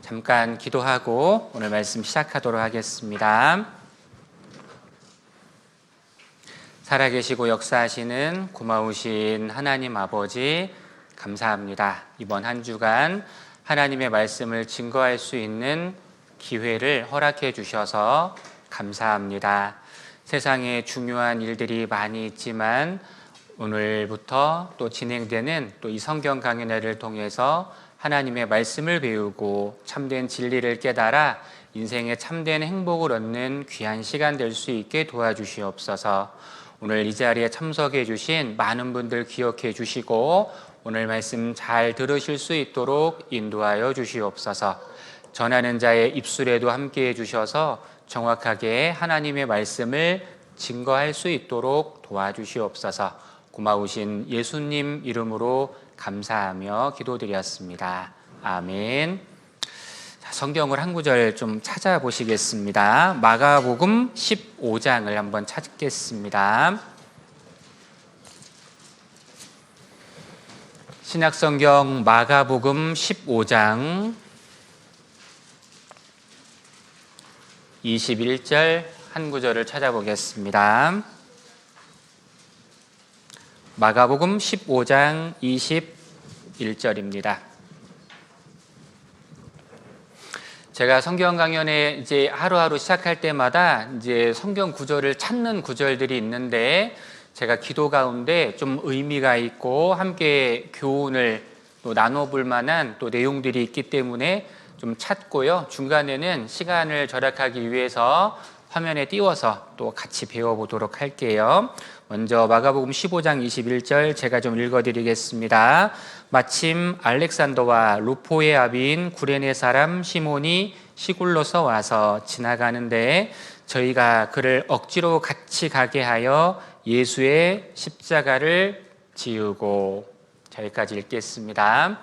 잠깐 기도하고 오늘 말씀 시작하도록 하겠습니다. 살아계시고 역사하시는 고마우신 하나님 아버지 감사합니다. 이번 한 주간 하나님의 말씀을 증거할 수 있는 기회를 허락해 주셔서 감사합니다. 세상에 중요한 일들이 많이 있지만 오늘부터 또 진행되는 또 이 성경 강연회를 통해서 하나님의 말씀을 배우고 참된 진리를 깨달아 인생의 참된 행복을 얻는 귀한 시간 될 수 있게 도와주시옵소서. 오늘 이 자리에 참석해 주신 많은 분들 기억해 주시고 오늘 말씀 잘 들으실 수 있도록 인도하여 주시옵소서. 전하는 자의 입술에도 함께해 주셔서 정확하게 하나님의 말씀을 증거할 수 있도록 도와주시옵소서. 고마우신 예수님 이름으로 감사하며 기도드렸습니다. 아멘. 성경을 한 구절 좀 찾아보시겠습니다. 마가복음 15장을 한번 찾겠습니다. 신약성경 마가복음 15장 21절 한 구절을 찾아보겠습니다. 마가복음 15장 21절입니다. 제가 성경 강연에 이제 하루하루 시작할 때마다 이제 성경 구절을 찾는 구절들이 있는데 제가 기도 가운데 좀 의미가 있고 함께 교훈을 또 나눠볼 만한 또 내용들이 있기 때문에 좀 찾고요. 중간에는 시간을 절약하기 위해서 화면에 띄워서 또 같이 배워보도록 할게요. 먼저 마가복음 15장 21절 제가 좀 읽어드리겠습니다. 마침 알렉산더와 루포의 아비인 구레네 사람 시몬이 시골로서 와서 지나가는데 저희가 그를 억지로 같이 가게 하여 예수의 십자가를 지우고. 자, 여기까지 읽겠습니다.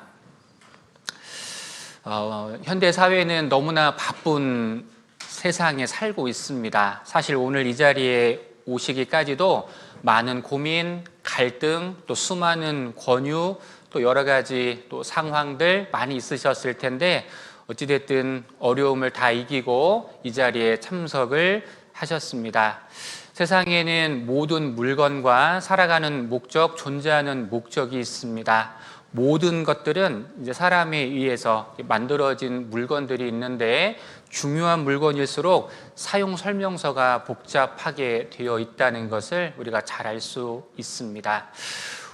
현대 사회는 너무나 바쁜 세상에 살고 있습니다. 사실 오늘 이 자리에 오시기까지도 많은 고민, 갈등, 또 수많은 권유, 또 여러 가지 또 상황들 많이 있으셨을 텐데 어찌됐든 어려움을 다 이기고 이 자리에 참석을 하셨습니다. 세상에는 모든 물건과 살아가는 목적, 존재하는 목적이 있습니다. 모든 것들은 이제 사람에 의해서 만들어진 물건들이 있는데 중요한 물건일수록 사용 설명서가 복잡하게 되어 있다는 것을 우리가 잘 알 수 있습니다.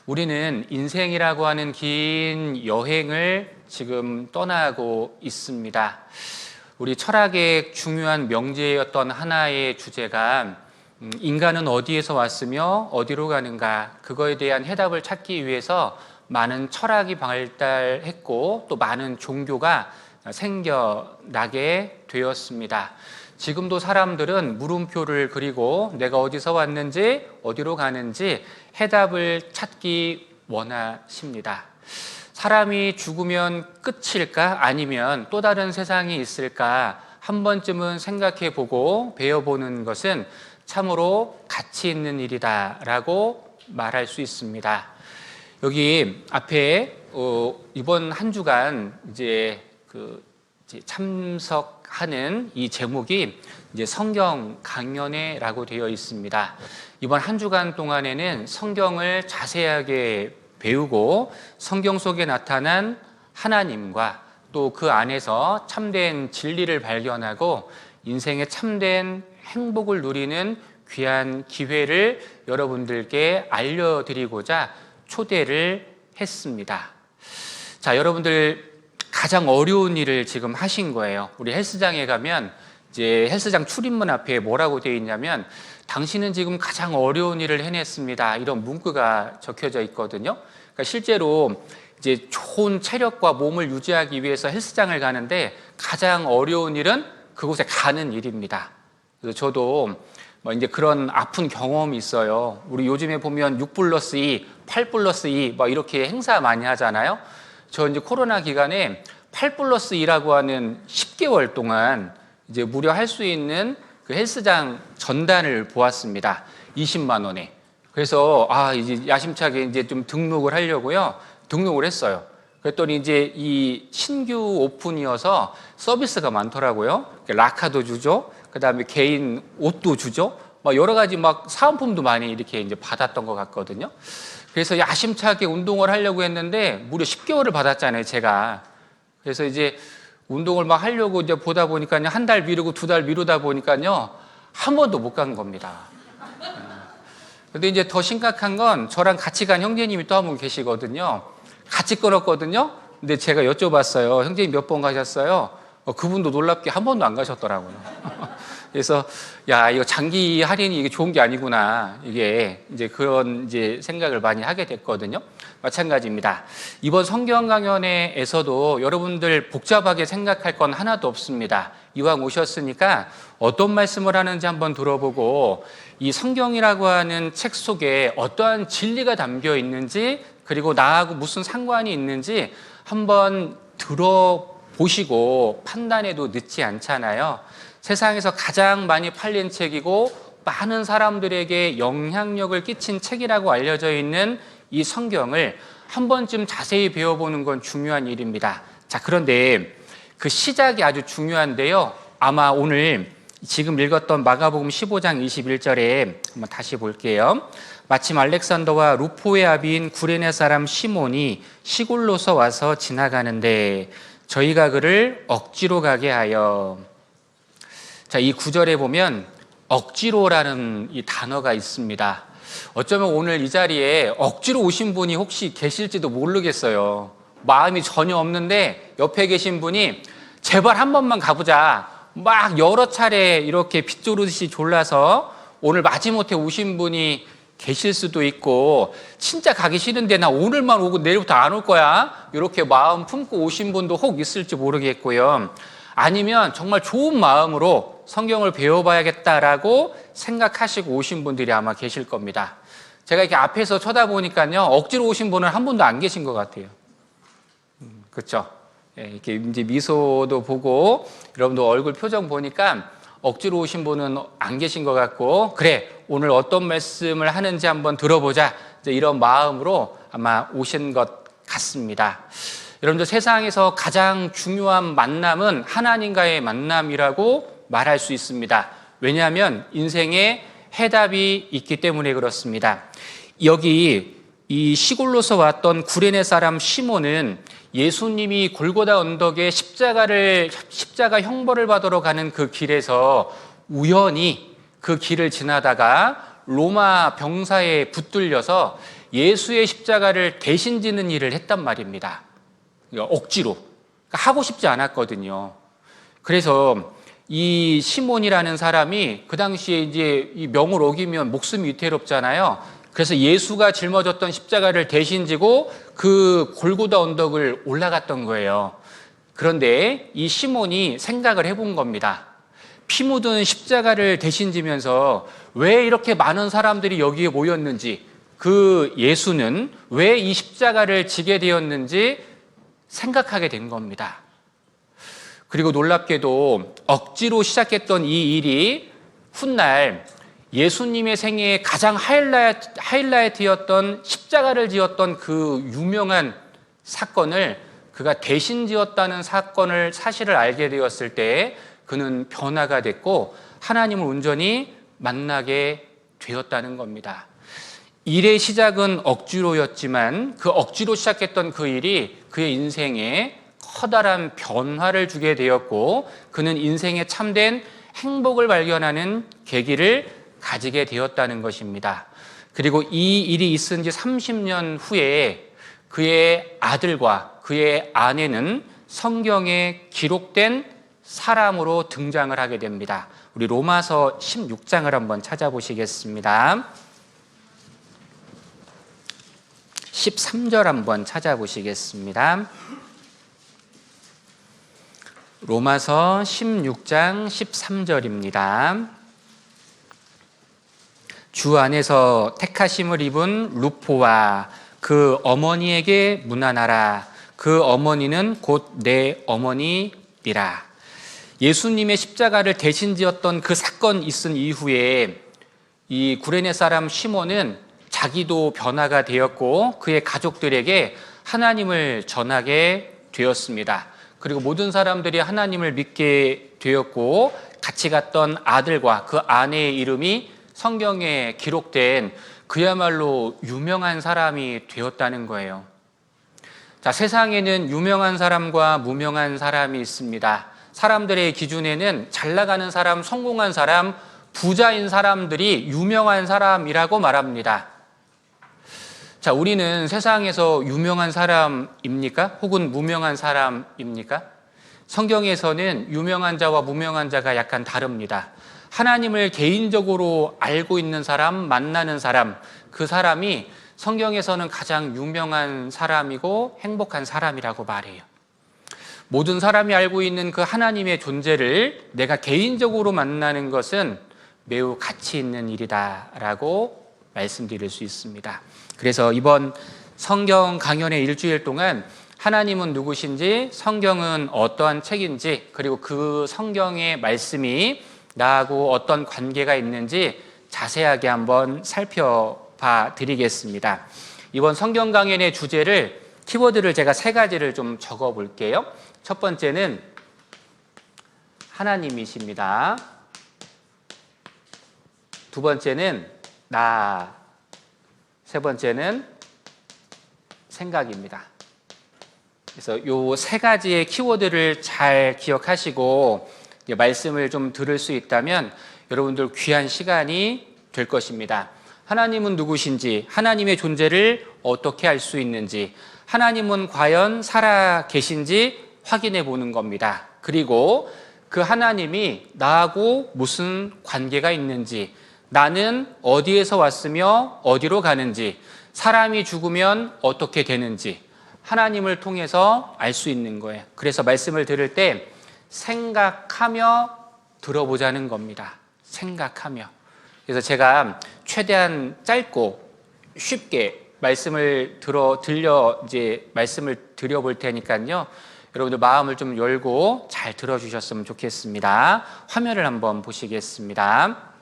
우리는 인생이라고 하는 긴 여행을 지금 떠나고 있습니다. 우리 철학의 중요한 명제였던 하나의 주제가 인간은 어디에서 왔으며 어디로 가는가, 그거에 대한 해답을 찾기 위해서 많은 철학이 발달했고 또 많은 종교가 생겨나게 되었습니다. 지금도 사람들은 물음표를 그리고 내가 어디서 왔는지 어디로 가는지 해답을 찾기 원하십니다. 사람이 죽으면 끝일까? 아니면 또 다른 세상이 있을까? 한 번쯤은 생각해 보고 배워보는 것은 참으로 가치 있는 일이다라고 말할 수 있습니다. 여기 앞에 이번 한 주간 이제 참석하는 이 제목이 이제 성경 강연회라고 되어 있습니다. 이번 한 주간 동안에는 성경을 자세하게 배우고 성경 속에 나타난 하나님과 또 그 안에서 참된 진리를 발견하고 인생의 참된 행복을 누리는 귀한 기회를 여러분들께 알려드리고자 초대를 했습니다. 자, 여러분들 가장 어려운 일을 지금 하신 거예요. 우리 헬스장에 가면 이제 헬스장 출입문 앞에 뭐라고 되어 있냐면 당신은 지금 가장 어려운 일을 해냈습니다. 이런 문구가 적혀져 있거든요. 그러니까 실제로 이제 좋은 체력과 몸을 유지하기 위해서 헬스장을 가는데 가장 어려운 일은 그곳에 가는 일입니다. 그래서 저도 이제 그런 아픈 경험이 있어요. 우리 요즘에 보면 6+2, 8+2 이렇게 행사 많이 하잖아요. 저 이제 코로나 기간에 8+2라고 하는 10개월 동안 이제 무료 할 수 있는 그 헬스장 전단을 보았습니다. 20만 원에. 그래서 이제 야심차게 이제 좀 등록을 하려고요. 등록을 했어요. 그랬더니 이제 이 신규 오픈이어서 서비스가 많더라고요. 라카도 주죠. 그다음에 개인 옷도 주죠. 막 여러 가지 막 사은품도 많이 이렇게 이제 받았던 것 같거든요. 그래서 야심차게 운동을 하려고 했는데 무려 10개월을 받았잖아요, 제가. 그래서 이제 운동을 막 하려고 이제 보다 보니까요, 한 달 미루고 2달 미루다 보니까요, 한 번도 못 간 겁니다. 근데 이제 더 심각한 건 저랑 같이 간 형제님이 또 한 분 계시거든요. 같이 끊었거든요. 근데 제가 여쭤봤어요. 형제님 몇 번 가셨어요? 그분도 놀랍게 한 번도 안 가셨더라고요. 그래서 야, 이거 장기 할인이 이게 좋은 게 아니구나. 이게 이제 그런 이제 생각을 많이 하게 됐거든요. 마찬가지입니다. 이번 성경 강연회에서도 여러분들 복잡하게 생각할 건 하나도 없습니다. 이왕 오셨으니까 어떤 말씀을 하는지 한번 들어보고 이 성경이라고 하는 책 속에 어떠한 진리가 담겨 있는지 그리고 나하고 무슨 상관이 있는지 한번 들어보시고 판단해도 늦지 않잖아요. 세상에서 가장 많이 팔린 책이고 많은 사람들에게 영향력을 끼친 책이라고 알려져 있는 이 성경을 한 번쯤 자세히 배워보는 건 중요한 일입니다. 자, 그런데 그 시작이 아주 중요한데요. 아마 오늘 지금 읽었던 마가복음 15장 21절에 한번 다시 볼게요. 마침 알렉산더와 루포의 아비인 구레네 사람 시몬이 시골로서 와서 지나가는데 저희가 그를 억지로 가게 하여. 자, 이 구절에 보면 억지로라는 이 단어가 있습니다. 어쩌면 오늘 이 자리에 억지로 오신 분이 혹시 계실지도 모르겠어요. 마음이 전혀 없는데 옆에 계신 분이 제발 한 번만 가보자. 막 여러 차례 이렇게 빗조르듯이 졸라서 오늘 마지못해 오신 분이 계실 수도 있고, 진짜 가기 싫은데 나 오늘만 오고 내일부터 안 올 거야, 이렇게 마음 품고 오신 분도 혹 있을지 모르겠고요. 아니면 정말 좋은 마음으로 성경을 배워봐야겠다라고 생각하시고 오신 분들이 아마 계실 겁니다. 제가 이렇게 앞에서 쳐다보니까요, 억지로 오신 분은 한 분도 안 계신 것 같아요. 그렇죠? 이렇게 이제 미소도 보고 여러분도 얼굴 표정 보니까 억지로 오신 분은 안 계신 것 같고, 그래 오늘 어떤 말씀을 하는지 한번 들어보자, 이제 이런 마음으로 아마 오신 것 같습니다. 여러분들, 세상에서 가장 중요한 만남은 하나님과의 만남이라고 말할 수 있습니다. 왜냐하면 인생에 해답이 있기 때문에 그렇습니다. 여기 이 시골로서 왔던 구레네 사람 시몬은 예수님이 골고다 언덕에 십자가 형벌을 받으러 가는 그 길에서 우연히 그 길을 지나다가 로마 병사에 붙들려서 예수의 십자가를 대신 지는 일을 했단 말입니다. 억지로. 그러니까 하고 싶지 않았거든요. 그래서 이 시몬이라는 사람이 그 당시에 이제 이 명을 어기면 목숨이 위태롭잖아요. 그래서 예수가 짊어졌던 십자가를 대신 지고 그 골고다 언덕을 올라갔던 거예요. 그런데 이 시몬이 생각을 해본 겁니다. 피 묻은 십자가를 대신 지면서 왜 이렇게 많은 사람들이 여기에 모였는지, 그 예수는 왜 이 십자가를 지게 되었는지 생각하게 된 겁니다. 그리고 놀랍게도 억지로 시작했던 이 일이 훗날 예수님의 생애의 가장 하이라이트였던 십자가를 지었던 그 유명한 사건을, 그가 대신 지었다는 사실을 알게 되었을 때 그는 변화가 됐고 하나님을 온전히 만나게 되었다는 겁니다. 일의 시작은 억지로였지만 그 억지로 시작했던 그 일이 그의 인생에 커다란 변화를 주게 되었고, 그는 인생에 참된 행복을 발견하는 계기를 가지게 되었다는 것입니다. 그리고 이 일이 있은 지 30년 후에 그의 아들과 그의 아내는 성경에 기록된 사람으로 등장을 하게 됩니다. 우리 로마서 16장을 한번 찾아보시겠습니다. 13절 한번 찾아보시겠습니다. 로마서 16장 13절입니다. 주 안에서 택하심을 입은 루포와 그 어머니에게 문안하라. 그 어머니는 곧 내 어머니니라. 예수님의 십자가를 대신 지었던 그 사건 있은 이후에 이 구레네 사람 시몬은 자기도 변화가 되었고 그의 가족들에게 하나님을 전하게 되었습니다. 그리고 모든 사람들이 하나님을 믿게 되었고 같이 갔던 아들과 그 아내의 이름이 성경에 기록된 그야말로 유명한 사람이 되었다는 거예요. 자, 세상에는 유명한 사람과 무명한 사람이 있습니다. 사람들의 기준에는 잘 나가는 사람, 성공한 사람, 부자인 사람들이 유명한 사람이라고 말합니다. 자, 우리는 세상에서 유명한 사람입니까? 혹은 무명한 사람입니까? 성경에서는 유명한 자와 무명한 자가 약간 다릅니다. 하나님을 개인적으로 알고 있는 사람, 만나는 사람, 그 사람이 성경에서는 가장 유명한 사람이고 행복한 사람이라고 말해요. 모든 사람이 알고 있는 그 하나님의 존재를 내가 개인적으로 만나는 것은 매우 가치 있는 일이다라고 말씀드릴 수 있습니다. 그래서 이번 성경 강연의 일주일 동안 하나님은 누구신지, 성경은 어떠한 책인지, 그리고 그 성경의 말씀이 나하고 어떤 관계가 있는지 자세하게 한번 살펴봐 드리겠습니다. 이번 성경 강연의 주제를, 키워드를 제가 3가지를 좀 적어 볼게요. 첫 번째는 하나님이십니다. 두 번째는 나, 세 번째는 생각입니다. 그래서 이 3가지의 키워드를 잘 기억하시고 말씀을 좀 들을 수 있다면 여러분들 귀한 시간이 될 것입니다. 하나님은 누구신지, 하나님의 존재를 어떻게 알 수 있는지, 하나님은 과연 살아 계신지 확인해 보는 겁니다. 그리고 그 하나님이 나하고 무슨 관계가 있는지, 나는 어디에서 왔으며 어디로 가는지, 사람이 죽으면 어떻게 되는지 하나님을 통해서 알 수 있는 거예요. 그래서 말씀을 들을 때 생각하며 들어보자는 겁니다. 생각하며. 그래서 제가 최대한 짧고 쉽게 말씀을 말씀을 드려볼 테니까요. 여러분들 마음을 좀 열고 잘 들어주셨으면 좋겠습니다. 화면을 한번 보시겠습니다.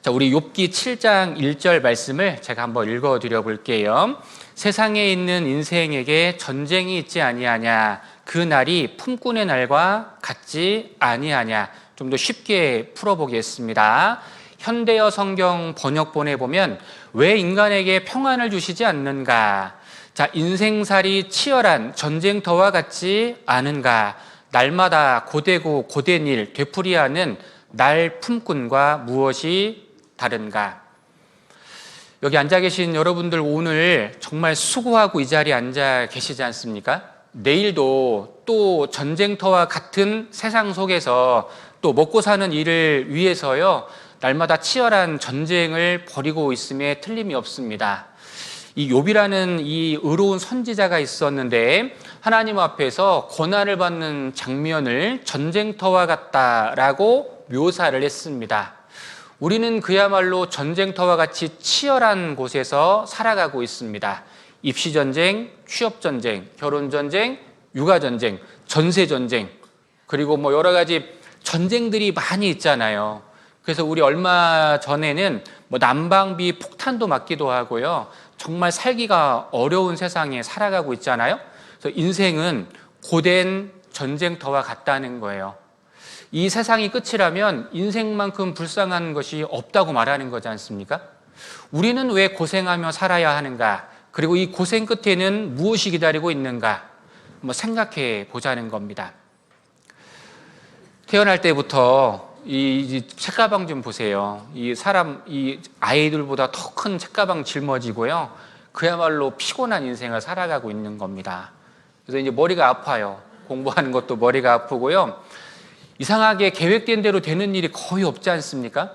자, 우리 욥기 7장 1절 말씀을 제가 한번 읽어드려 볼게요. 세상에 있는 인생에게 전쟁이 있지 아니하냐, 그 날이 품꾼의 날과 같지 아니하냐. 좀 더 쉽게 풀어보겠습니다. 현대어 성경 번역본에 보면 왜 인간에게 평안을 주시지 않는가? 자, 인생살이 치열한 전쟁터와 같지 않은가? 날마다 고되고 고된 일 되풀이하는 날 품꾼과 무엇이 다른가? 여기 앉아 계신 여러분들 오늘 정말 수고하고 이 자리에 앉아 계시지 않습니까? 내일도 또 전쟁터와 같은 세상 속에서 또 먹고 사는 일을 위해서요, 날마다 치열한 전쟁을 벌이고 있음에 틀림이 없습니다. 이 욥이라는 이 의로운 선지자가 있었는데 하나님 앞에서 고난을 받는 장면을 전쟁터와 같다라고 묘사를 했습니다. 우리는 그야말로 전쟁터와 같이 치열한 곳에서 살아가고 있습니다. 입시전쟁, 취업전쟁, 결혼전쟁, 육아전쟁, 전세전쟁, 그리고 여러 가지 전쟁들이 많이 있잖아요. 그래서 우리 얼마 전에는 난방비 폭탄도 맞기도 하고요. 정말 살기가 어려운 세상에 살아가고 있잖아요. 그래서 인생은 고된 전쟁터와 같다는 거예요. 이 세상이 끝이라면 인생만큼 불쌍한 것이 없다고 말하는 거지 않습니까? 우리는 왜 고생하며 살아야 하는가? 그리고 이 고생 끝에는 무엇이 기다리고 있는가? 생각해 보자는 겁니다. 태어날 때부터 이 책가방 좀 보세요. 이 아이들보다 더 큰 책가방 짊어지고요. 그야말로 피곤한 인생을 살아가고 있는 겁니다. 그래서 이제 머리가 아파요. 공부하는 것도 머리가 아프고요. 이상하게 계획된 대로 되는 일이 거의 없지 않습니까?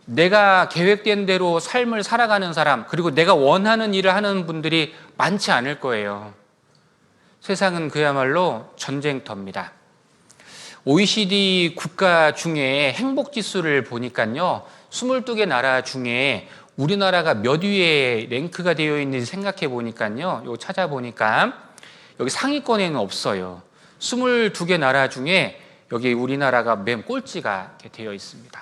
내가 계획된 대로 삶을 살아가는 사람, 그리고 내가 원하는 일을 하는 분들이 많지 않을 거예요. 세상은 그야말로 전쟁터입니다. OECD 국가 중에 행복지수를 보니까요, 22개 나라 중에 우리나라가 몇 위에 랭크가 되어 있는지 생각해 보니까요, 이거 찾아보니까 여기 상위권에는 없어요. 22개 나라 중에 여기 우리나라가 맨 꼴찌가 되어 있습니다.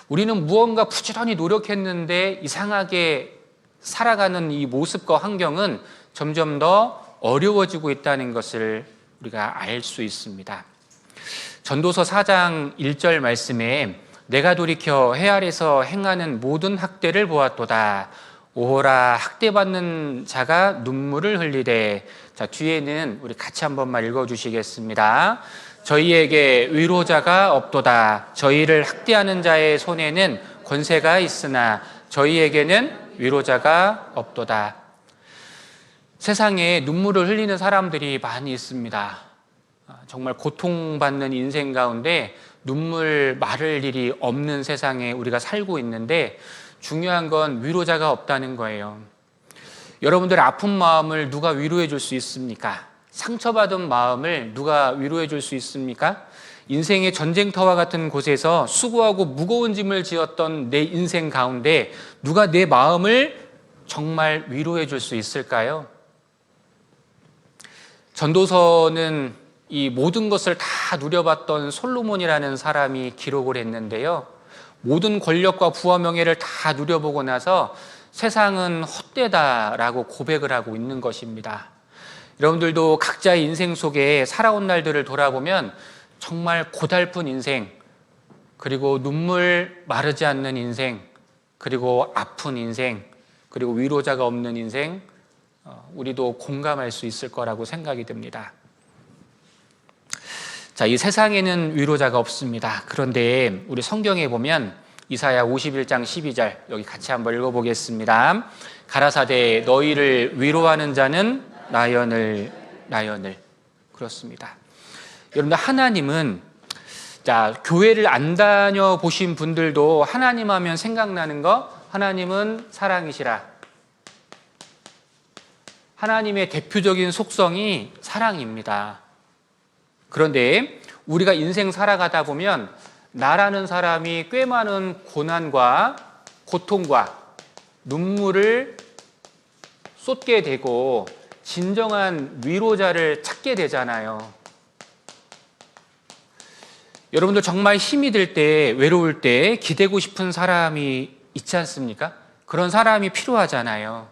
우리는 무언가 부지런히 노력했는데 이상하게 살아가는 이 모습과 환경은 점점 더 어려워지고 있다는 것을 우리가 알 수 있습니다. 전도서 4장 1절 말씀에 내가 돌이켜 해 아래서 행하는 모든 학대를 보았도다. 오호라 학대받는 자가 눈물을 흘리되. 자, 뒤에는 우리 같이 한 번만 읽어주시겠습니다. 저희에게 위로자가 없도다. 저희를 학대하는 자의 손에는 권세가 있으나 저희에게는 위로자가 없도다. 세상에 눈물을 흘리는 사람들이 많이 있습니다. 정말 고통받는 인생 가운데 눈물 마를 일이 없는 세상에 우리가 살고 있는데 중요한 건 위로자가 없다는 거예요. 여러분들의 아픈 마음을 누가 위로해 줄 수 있습니까? 상처받은 마음을 누가 위로해 줄 수 있습니까? 인생의 전쟁터와 같은 곳에서 수고하고 무거운 짐을 지었던 내 인생 가운데 누가 내 마음을 정말 위로해 줄 수 있을까요? 전도서는 이 모든 것을 다 누려봤던 솔로몬이라는 사람이 기록을 했는데요. 모든 권력과 부와 명예를 다 누려보고 나서 세상은 헛되다라고 고백을 하고 있는 것입니다. 여러분들도 각자의 인생 속에 살아온 날들을 돌아보면 정말 고달픈 인생, 그리고 눈물 마르지 않는 인생, 그리고 아픈 인생, 그리고 위로자가 없는 인생, 우리도 공감할 수 있을 거라고 생각이 듭니다. 자, 이 세상에는 위로자가 없습니다. 그런데 우리 성경에 보면 이사야 51장 12절 여기 같이 한번 읽어보겠습니다. 가라사대 너희를 위로하는 자는 나연을 그렇습니다. 여러분들 하나님은 자, 교회를 안 다녀보신 분들도 하나님 하면 생각나는 거 하나님은 사랑이시라. 하나님의 대표적인 속성이 사랑입니다. 그런데 우리가 인생 살아가다 보면 나라는 사람이 꽤 많은 고난과 고통과 눈물을 쏟게 되고 진정한 위로자를 찾게 되잖아요. 여러분들 정말 힘이 들 때, 외로울 때 기대고 싶은 사람이 있지 않습니까? 그런 사람이 필요하잖아요.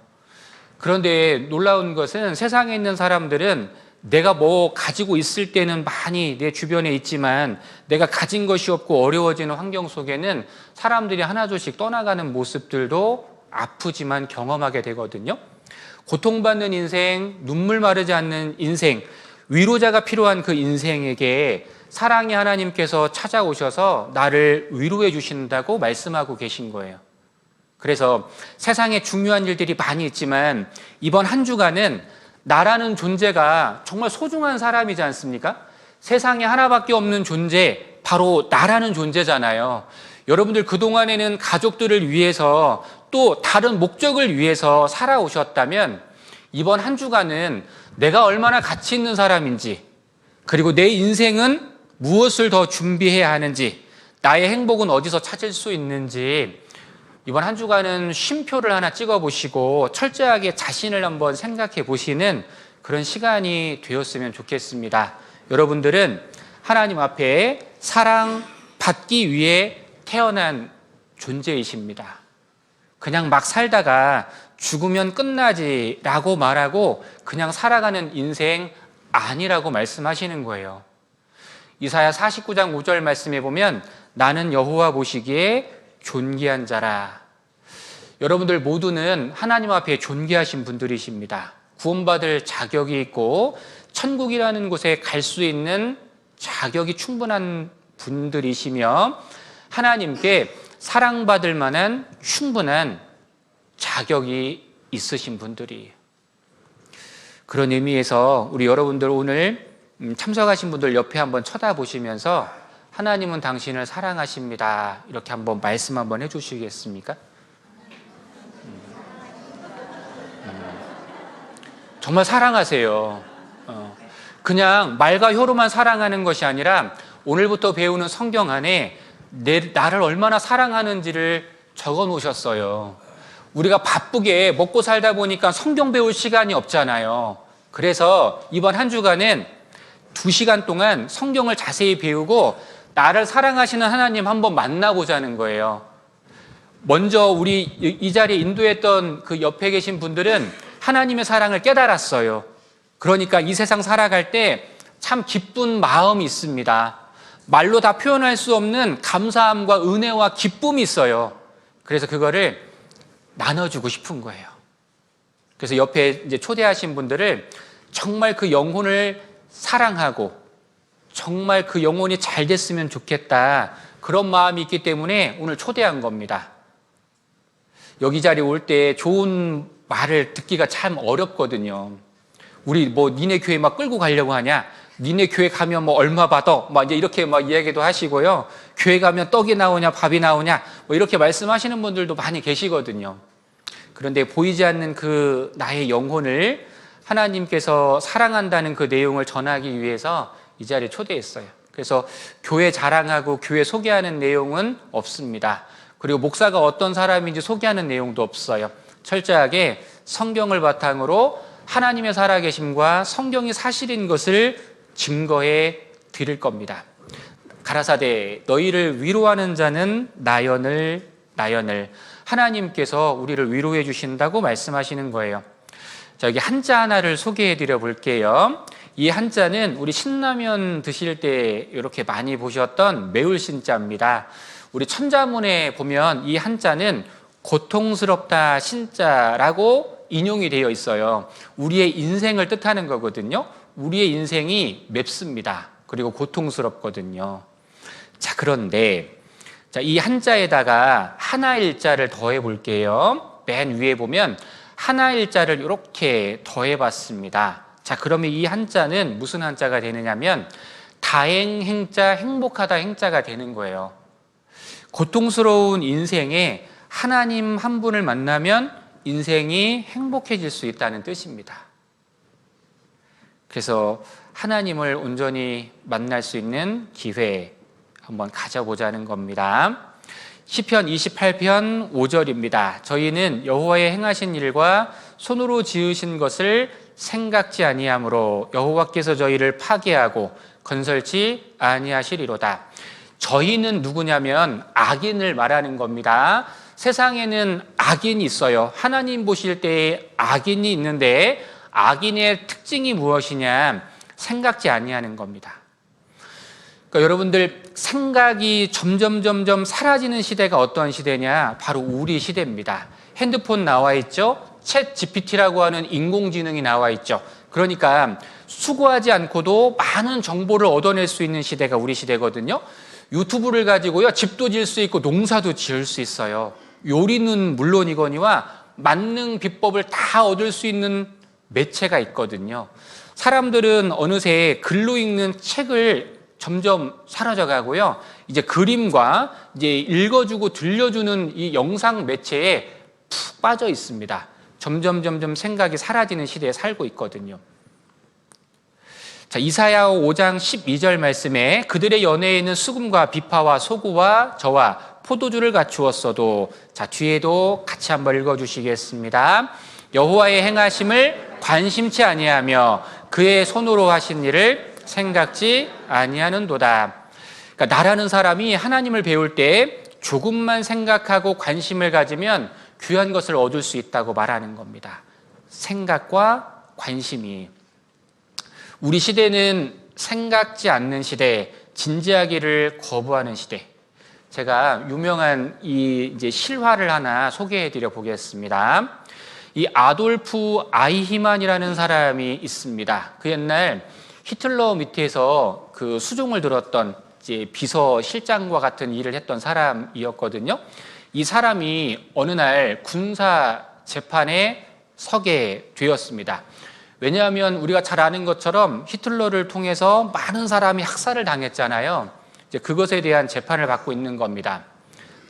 그런데 놀라운 것은 세상에 있는 사람들은 내가 뭐 가지고 있을 때는 많이 내 주변에 있지만 내가 가진 것이 없고 어려워지는 환경 속에는 사람들이 하나둘씩 떠나가는 모습들도 아프지만 경험하게 되거든요. 고통받는 인생, 눈물 마르지 않는 인생, 위로자가 필요한 그 인생에게 사랑의 하나님께서 찾아오셔서 나를 위로해 주신다고 말씀하고 계신 거예요. 그래서 세상에 중요한 일들이 많이 있지만 이번 한 주간은 나라는 존재가 정말 소중한 사람이지 않습니까? 세상에 하나밖에 없는 존재, 바로 나라는 존재잖아요. 여러분들 그동안에는 가족들을 위해서 또 다른 목적을 위해서 살아오셨다면 이번 한 주간은 내가 얼마나 가치 있는 사람인지, 그리고 내 인생은 무엇을 더 준비해야 하는지, 나의 행복은 어디서 찾을 수 있는지 이번 한 주간은 쉼표를 하나 찍어보시고 철저하게 자신을 한번 생각해 보시는 그런 시간이 되었으면 좋겠습니다. 여러분들은 하나님 앞에 사랑받기 위해 태어난 존재이십니다. 그냥 막 살다가 죽으면 끝나지 라고 말하고 그냥 살아가는 인생 아니라고 말씀하시는 거예요. 이사야 49장 5절 말씀에 보면 나는 여호와 보시기에 존귀한 자라. 여러분들 모두는 하나님 앞에 존귀하신 분들이십니다. 구원받을 자격이 있고 천국이라는 곳에 갈 수 있는 자격이 충분한 분들이시며 하나님께 사랑받을 만한 충분한 자격이 있으신 분들이에요. 그런 의미에서 우리 여러분들 오늘 참석하신 분들 옆에 한번 쳐다보시면서 하나님은 당신을 사랑하십니다. 이렇게 한번 말씀 한번 해주시겠습니까? 정말 사랑하세요. 그냥 말과 혀로만 사랑하는 것이 아니라 오늘부터 배우는 성경 안에 나를 얼마나 사랑하는지를 적어 놓으셨어요. 우리가 바쁘게 먹고 살다 보니까 성경 배울 시간이 없잖아요. 그래서 이번 한 주간은 2시간 동안 성경을 자세히 배우고 나를 사랑하시는 하나님 한번 만나보자는 거예요. 먼저 우리 이 자리에 인도했던 그 옆에 계신 분들은 하나님의 사랑을 깨달았어요. 그러니까 이 세상 살아갈 때 참 기쁜 마음이 있습니다. 말로 다 표현할 수 없는 감사함과 은혜와 기쁨이 있어요. 그래서 그거를 나눠주고 싶은 거예요. 그래서 옆에 이제 초대하신 분들을 정말 그 영혼을 사랑하고 정말 그 영혼이 잘 됐으면 좋겠다, 그런 마음이 있기 때문에 오늘 초대한 겁니다. 여기 자리에 올 때 좋은 말을 듣기가 참 어렵거든요. 우리 뭐 니네 교회 막 끌고 가려고 하냐? 니네 교회 가면 뭐 얼마 받아? 막 이제 이렇게 막 이야기도 하시고요. 교회 가면 떡이 나오냐, 밥이 나오냐? 뭐 이렇게 말씀하시는 분들도 많이 계시거든요. 그런데 보이지 않는 그 나의 영혼을 하나님께서 사랑한다는 그 내용을 전하기 위해서 이 자리에 초대했어요. 그래서 교회 자랑하고 교회 소개하는 내용은 없습니다. 그리고 목사가 어떤 사람인지 소개하는 내용도 없어요. 철저하게 성경을 바탕으로 하나님의 살아계심과 성경이 사실인 것을 증거해 드릴 겁니다. 가라사대 너희를 위로하는 자는 나연을 하나님께서 우리를 위로해 주신다고 말씀하시는 거예요. 자, 여기 한자 하나를 소개해 드려 볼게요. 이 한자는 우리 신라면 드실 때 이렇게 많이 보셨던 매울 신자입니다. 우리 천자문에 보면 이 한자는 고통스럽다 신자라고 인용이 되어 있어요. 우리의 인생을 뜻하는 거거든요. 우리의 인생이 맵습니다. 그리고 고통스럽거든요. 자, 그런데 이 한자에다가 하나일자를 더해 볼게요. 맨 위에 보면 하나일자를 이렇게 더해 봤습니다. 자, 그러면 이 한자는 무슨 한자가 되느냐면 다행행자, 행복하다 행자가 되는 거예요. 고통스러운 인생에 하나님 한 분을 만나면 인생이 행복해질 수 있다는 뜻입니다. 그래서 하나님을 온전히 만날 수 있는 기회 한번 가져보자는 겁니다. 시편 28편 5절입니다. 저희는 여호와의 행하신 일과 손으로 지으신 것을 생각지 아니하므로 여호와께서 저희를 파괴하고 건설치 아니하시리로다. 저희는 누구냐면 악인을 말하는 겁니다. 세상에는 악인이 있어요. 하나님 보실 때 악인이 있는데 악인의 특징이 무엇이냐? 생각지 아니하는 겁니다. 그러니까 여러분들, 생각이 점점 사라지는 시대가 어떤 시대냐? 바로 우리 시대입니다. 핸드폰 나와 있죠? 챗 GPT라고 하는 인공지능이 나와 있죠. 그러니까 수고하지 않고도 많은 정보를 얻어낼 수 있는 시대가 우리 시대거든요. 유튜브를 가지고요, 집도 지을 수 있고 농사도 지을 수 있어요. 요리는 물론이거니와 만능 비법을 다 얻을 수 있는 매체가 있거든요. 사람들은 어느새 글로 읽는 책을 점점 사라져 가고요. 이제 그림과 이제 읽어주고 들려주는 이 영상 매체에 푹 빠져 있습니다. 점점 생각이 사라지는 시대에 살고 있거든요. 자, 이사야오 5장 12절 말씀에 그들의 연회에는 수금과 비파와 소구와 저와 포도주를 갖추었어도, 자, 뒤에도 같이 한번 읽어주시겠습니다. 여호와의 행하심을 관심치 아니하며 그의 손으로 하신 일을 생각지 아니하는도다. 그러니까 나라는 사람이 하나님을 배울 때 조금만 생각하고 관심을 가지면 귀한 것을 얻을 수 있다고 말하는 겁니다. 생각과 관심이. 우리 시대는 생각지 않는 시대, 진지하기를 거부하는 시대. 제가 유명한 이제 실화를 하나 소개해 드려 보겠습니다. 이 아돌프 아이히만이라는 사람이 있습니다. 그 옛날 히틀러 밑에서 그 수종을 들었던 이제 비서실장과 같은 일을 했던 사람이었거든요. 이 사람이 어느 날 군사 재판에 서게 되었습니다. 왜냐하면 우리가 잘 아는 것처럼 히틀러를 통해서 많은 사람이 학살을 당했잖아요. 이제 그것에 대한 재판을 받고 있는 겁니다.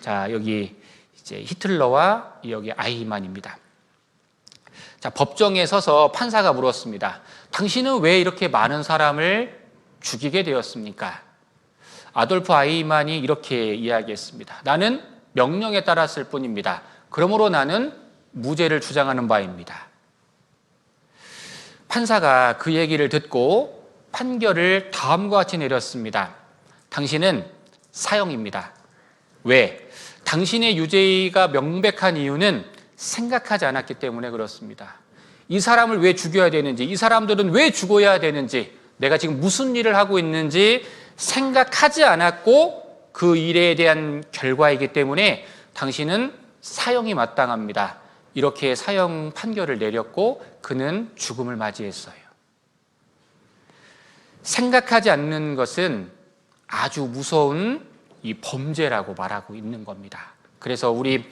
자, 여기 이제 히틀러와 여기 아이히만입니다. 자, 법정에 서서 판사가 물었습니다. 당신은 왜 이렇게 많은 사람을 죽이게 되었습니까? 아돌프 아이히만이 이렇게 이야기했습니다. 나는 명령에 따랐을 뿐입니다. 그러므로 나는 무죄를 주장하는 바입니다. 판사가 그 얘기를 듣고 판결을 다음과 같이 내렸습니다. 당신은 사형입니다. 왜? 당신의 유죄가 명백한 이유는 생각하지 않았기 때문에 그렇습니다. 이 사람을 왜 죽여야 되는지, 이 사람들은 왜 죽어야 되는지, 내가 지금 무슨 일을 하고 있는지 생각하지 않았고 그 일에 대한 결과이기 때문에 당신은 사형이 마땅합니다. 이렇게 사형 판결을 내렸고 그는 죽음을 맞이했어요. 생각하지 않는 것은 아주 무서운 이 범죄라고 말하고 있는 겁니다. 그래서 우리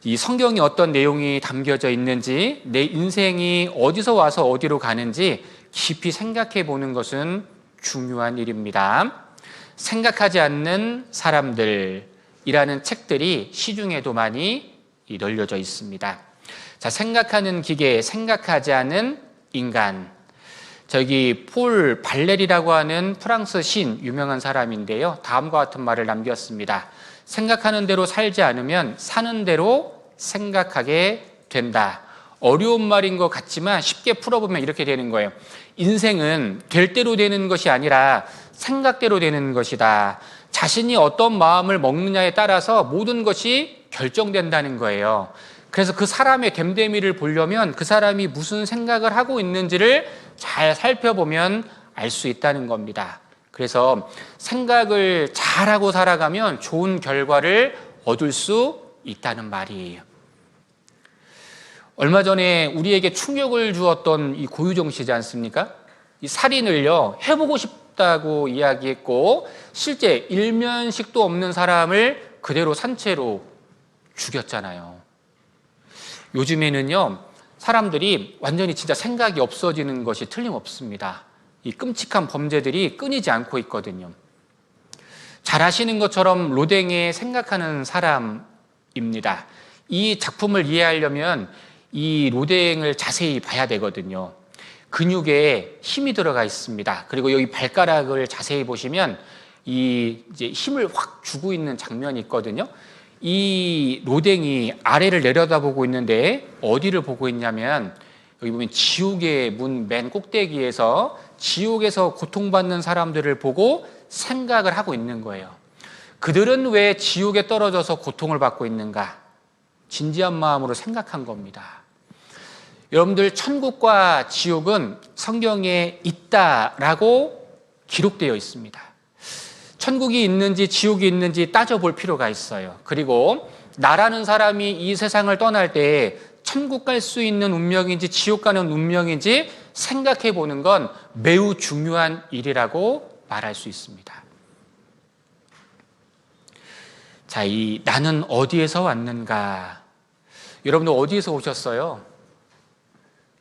이 성경이 어떤 내용이 담겨져 있는지, 내 인생이 어디서 와서 어디로 가는지 깊이 생각해 보는 것은 중요한 일입니다. 생각하지 않는 사람들이라는 책들이 시중에도 많이 널려져 있습니다. 자, 생각하는 기계, 생각하지 않은 인간. 저기 폴 발레리라고 하는 프랑스 신, 유명한 사람인데요. 다음과 같은 말을 남겼습니다. 생각하는 대로 살지 않으면 사는 대로 생각하게 된다. 어려운 말인 것 같지만 쉽게 풀어보면 이렇게 되는 거예요. 인생은 될 대로 되는 것이 아니라 생각대로 되는 것이다. 자신이 어떤 마음을 먹느냐에 따라서 모든 것이 결정된다는 거예요. 그래서 그 사람의 됨됨이를 보려면 그 사람이 무슨 생각을 하고 있는지를 잘 살펴보면 알 수 있다는 겁니다. 그래서 생각을 잘하고 살아가면 좋은 결과를 얻을 수 있다는 말이에요. 얼마 전에 우리에게 충격을 주었던 이 고유정 씨지 않습니까? 이 살인을요, 해보고 싶다고 이야기했고 실제 일면식도 없는 사람을 그대로 산채로 죽였잖아요. 요즘에는요, 사람들이 완전히 진짜 생각이 없어지는 것이 틀림없습니다. 이 끔찍한 범죄들이 끊이지 않고 있거든요. 잘 아시는 것처럼 로댕의 생각하는 사람입니다. 이 작품을 이해하려면 이 로댕을 자세히 봐야 되거든요. 근육에 힘이 들어가 있습니다. 그리고 여기 발가락을 자세히 보시면 이제 힘을 확 주고 있는 장면이 있거든요. 이 로댕이 아래를 내려다보고 있는데 어디를 보고 있냐면 여기 보면 지옥의 문 맨 꼭대기에서 지옥에서 고통받는 사람들을 보고 생각을 하고 있는 거예요. 그들은 왜 지옥에 떨어져서 고통을 받고 있는가? 진지한 마음으로 생각한 겁니다. 여러분들, 천국과 지옥은 성경에 있다라고 기록되어 있습니다. 천국이 있는지 지옥이 있는지 따져볼 필요가 있어요. 그리고 나라는 사람이 이 세상을 떠날 때 천국 갈 수 있는 운명인지 지옥 가는 운명인지 생각해 보는 건 매우 중요한 일이라고 말할 수 있습니다. 자, 이 나는 어디에서 왔는가? 여러분들 어디에서 오셨어요?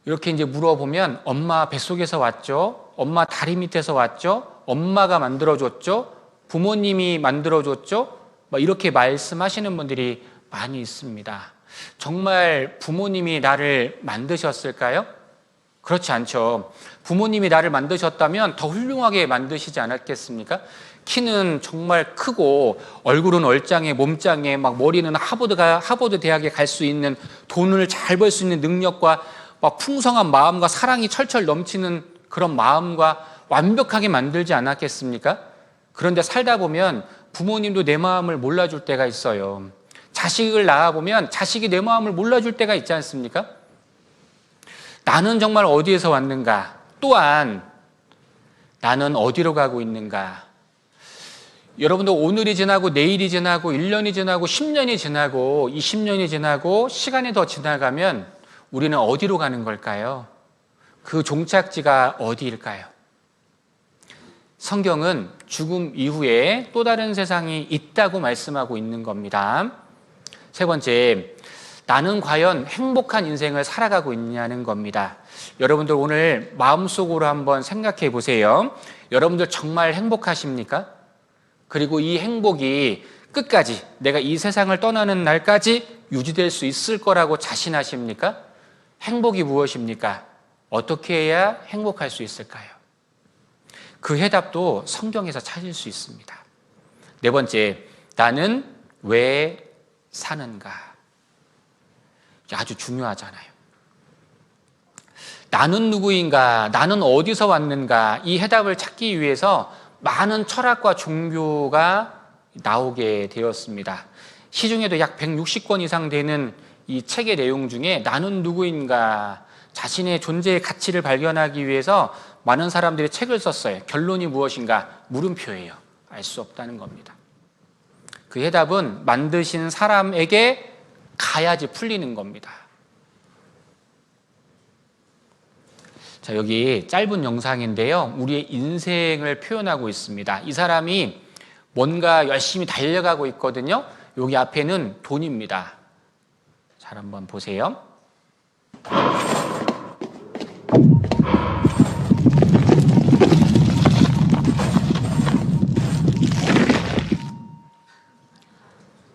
이렇게 이제 물어보면 엄마 뱃속에서 왔죠? 엄마 다리 밑에서 왔죠? 엄마가 만들어줬죠? 부모님이 만들어줬죠? 이렇게 말씀하시는 분들이 많이 있습니다. 정말 부모님이 나를 만드셨을까요? 그렇지 않죠. 부모님이 나를 만드셨다면 더 훌륭하게 만드시지 않았겠습니까? 키는 정말 크고 얼굴은 얼짱에 몸짱에 막 머리는 하버드 대학에 갈 수 있는, 돈을 잘 벌 수 있는 능력과 막 풍성한 마음과 사랑이 철철 넘치는 그런 마음과 완벽하게 만들지 않았겠습니까? 그런데 살다 보면 부모님도 내 마음을 몰라줄 때가 있어요. 자식을 낳아보면 자식이 내 마음을 몰라줄 때가 있지 않습니까? 나는 정말 어디에서 왔는가? 또한 나는 어디로 가고 있는가? 여러분도 오늘이 지나고 내일이 지나고 1년이 지나고 10년이 지나고 20년이 지나고 시간이 더 지나가면 우리는 어디로 가는 걸까요? 그 종착지가 어디일까요? 성경은 죽음 이후에 또 다른 세상이 있다고 말씀하고 있는 겁니다. 세 번째, 나는 과연 행복한 인생을 살아가고 있냐는 겁니다. 여러분들 오늘 마음속으로 한번 생각해 보세요. 여러분들 정말 행복하십니까? 그리고 이 행복이 끝까지, 내가 이 세상을 떠나는 날까지 유지될 수 있을 거라고 자신하십니까? 행복이 무엇입니까? 어떻게 해야 행복할 수 있을까요? 그 해답도 성경에서 찾을 수 있습니다. 네 번째, 나는 왜 사는가? 아주 중요하잖아요. 나는 누구인가? 나는 어디서 왔는가? 이 해답을 찾기 위해서 많은 철학과 종교가 나오게 되었습니다. 시중에도 약 160권 이상 되는 이 책의 내용 중에 나는 누구인가, 자신의 존재의 가치를 발견하기 위해서 많은 사람들이 책을 썼어요. 결론이 무엇인가? 물음표예요. 알 수 없다는 겁니다. 그 해답은 만드신 사람에게 가야지 풀리는 겁니다. 자, 여기 짧은 영상인데요. 우리의 인생을 표현하고 있습니다. 이 사람이 뭔가 열심히 달려가고 있거든요. 여기 앞에는 돈입니다. 잘 한번 보세요.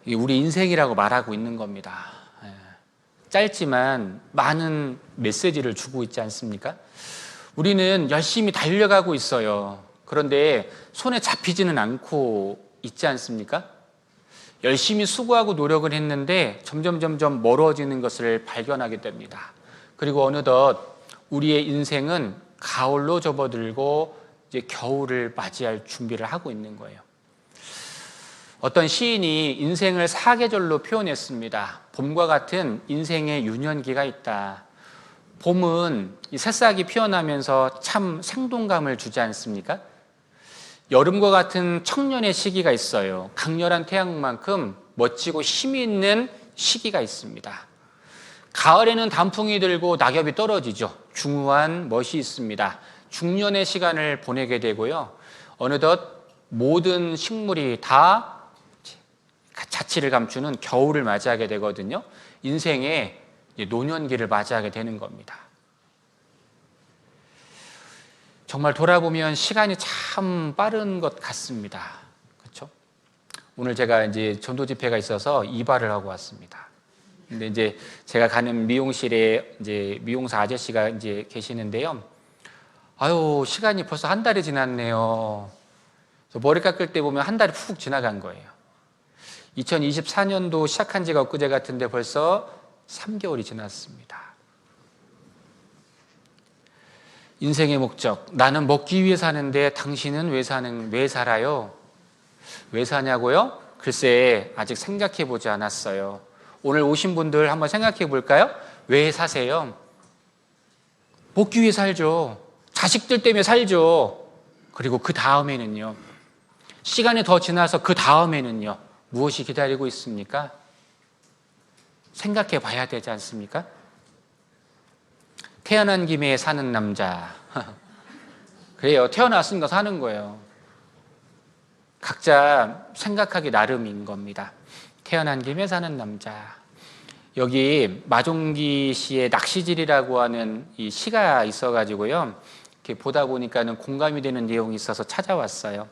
이게 우리 인생이라고 말하고 있는 겁니다. 짧지만 많은 메시지를 주고 있지 않습니까? 우리는 열심히 달려가고 있어요. 그런데 손에 잡히지는 않고 있지 않습니까? 열심히 수고하고 노력을 했는데 점점 멀어지는 것을 발견하게 됩니다. 그리고 어느덧 우리의 인생은 가을로 접어들고 이제 겨울을 맞이할 준비를 하고 있는 거예요. 어떤 시인이 인생을 사계절로 표현했습니다. 봄과 같은 인생의 유년기가 있다. 봄은 이 새싹이 피어나면서 참 생동감을 주지 않습니까? 여름과 같은 청년의 시기가 있어요. 강렬한 태양만큼 멋지고 힘이 있는 시기가 있습니다. 가을에는 단풍이 들고 낙엽이 떨어지죠. 중후한 멋이 있습니다. 중년의 시간을 보내게 되고요. 어느덧 모든 식물이 다 자취를 감추는 겨울을 맞이하게 되거든요. 인생의 노년기를 맞이하게 되는 겁니다. 정말 돌아보면 시간이 참 빠른 것 같습니다. 그렇죠? 오늘 제가 이제 전도 집회가 있어서 이발을 하고 왔습니다. 근데 이제 제가 가는 미용실에 이제 미용사 아저씨가 이제 계시는데요. 아유, 시간이 벌써 한 달이 지났네요. 머리 깎을 때 보면 한 달이 푹 지나간 거예요. 2024년도 시작한 지가 엊그제 같은데 벌써 3개월이 지났습니다. 인생의 목적, 나는 먹기 위해 사는데 당신은 왜 살아요? 왜 사냐고요? 글쎄, 아직 생각해 보지 않았어요. 오늘 오신 분들 한번 생각해 볼까요? 왜 사세요? 먹기 위해 살죠. 자식들 때문에 살죠. 그리고 그 다음에는요. 시간이 더 지나서 그 다음에는요. 무엇이 기다리고 있습니까? 생각해 봐야 되지 않습니까? 태어난 김에 사는 남자. 그래요. 태어났으니까 사는 거예요. 각자 생각하기 나름인 겁니다. 태어난 김에 사는 남자. 여기 마종기 씨의 낚시질이라고 하는 이 시가 있어가지고요. 이렇게 보다 보니까는 공감이 되는 내용이 있어서 찾아왔어요.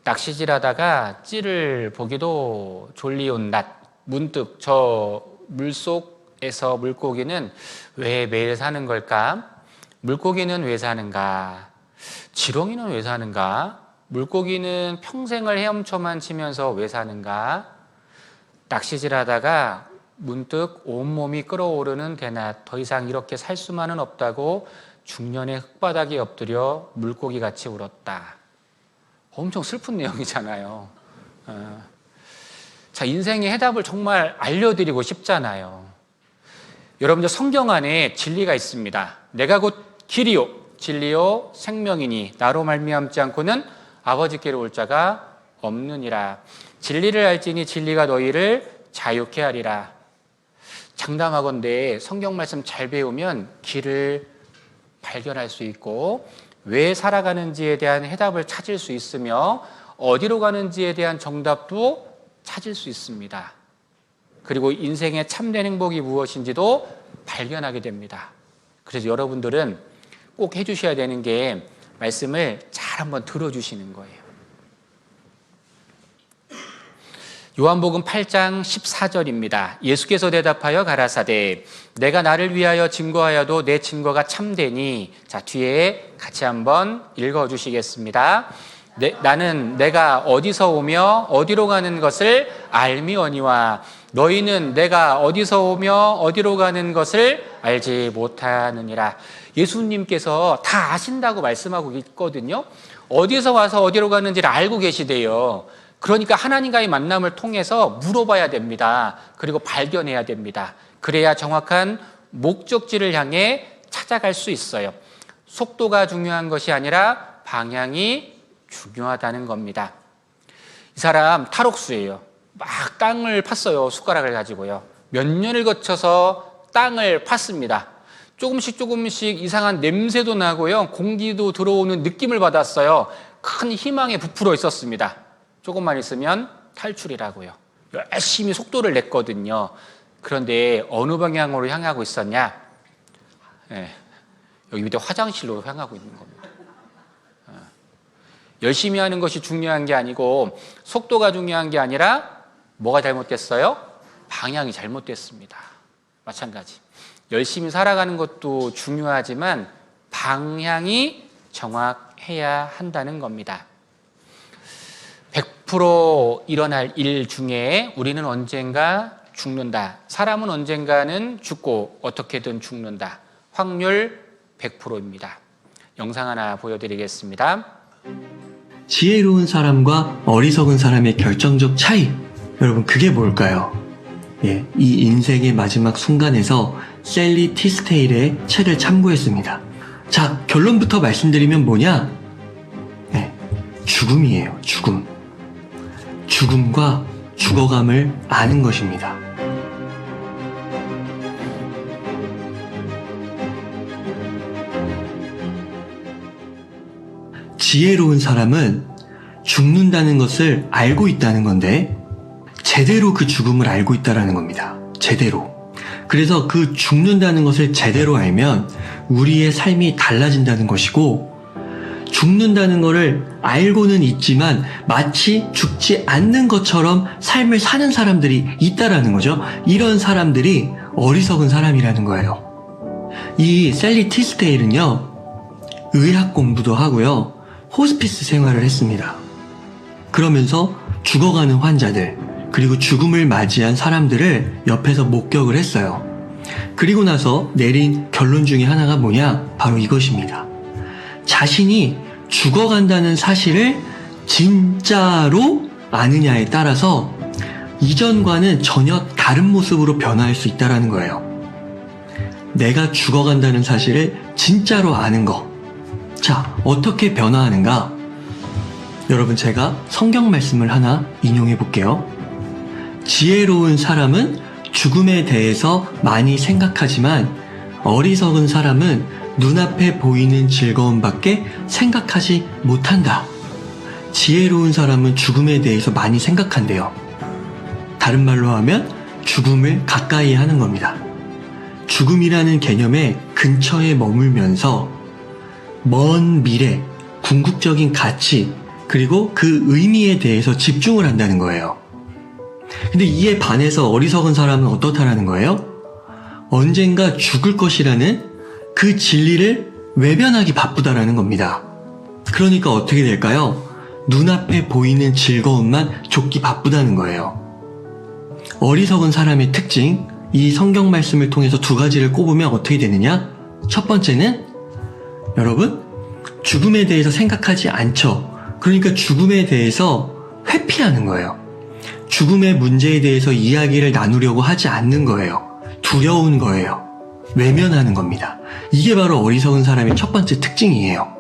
낚시질하다가 찌를 보기도 졸리온 낮, 문득 저 물속에서 물고기는 왜 매일 사는 걸까? 물고기는 왜 사는가? 지렁이는 왜 사는가? 물고기는 평생을 헤엄쳐만 치면서 왜 사는가? 낚시질하다가 문득 온몸이 끓어오르는 대낮, 더 이상 이렇게 살 수만은 없다고 중년의 흙바닥에 엎드려 물고기같이 울었다. 엄청 슬픈 내용이잖아요. 자, 인생의 해답을 정말 알려드리고 싶잖아요. 여러분들 성경 안에 진리가 있습니다. 내가 곧 길이요 진리요 생명이니 나로 말미암지 않고는 아버지께로 올 자가 없느니라. 진리를 알지니 진리가 너희를 자유케 하리라. 장담하건대 성경 말씀 잘 배우면 길을 발견할 수 있고 왜 살아가는지에 대한 해답을 찾을 수 있으며 어디로 가는지에 대한 정답도 찾을 수 있습니다. 그리고 인생의 참된 행복이 무엇인지도 발견하게 됩니다. 그래서 여러분들은 꼭 해주셔야 되는 게 말씀을 잘 한번 들어주시는 거예요. 요한복음 8장 14절입니다. 예수께서 대답하여 가라사대 내가 나를 위하여 증거하여도 내 증거가 참되니. 자, 뒤에 같이 한번 읽어주시겠습니다. 나는 내가 어디서 오며 어디로 가는 것을 알미오니와 너희는 내가 어디서 오며 어디로 가는 것을 알지 못하느니라. 예수님께서 다 아신다고 말씀하고 있거든요. 어디서 와서 어디로 가는지를 알고 계시대요. 그러니까 하나님과의 만남을 통해서 물어봐야 됩니다. 그리고 발견해야 됩니다. 그래야 정확한 목적지를 향해 찾아갈 수 있어요. 속도가 중요한 것이 아니라 방향이 중요하다는 겁니다. 이 사람 탈옥수예요. 막 땅을 팠어요. 숟가락을 가지고요. 몇 년을 거쳐서 땅을 팠습니다. 조금씩 이상한 냄새도 나고요. 공기도 들어오는 느낌을 받았어요. 큰 희망에 부풀어 있었습니다. 조금만 있으면 탈출이라고요. 열심히 속도를 냈거든요. 그런데 어느 방향으로 향하고 있었냐? 여기 밑에 화장실로 향하고 있는 겁니다. 열심히 하는 것이 중요한 게 아니고 속도가 중요한 게 아니라 뭐가 잘못됐어요? 방향이 잘못됐습니다. 마찬가지. 열심히 살아가는 것도 중요하지만 방향이 정확해야 한다는 겁니다. 100% 일어날 일 중에 우리는 언젠가 죽는다. 사람은 언젠가는 죽고 어떻게든 죽는다. 확률 100%입니다. 영상 하나 보여드리겠습니다. 지혜로운 사람과 어리석은 사람의 결정적 차이. 여러분, 그게 뭘까요? 이 인생의 마지막 순간에서 셀리 티스테일의 책을 참고했습니다. 자, 결론부터 말씀드리면 뭐냐? 죽음이에요. 죽음. 죽음과 죽어감을 아는 것입니다. 지혜로운 사람은 죽는다는 것을 알고 있다는 건데 제대로 그 죽음을 알고 있다는 겁니다. 제대로. 그래서 그 죽는다는 것을 제대로 알면 우리의 삶이 달라진다는 것이고, 죽는다는 것을 알고는 있지만 마치 죽지 않는 것처럼 삶을 사는 사람들이 있다라는 거죠. 이런 사람들이 어리석은 사람이라는 거예요. 이 셀리 티스테일은요, 의학 공부도 하고요, 호스피스 생활을 했습니다. 그러면서 죽어가는 환자들, 그리고 죽음을 맞이한 사람들을 옆에서 목격을 했어요. 그리고 나서 내린 결론 중에 하나가 뭐냐? 바로 이것입니다. 자신이 죽어간다는 사실을 진짜로 아느냐에 따라서 이전과는 전혀 다른 모습으로 변화할 수 있다는 거예요. 내가 죽어간다는 사실을 진짜로 아는 거. 자, 어떻게 변화하는가? 여러분, 제가 성경 말씀을 하나 인용해 볼게요. 지혜로운 사람은 죽음에 대해서 많이 생각하지만 어리석은 사람은 눈앞에 보이는 즐거움밖에 생각하지 못한다. 지혜로운 사람은 죽음에 대해서 많이 생각한대요. 다른 말로 하면 죽음을 가까이 하는 겁니다. 죽음이라는 개념의 근처에 머물면서 먼 미래, 궁극적인 가치, 그리고 그 의미에 대해서 집중을 한다는 거예요. 근데 이에 반해서 어리석은 사람은 어떻다라는 거예요? 언젠가 죽을 것이라는 그 진리를 외면하기 바쁘다라는 겁니다. 그러니까 어떻게 될까요? 눈앞에 보이는 즐거움만 좇기 바쁘다는 거예요. 어리석은 사람의 특징, 이 성경 말씀을 통해서 두 가지를 꼽으면 어떻게 되느냐? 첫 번째는 여러분, 죽음에 대해서 생각하지 않죠. 그러니까 죽음에 대해서 회피하는 거예요. 죽음의 문제에 대해서 이야기를 나누려고 하지 않는 거예요. 두려운 거예요. 외면하는 겁니다. 이게 바로 어리석은 사람의 첫 번째 특징이에요.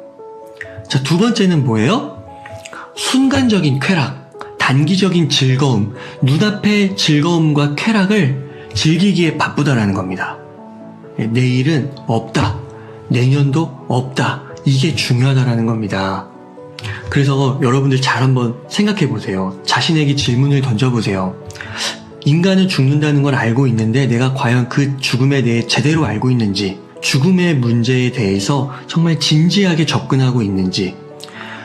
자, 두 번째는 뭐예요? 순간적인 쾌락, 단기적인 즐거움, 눈앞의 즐거움과 쾌락을 즐기기에 바쁘다라는 겁니다. 내일은 없다. 내년도 없다. 이게 중요하다라는 겁니다. 그래서 여러분들 잘 한번 생각해 보세요. 자신에게 질문을 던져보세요. 인간은 죽는다는 걸 알고 있는데 내가 과연 그 죽음에 대해 제대로 알고 있는지, 죽음의 문제에 대해서 정말 진지하게 접근하고 있는지.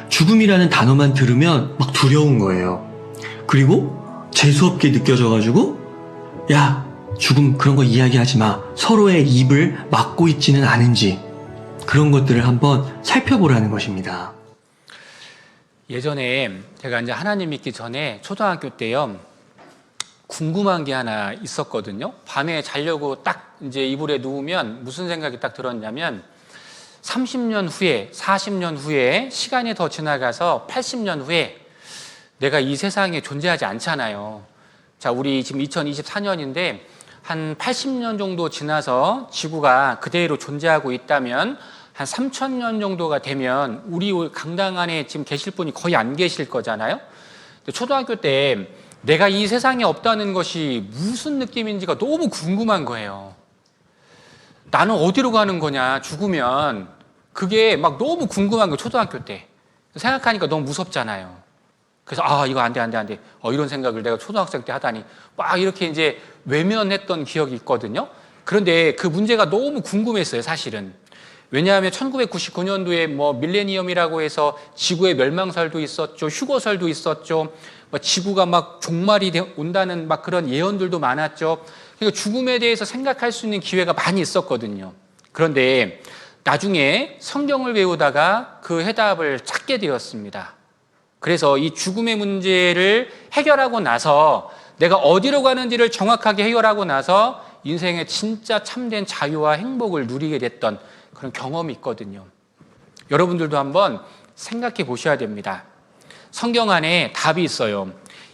죽음이라는 단어만 들으면 막 두려운 거예요. 그리고 재수없게 느껴져가지고 야, 죽음 그런 거 이야기하지 마. 서로의 입을 막고 있지는 않은지, 그런 것들을 한번 살펴보라는 것입니다. 예전에 제가 이제 하나님 믿기 전에 초등학교 때요, 궁금한 게 하나 있었거든요. 밤에 자려고 딱 이제 이불에 누우면 무슨 생각이 딱 들었냐면 30년 후에, 40년 후에, 시간이 더 지나가서 80년 후에 내가 이 세상에 존재하지 않잖아요. 자, 우리 지금 2024년인데 한 80년 정도 지나서 지구가 그대로 존재하고 있다면 한 3,000년 정도가 되면 우리 강당 안에 지금 계실 분이 거의 안 계실 거잖아요. 초등학교 때 내가 이 세상에 없다는 것이 무슨 느낌인지가 너무 궁금한 거예요. 나는 어디로 가는 거냐, 죽으면. 그게 막 너무 궁금한 거예요, 초등학교 때. 생각하니까 너무 무섭잖아요. 그래서 이거 안 돼. 이런 생각을 내가 초등학생 때 하다니 막 이렇게 이제 외면했던 기억이 있거든요. 그런데 그 문제가 너무 궁금했어요, 사실은. 왜냐하면 1999년도에 뭐 밀레니엄이라고 해서 지구의 멸망설도 있었죠, 휴거설도 있었죠, 뭐 지구가 막 종말이 온다는 막 그런 예언들도 많았죠. 그러니까 죽음에 대해서 생각할 수 있는 기회가 많이 있었거든요. 그런데 나중에 성경을 배우다가 그 해답을 찾게 되었습니다. 그래서 이 죽음의 문제를 해결하고 나서 내가 어디로 가는지를 정확하게 해결하고 나서 인생의 진짜 참된 자유와 행복을 누리게 됐던 그런 경험이 있거든요. 여러분들도 한번 생각해 보셔야 됩니다. 성경 안에 답이 있어요.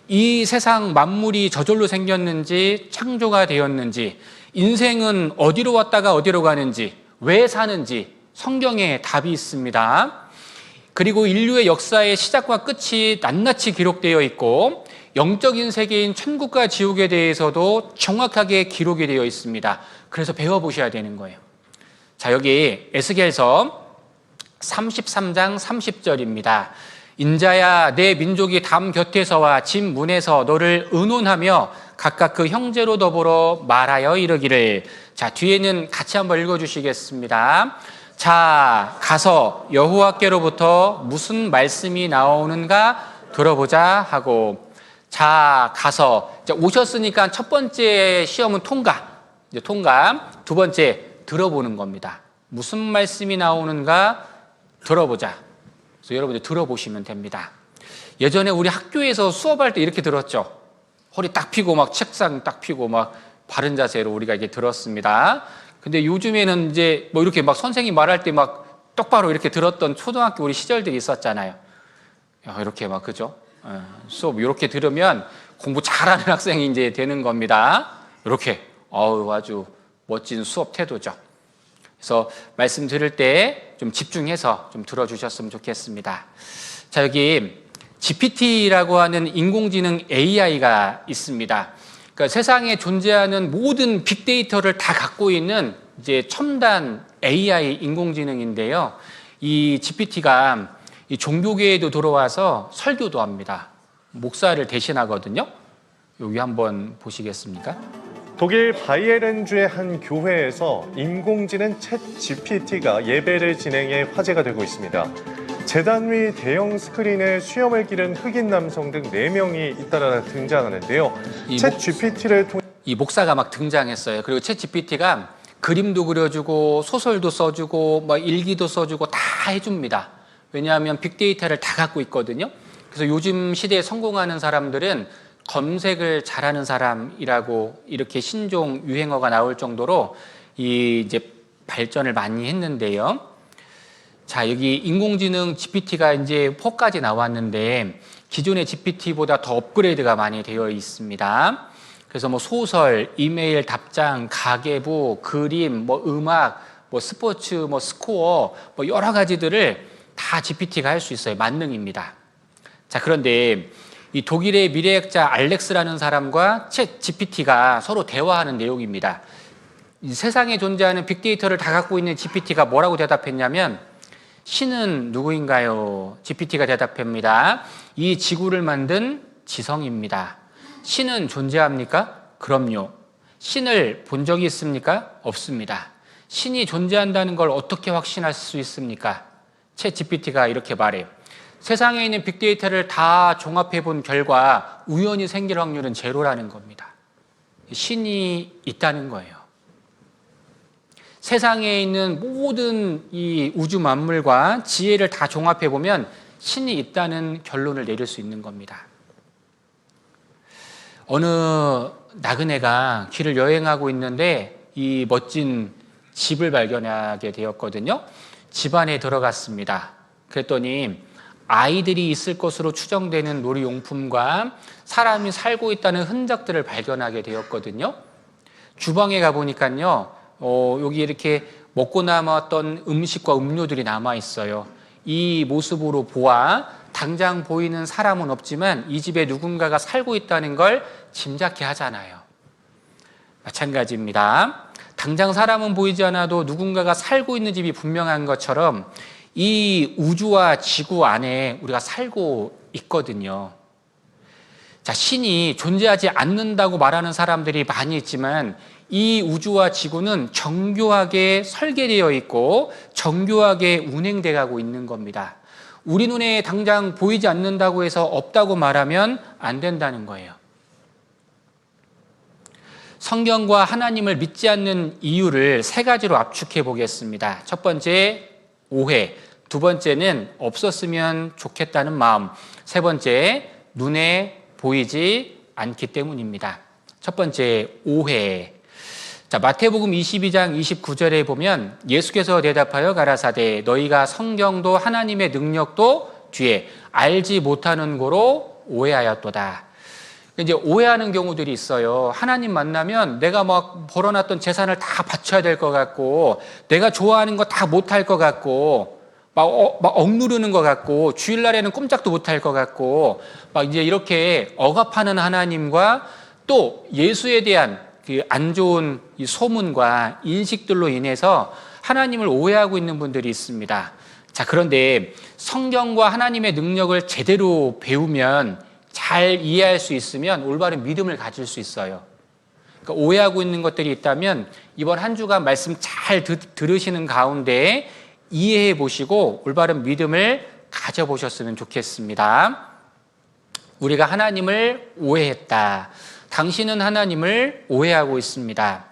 이 세상 만물이 저절로 생겼는지 창조가 되었는지, 인생은 어디로 왔다가 어디로 가는지, 왜 사는지 성경에 답이 있습니다. 그리고 인류의 역사의 시작과 끝이 낱낱이 기록되어 있고 영적인 세계인 천국과 지옥에 대해서도 정확하게 기록이 되어 있습니다. 그래서 배워보셔야 되는 거예요. 자, 여기 에스겔서 33장 30절입니다. 인자야, 내 민족이 담 곁에서와 집 문에서 너를 의논하며 각각 그 형제로 더불어 말하여 이르기를. 자, 뒤에는 같이 한번 읽어주시겠습니다. 자, 가서 여호와께로부터 무슨 말씀이 나오는가 들어보자 하고, 자, 가서 이제 오셨으니까 첫 번째 시험은 통과, 두 번째 들어보는 겁니다. 무슨 말씀이 나오는가 들어보자. 그래서 여러분들 들어보시면 됩니다. 예전에 우리 학교에서 수업할 때 이렇게 들었죠. 허리 딱 펴고 막 책상 딱 펴고 막 바른 자세로 우리가 이렇게 들었습니다. 근데 요즘에는 이제 뭐 이렇게 막 선생님 말할 때 막 똑바로 이렇게 들었던 초등학교 우리 시절들이 있었잖아요. 이렇게 막, 그죠? 수업 이렇게 들으면 공부 잘하는 학생이 이제 되는 겁니다. 이렇게 아주 멋진 수업 태도죠. 그래서 말씀 들을 때 좀 집중해서 좀 들어주셨으면 좋겠습니다. 자, 여기 GPT라고 하는 인공지능 AI가 있습니다. 그러니까 세상에 존재하는 모든 빅데이터를 다 갖고 있는 이제 첨단 AI 인공지능인데요. 이 GPT가 이 종교계에도 들어와서 설교도 합니다. 목사를 대신하거든요. 여기 한번 보시겠습니까? 독일 바이에른주의 한 교회에서 인공지능 챗 GPT가 예배를 진행해 화제가 되고 있습니다. 제단 위 대형 스크린에 수염을 기른 흑인 남성 등 4명이 잇따라 등장하는데요. 챗 GPT를 통해 이 목사가 막 등장했어요. 그리고 챗 GPT가 그림도 그려주고 소설도 써주고 뭐 일기도 써주고 다 해줍니다. 왜냐하면 빅데이터를 다 갖고 있거든요. 그래서 요즘 시대에 성공하는 사람들은 검색을 잘하는 사람이라고 이렇게 신종 유행어가 나올 정도로 이제 발전을 많이 했는데요. 자, 여기 인공지능 GPT가 이제 4까지 나왔는데 기존의 GPT보다 더 업그레이드가 많이 되어 있습니다. 그래서 뭐 소설, 이메일 답장, 가계부, 그림, 뭐 음악, 뭐 스포츠, 뭐 스코어, 뭐 여러 가지들을 다 GPT가 할 수 있어요. 만능입니다. 자, 그런데 이 독일의 미래학자 알렉스라는 사람과 챗 GPT가 서로 대화하는 내용입니다. 이 세상에 존재하는 빅데이터를 다 갖고 있는 GPT가 뭐라고 대답했냐면, 신은 누구인가요? GPT가 대답합니다. 이 지구를 만든 지성입니다. 신은 존재합니까? 그럼요. 신을 본 적이 있습니까? 없습니다. 신이 존재한다는 걸 어떻게 확신할 수 있습니까? 챗 GPT가 이렇게 말해요. 세상에 있는 빅데이터를 다 종합해 본 결과 우연히 생길 확률은 제로라는 겁니다. 신이 있다는 거예요. 세상에 있는 모든 이 우주 만물과 지혜를 다 종합해 보면 신이 있다는 결론을 내릴 수 있는 겁니다. 어느 나그네가 길을 여행하고 있는데 이 멋진 집을 발견하게 되었거든요. 집 안에 들어갔습니다. 그랬더니 아이들이 있을 것으로 추정되는 놀이용품과 사람이 살고 있다는 흔적들을 발견하게 되었거든요. 주방에 가보니까요, 여기 이렇게 먹고 남았던 음식과 음료들이 남아 있어요. 이 모습으로 보아 당장 보이는 사람은 없지만 이 집에 누군가가 살고 있다는 걸 짐작케 하잖아요. 마찬가지입니다. 당장 사람은 보이지 않아도 누군가가 살고 있는 집이 분명한 것처럼 이 우주와 지구 안에 우리가 살고 있거든요. 자, 신이 존재하지 않는다고 말하는 사람들이 많이 있지만 이 우주와 지구는 정교하게 설계되어 있고 정교하게 운행돼 가고 있는 겁니다. 우리 눈에 당장 보이지 않는다고 해서 없다고 말하면 안 된다는 거예요. 성경과 하나님을 믿지 않는 이유를 세 가지로 압축해 보겠습니다. 첫 번째, 오해. 두 번째는 없었으면 좋겠다는 마음. 세 번째, 눈에 보이지 않기 때문입니다. 첫 번째, 오해. 자, 마태복음 22장 29절에 보면 예수께서 대답하여 가라사대 너희가 성경도 하나님의 능력도 뒤에 알지 못하는 고로 오해하였도다. 이제 오해하는 경우들이 있어요. 하나님 만나면 내가 막 벌어놨던 재산을 다 바쳐야 될 것 같고 내가 좋아하는 거 다 못할 것 같고 막 억누르는 것 같고 주일날에는 꼼짝도 못할 것 같고 막 이제 이렇게 억압하는 하나님과 또 예수에 대한 그 안 좋은 이 소문과 인식들로 인해서 하나님을 오해하고 있는 분들이 있습니다. 자, 그런데 성경과 하나님의 능력을 제대로 배우면 잘 이해할 수 있으면 올바른 믿음을 가질 수 있어요. 그러니까 오해하고 있는 것들이 있다면 이번 한 주간 말씀 잘 들으시는 가운데 이해해 보시고 올바른 믿음을 가져보셨으면 좋겠습니다. 우리가 하나님을 오해했다. 당신은 하나님을 오해하고 있습니다.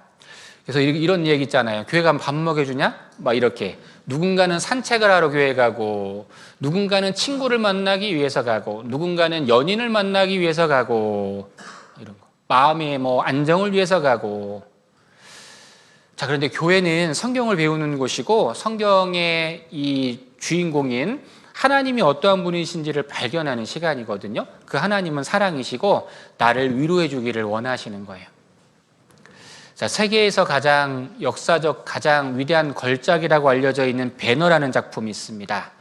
그래서 이런 얘기 있잖아요. 교회 가면 밥 먹여주냐? 막 이렇게. 누군가는 산책을 하러 교회 가고, 누군가는 친구를 만나기 위해서 가고, 누군가는 연인을 만나기 위해서 가고, 이런 거. 마음의 뭐 안정을 위해서 가고. 자, 그런데 교회는 성경을 배우는 곳이고, 성경의 이 주인공인 하나님이 어떠한 분이신지를 발견하는 시간이거든요. 그 하나님은 사랑이시고 나를 위로해 주기를 원하시는 거예요. 자, 세계에서 가장 역사적 가장 위대한 걸작이라고 알려져 있는 배너라는 작품이 있습니다.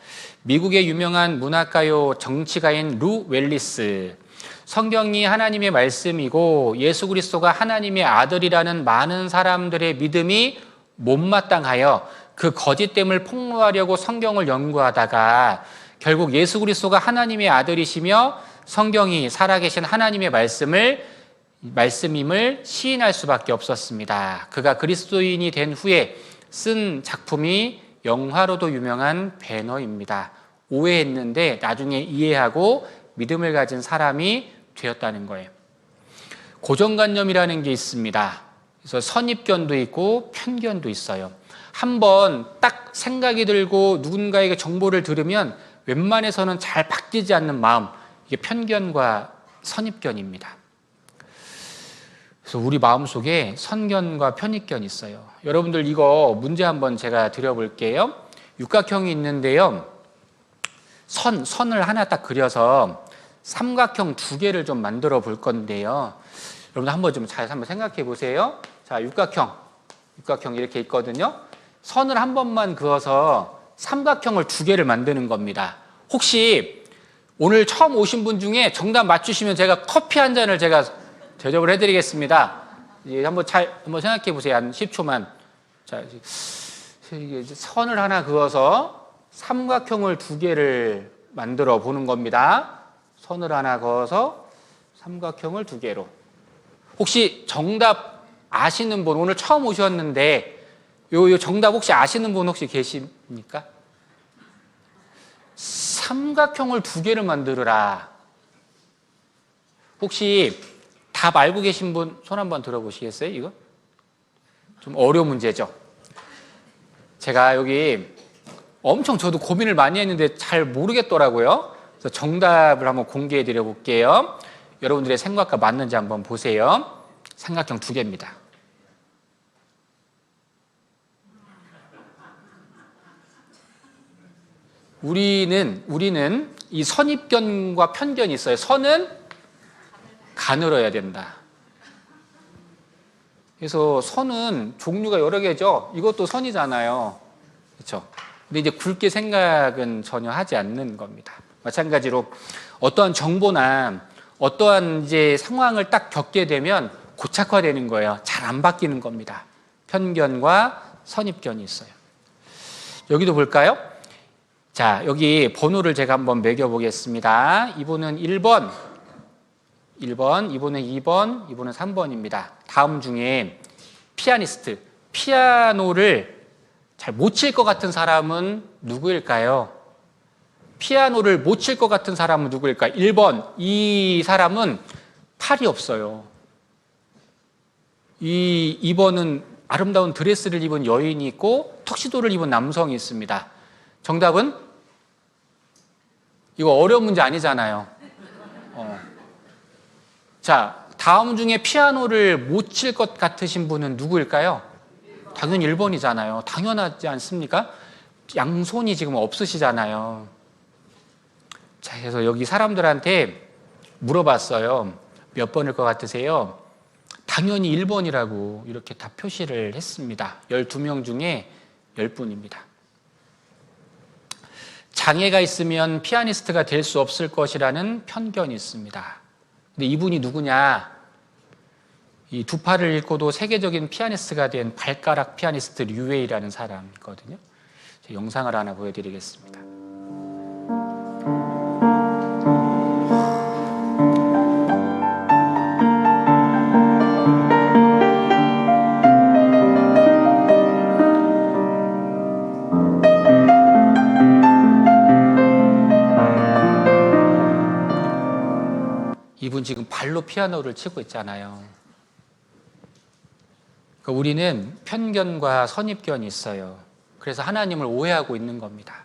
미국의 유명한 문학가요 정치가인 루 웰리스. 성경이 하나님의 말씀이고 예수 그리스도가 하나님의 아들이라는 많은 사람들의 믿음이 못마땅하여 그 거짓됨을 폭로하려고 성경을 연구하다가 결국 예수 그리스도가 하나님의 아들이시며 성경이 살아계신 하나님의 말씀임을 시인할 수밖에 없었습니다. 그가 그리스도인이 된 후에 쓴 작품이 영화로도 유명한 배너입니다. 오해했는데 나중에 이해하고 믿음을 가진 사람이 되었다는 거예요. 고정관념이라는 게 있습니다. 그래서 선입견도 있고 편견도 있어요. 한번 딱 생각이 들고 누군가에게 정보를 들으면 웬만해서는 잘 바뀌지 않는 마음, 이게 편견과 선입견입니다. 그래서 우리 마음속에 선견과 편입견이 있어요. 여러분들 이거 문제 한번 제가 드려볼게요. 육각형이 있는데요. 선을 하나 딱 그려서 삼각형 두 개를 좀 만들어 볼 건데요. 여러분들 한번 좀 잘 한번 생각해 보세요. 자, 육각형 이렇게 있거든요. 선을 한 번만 그어서 삼각형을 두 개를 만드는 겁니다. 혹시 오늘 처음 오신 분 중에 정답 맞추시면 제가 커피 한 잔을 제가 대접을 해드리겠습니다. 한번 생각해 보세요. 한 10초만. 자, 선을 하나 그어서 삼각형을 두 개를 만들어 보는 겁니다. 선을 하나 그어서 삼각형을 두 개로. 혹시 정답 아시는 분, 오늘 처음 오셨는데 요 정답 혹시 아시는 분 혹시 계십니까? 삼각형을 두 개를 만들어라. 혹시 답 알고 계신 분 손 한번 들어보시겠어요? 이거 좀 어려운 문제죠. 제가 여기 엄청 저도 고민을 많이 했는데 잘 모르겠더라고요. 그래서 정답을 한번 공개해 드려 볼게요. 여러분들의 생각과 맞는지 한번 보세요. 삼각형 두 개입니다. 우리는 이 선입견과 편견이 있어요. 선은 가늘어야 된다. 그래서 선은 종류가 여러 개죠. 이것도 선이잖아요. 그렇죠? 근데 이제 굵게 생각은 전혀 하지 않는 겁니다. 마찬가지로 어떠한 정보나 어떠한 이제 상황을 딱 겪게 되면 고착화되는 거예요. 잘 안 바뀌는 겁니다. 편견과 선입견이 있어요. 여기도 볼까요? 자, 여기 번호를 제가 한번 매겨보겠습니다. 이분은 1번, 이분은 2번, 이분은 3번입니다. 다음 중에 피아니스트, 피아노를 잘 못 칠 것 같은 사람은 누구일까요? 피아노를 못 칠 것 같은 사람은 누구일까요? 1번, 이 사람은 팔이 없어요. 2번은 아름다운 드레스를 입은 여인이 있고 턱시도를 입은 남성이 있습니다. 정답은? 이거 어려운 문제 아니잖아요. 자, 다음 중에 피아노를 못 칠 것 같으신 분은 누구일까요? 당연히 1번이잖아요. 당연하지 않습니까? 양손이 지금 없으시잖아요. 자, 그래서 여기 사람들한테 물어봤어요. 몇 번일 것 같으세요? 당연히 1번이라고 이렇게 다 표시를 했습니다. 12명 중에 10분입니다. 장애가 있으면 피아니스트가 될 수 없을 것이라는 편견이 있습니다. 근데 이분이 누구냐? 이 두 팔을 잃고도 세계적인 피아니스트가 된 발가락 피아니스트 류웨이라는 사람이거든요. 영상을 하나 보여드리겠습니다. 이분 지금 발로 피아노를 치고 있잖아요. 그러니까 우리는 편견과 선입견이 있어요. 그래서 하나님을 오해하고 있는 겁니다.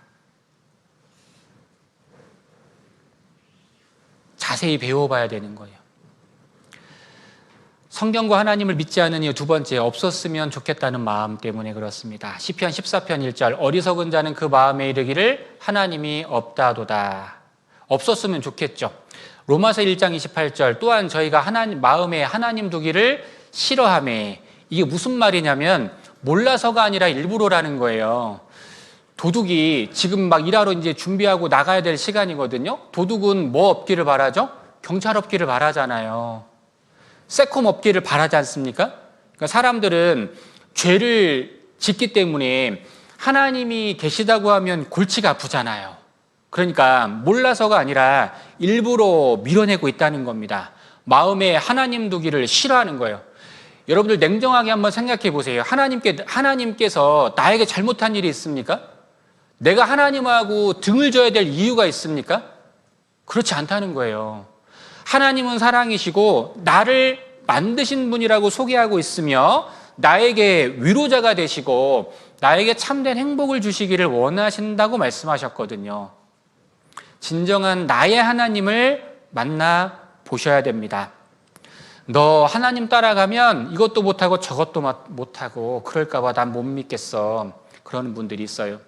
자세히 배워봐야 되는 거예요. 성경과 하나님을 믿지 않은 이유 두 번째, 없었으면 좋겠다는 마음 때문에 그렇습니다. 시편 14편 1절, 어리석은 자는 그 마음에 이르기를 하나님이 없다도다. 없었으면 좋겠죠. 로마서 1장 28절, 또한 저희가 마음에 하나님 두기를 싫어하매. 이게 무슨 말이냐면 몰라서가 아니라 일부러라는 거예요. 도둑이 지금 막 일하러 이제 준비하고 나가야 될 시간이거든요. 도둑은 뭐 없기를 바라죠? 경찰 없기를 바라잖아요. 새콤 없기를 바라지 않습니까? 그러니까 사람들은 죄를 짓기 때문에 하나님이 계시다고 하면 골치가 아프잖아요. 그러니까 몰라서가 아니라 일부러 밀어내고 있다는 겁니다. 마음에 하나님 두기를 싫어하는 거예요. 여러분들 냉정하게 한번 생각해 보세요. 하나님께서 나에게 잘못한 일이 있습니까? 내가 하나님하고 등을 져야 될 이유가 있습니까? 그렇지 않다는 거예요. 하나님은 사랑이시고 나를 만드신 분이라고 소개하고 있으며 나에게 위로자가 되시고 나에게 참된 행복을 주시기를 원하신다고 말씀하셨거든요. 진정한 나의 하나님을 만나 보셔야 됩니다. 너 하나님 따라가면 이것도 못하고 저것도 못하고 그럴까 봐 난 못 믿겠어. 그러는 분들이 있어요.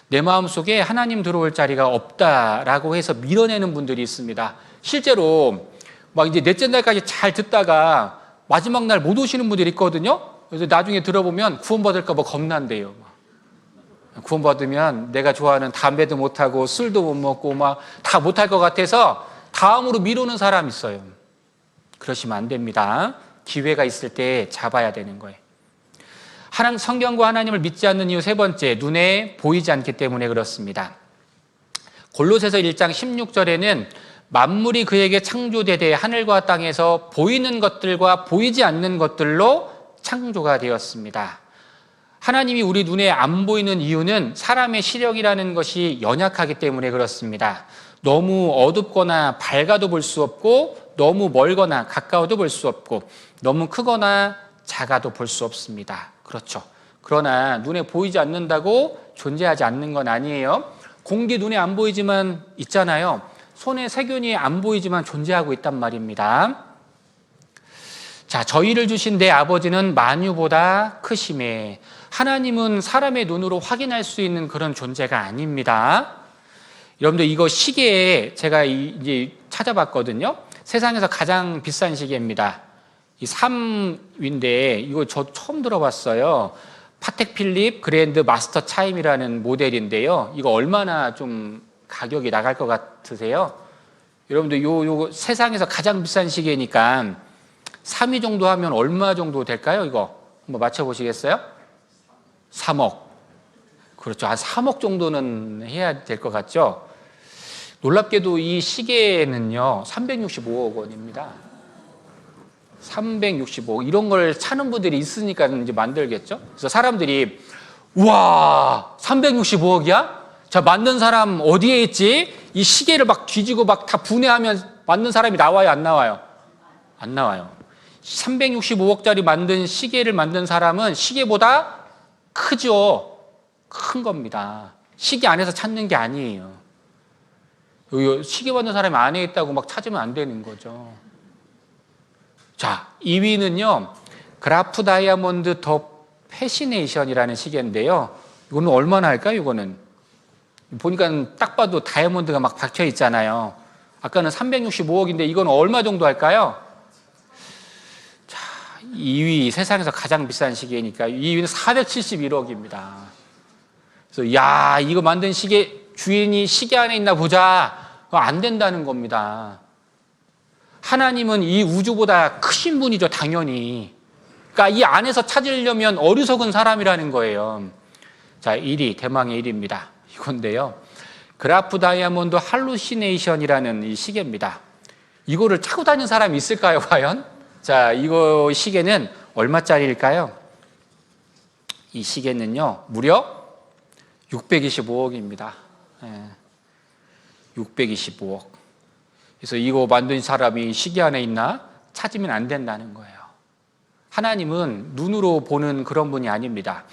내 마음속에 하나님 들어올 자리가 없다라고 해서 밀어내는 분들이 있습니다. 실제로 막 이제 넷째 날까지 잘 듣다가 마지막 날 못 오시는 분들이 있거든요. 그래서 나중에 들어보면 구원받을까 봐 겁난대요. 구원받으면 내가 좋아하는 담배도 못하고 술도 못 먹고 막 다 못할 것 같아서 다음으로 미루는 사람이 있어요. 그러시면 안 됩니다. 기회가 있을 때 잡아야 되는 거예요. 성경과 하나님을 믿지 않는 이유 세 번째, 눈에 보이지 않기 때문에 그렇습니다. 골로새서 1장 16절에는 만물이 그에게 창조되되 하늘과 땅에서 보이는 것들과 보이지 않는 것들로 창조가 되었습니다. 하나님이 우리 눈에 안 보이는 이유는 사람의 시력이라는 것이 연약하기 때문에 그렇습니다. 너무 어둡거나 밝아도 볼 수 없고 너무 멀거나 가까워도 볼 수 없고 너무 크거나 작아도 볼 수 없습니다. 그렇죠. 그러나 눈에 보이지 않는다고 존재하지 않는 건 아니에요. 공기 눈에 안 보이지만 있잖아요. 손에 세균이 안 보이지만 존재하고 있단 말입니다. 자, 저희를 주신 내 아버지는 만유보다 크심에 하나님은 사람의 눈으로 확인할 수 있는 그런 존재가 아닙니다. 여러분들 이거 시계 제가 이제 찾아봤거든요. 세상에서 가장 비싼 시계입니다. 이 3위인데 이거 저 처음 들어봤어요. 파텍 필립 그랜드 마스터 차임이라는 모델인데요. 이거 얼마나 좀 가격이 나갈 것 같으세요? 여러분들 요 세상에서 가장 비싼 시계니까 3위 정도 하면 얼마 정도 될까요? 이거 한번 맞춰보시겠어요? 3억. 그렇죠. 한 3억 정도는 해야 될 것 같죠? 놀랍게도 이 시계는요, 365억 원입니다. 365억. 이런 걸 차는 분들이 있으니까 이제 만들겠죠? 그래서 사람들이, 우와, 365억이야? 자, 만든 사람 어디에 있지? 이 시계를 막 뒤지고 막 다 분해하면 만든 사람이 나와요? 안 나와요? 안 나와요. 365억짜리 만든 시계를 만든 사람은 시계보다 크죠? 큰 겁니다. 시계 안에서 찾는 게 아니에요. 시계 만든 사람이 안에 있다고 막 찾으면 안 되는 거죠. 자, 2위는요, 그라프 다이아몬드 더 패시네이션이라는 시계인데요. 이거는 얼마나 할까요, 이거는? 보니까 딱 봐도 다이아몬드가 막 박혀 있잖아요. 아까는 365억인데 이건 얼마 정도 할까요? 자, 2위, 세상에서 가장 비싼 시계니까 2위는 471억입니다. 그래서, 야, 이거 만든 시계, 주인이 시계 안에 있나 보자. 그거 안 된다는 겁니다. 하나님은 이 우주보다 크신 분이죠, 당연히. 그러니까 이 안에서 찾으려면 어리석은 사람이라는 거예요. 자, 1위, 대망의 1위입니다. 이건데요. 그라프 다이아몬드 할루시네이션이라는 이 시계입니다. 이거를 차고 다니는 사람이 있을까요, 과연? 자, 이거 시계는 얼마짜리일까요? 이 시계는요, 무려 625억입니다. 625억. 그래서 이거 만든 사람이 시계 안에 있나? 찾으면 안 된다는 거예요. 하나님은 눈으로 보는 그런 분이 아닙니다.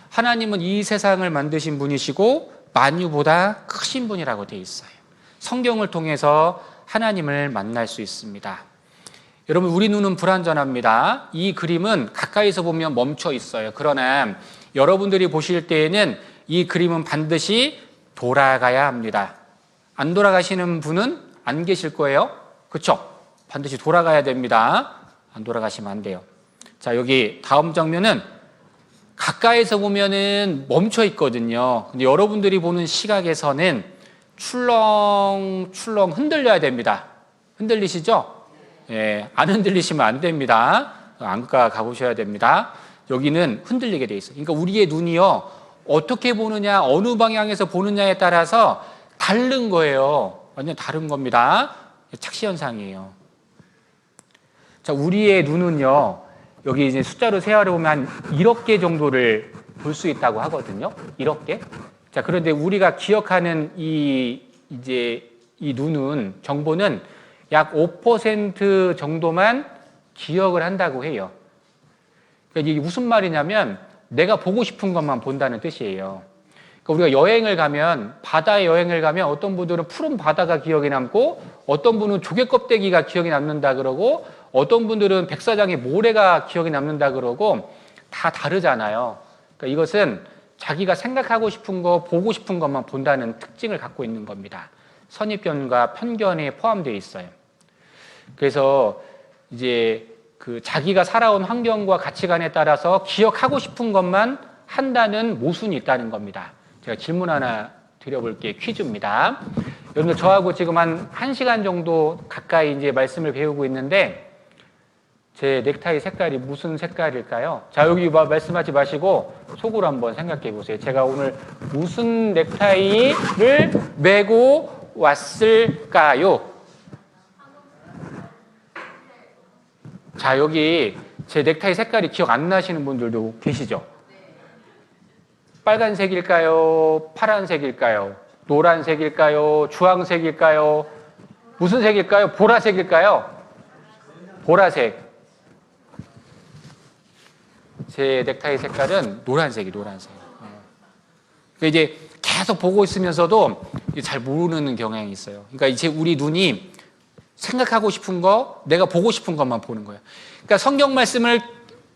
하나님은 이 세상을 만드신 분이시고 만유보다 크신 분이라고 되어 있어요. 성경을 통해서 하나님을 만날 수 있습니다. 여러분, 우리 눈은 불완전합니다. 이 그림은 가까이서 보면 멈춰 있어요. 그러나 여러분들이 보실 때에는 이 그림은 반드시 돌아가야 합니다. 안 돌아가시는 분은 안 계실 거예요. 그렇죠? 반드시 돌아가야 됩니다. 안 돌아가시면 안 돼요. 자, 여기 다음 장면은 가까이서 보면은 멈춰 있거든요. 근데 여러분들이 보는 시각에서는 출렁출렁 흔들려야 됩니다. 흔들리시죠? 예, 안 흔들리시면 안 됩니다. 안과 가보셔야 됩니다. 여기는 흔들리게 돼 있어요. 그러니까 우리의 눈이요, 어떻게 보느냐, 어느 방향에서 보느냐에 따라서 다른 거예요. 완전 다른 겁니다. 착시 현상이에요. 자, 우리의 눈은요, 여기 이제 숫자로 세어려 보면 한 1억 개 정도를 볼 수 있다고 하거든요. 1억 개. 자, 그런데 우리가 기억하는 이 눈은, 정보는 약 5% 정도만 기억을 한다고 해요. 그러니까 이게 무슨 말이냐면 내가 보고 싶은 것만 본다는 뜻이에요. 그러니까 우리가 여행을 가면, 바다에 여행을 가면 어떤 분들은 푸른 바다가 기억에 남고 어떤 분은 조개 껍데기가 기억에 남는다 그러고 어떤 분들은 백사장의 모래가 기억에 남는다 그러고 다 다르잖아요. 그러니까 이것은 자기가 생각하고 싶은 거, 보고 싶은 것만 본다는 특징을 갖고 있는 겁니다. 선입견과 편견에 포함되어 있어요. 그래서 이제 그 자기가 살아온 환경과 가치관에 따라서 기억하고 싶은 것만 한다는 모순이 있다는 겁니다. 제가 질문 하나 드려볼게요. 퀴즈입니다. 여러분들 저하고 지금 한 1시간 정도 가까이 이제 말씀을 배우고 있는데 제 넥타이 색깔이 무슨 색깔일까요? 자, 여기 말씀하지 마시고 속으로 한번 생각해 보세요. 제가 오늘 무슨 넥타이를 메고 왔을까요? 자, 여기 제 넥타이 색깔이 기억 안 나시는 분들도 계시죠? 빨간색일까요? 파란색일까요? 노란색일까요? 주황색일까요? 무슨 색일까요? 보라색일까요? 보라색. 제 넥타이 색깔은 노란색이 노란색. 그러니까 이제 계속 보고 있으면서도 잘 모르는 경향이 있어요. 그러니까 이제 우리 눈이 생각하고 싶은 거, 내가 보고 싶은 것만 보는 거예요. 그러니까 성경 말씀을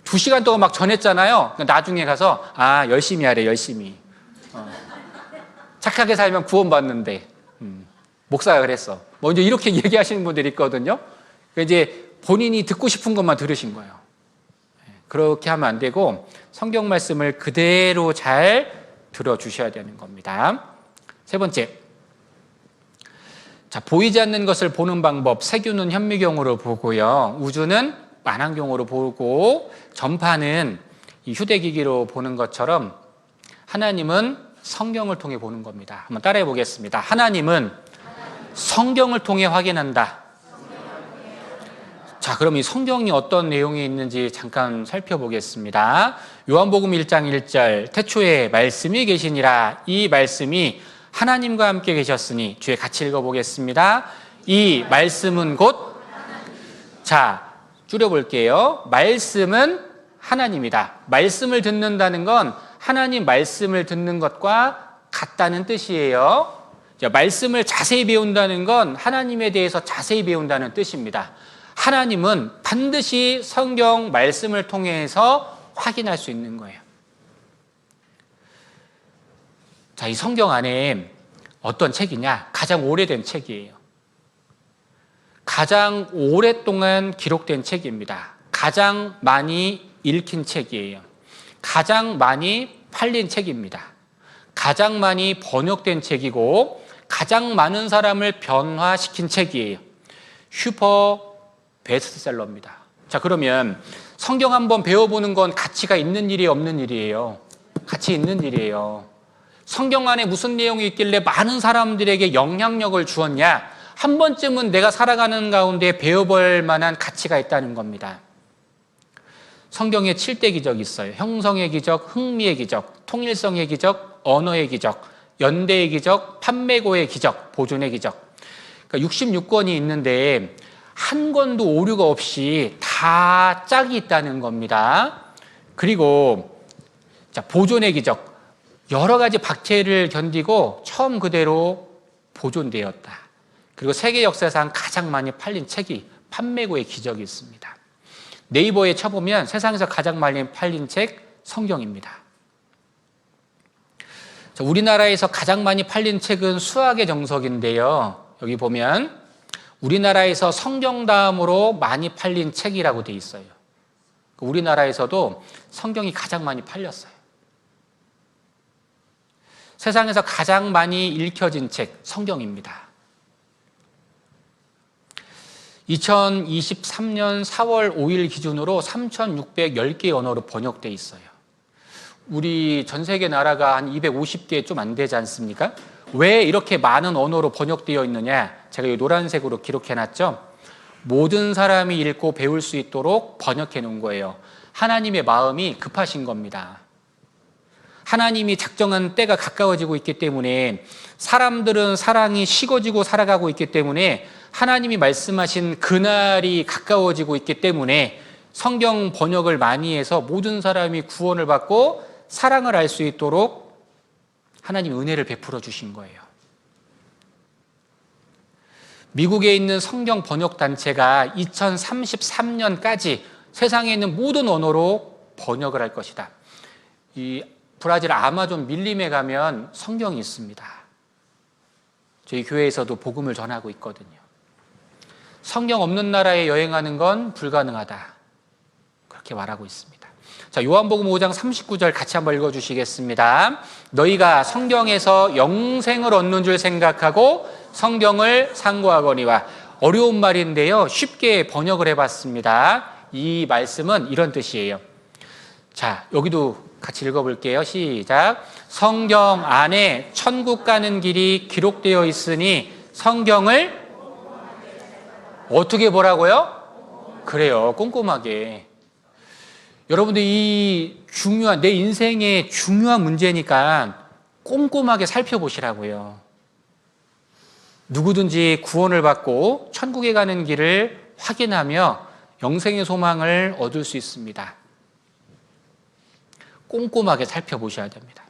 2시간 동안 막 전했잖아요. 그러니까 나중에 가서 열심히 하래, 열심히. 착하게 살면 구원받는데. 목사가 그랬어. 먼저 이렇게 얘기하시는 분들이 있거든요. 이제 본인이 듣고 싶은 것만 들으신 거예요. 그렇게 하면 안 되고 성경 말씀을 그대로 잘 들어주셔야 되는 겁니다. 세 번째, 자, 보이지 않는 것을 보는 방법. 세균은 현미경으로 보고요. 우주는 만안경으로 보고 전파는 이 휴대기기로 보는 것처럼 하나님은 성경을 통해 보는 겁니다. 한번 따라해 보겠습니다. 하나님은 성경을 통해 확인한다. 자, 그럼 이 성경이 어떤 내용이 있는지 잠깐 살펴보겠습니다. 요한복음 1장 1절, 태초에 말씀이 계시니라. 이 말씀이 하나님과 함께 계셨으니, 뒤에 같이 읽어보겠습니다. 이 말씀은 곧, 자, 줄여볼게요. 말씀은 하나님이다. 말씀을 듣는다는 건 하나님 말씀을 듣는 것과 같다는 뜻이에요. 자, 말씀을 자세히 배운다는 건 하나님에 대해서 자세히 배운다는 뜻입니다. 하나님은 반드시 성경 말씀을 통해서 확인할 수 있는 거예요. 자, 이 성경 안에 어떤 책이냐? 가장 오래된 책이에요. 가장 오랫동안 기록된 책입니다. 가장 많이 읽힌 책이에요. 가장 많이 팔린 책입니다. 가장 많이 번역된 책이고 가장 많은 사람을 변화시킨 책이에요. 슈퍼 베스트셀러입니다. 자, 그러면 성경 한번 배워보는 건 가치가 있는 일이 없는 일이에요. 가치 있는 일이에요. 성경 안에 무슨 내용이 있길래 많은 사람들에게 영향력을 주었냐? 한 번쯤은 내가 살아가는 가운데 배워볼 만한 가치가 있다는 겁니다. 성경에 7대 기적이 있어요. 형성의 기적, 흥미의 기적, 통일성의 기적, 언어의 기적, 연대의 기적, 판매고의 기적, 보존의 기적. 그러니까 66권이 있는데 한 권도 오류가 없이 다 짝이 있다는 겁니다. 그리고 자, 보존의 기적. 여러 가지 박해를 견디고 처음 그대로 보존되었다. 그리고 세계 역사상 가장 많이 팔린 책이 판매고의 기적이 있습니다. 네이버에 쳐보면 세상에서 가장 많이 팔린 책 성경입니다. 자, 우리나라에서 가장 많이 팔린 책은 수학의 정석인데요. 여기 보면 우리나라에서 성경 다음으로 많이 팔린 책이라고 돼 있어요. 우리나라에서도 성경이 가장 많이 팔렸어요. 세상에서 가장 많이 읽혀진 책, 성경입니다. 2023년 4월 5일 기준으로 3,610개의 언어로 번역되어 있어요. 우리 전 세계 나라가 한 250개 좀 안 되지 않습니까? 왜 이렇게 많은 언어로 번역되어 있느냐? 제가 이 노란색으로 기록해놨죠? 모든 사람이 읽고 배울 수 있도록 번역해 놓은 거예요. 하나님의 마음이 급하신 겁니다. 하나님이 작정한 때가 가까워지고 있기 때문에 사람들은 사랑이 식어지고 살아가고 있기 때문에 하나님이 말씀하신 그날이 가까워지고 있기 때문에 성경 번역을 많이 해서 모든 사람이 구원을 받고 사랑을 알 수 있도록 하나님 은혜를 베풀어 주신 거예요. 미국에 있는 성경 번역 단체가 2033년까지 세상에 있는 모든 언어로 번역을 할 것이다. 이 브라질 아마존 밀림에 가면 성경이 있습니다. 저희 교회에서도 복음을 전하고 있거든요. 성경 없는 나라에 여행하는 건 불가능하다. 그렇게 말하고 있습니다. 자, 요한복음 5장 39절 같이 한번 읽어주시겠습니다. 너희가 성경에서 영생을 얻는 줄 생각하고 성경을 상고하거니와. 어려운 말인데요. 쉽게 번역을 해봤습니다. 이 말씀은 이런 뜻이에요. 자, 여기도 같이 읽어볼게요. 시작. 성경 안에 천국 가는 길이 기록되어 있으니 성경을 어떻게 보라고요? 그래요. 꼼꼼하게. 여러분들 이 중요한 내 인생의 중요한 문제니까 꼼꼼하게 살펴보시라고요. 누구든지 구원을 받고 천국에 가는 길을 확인하며 영생의 소망을 얻을 수 있습니다. 꼼꼼하게 살펴보셔야 됩니다.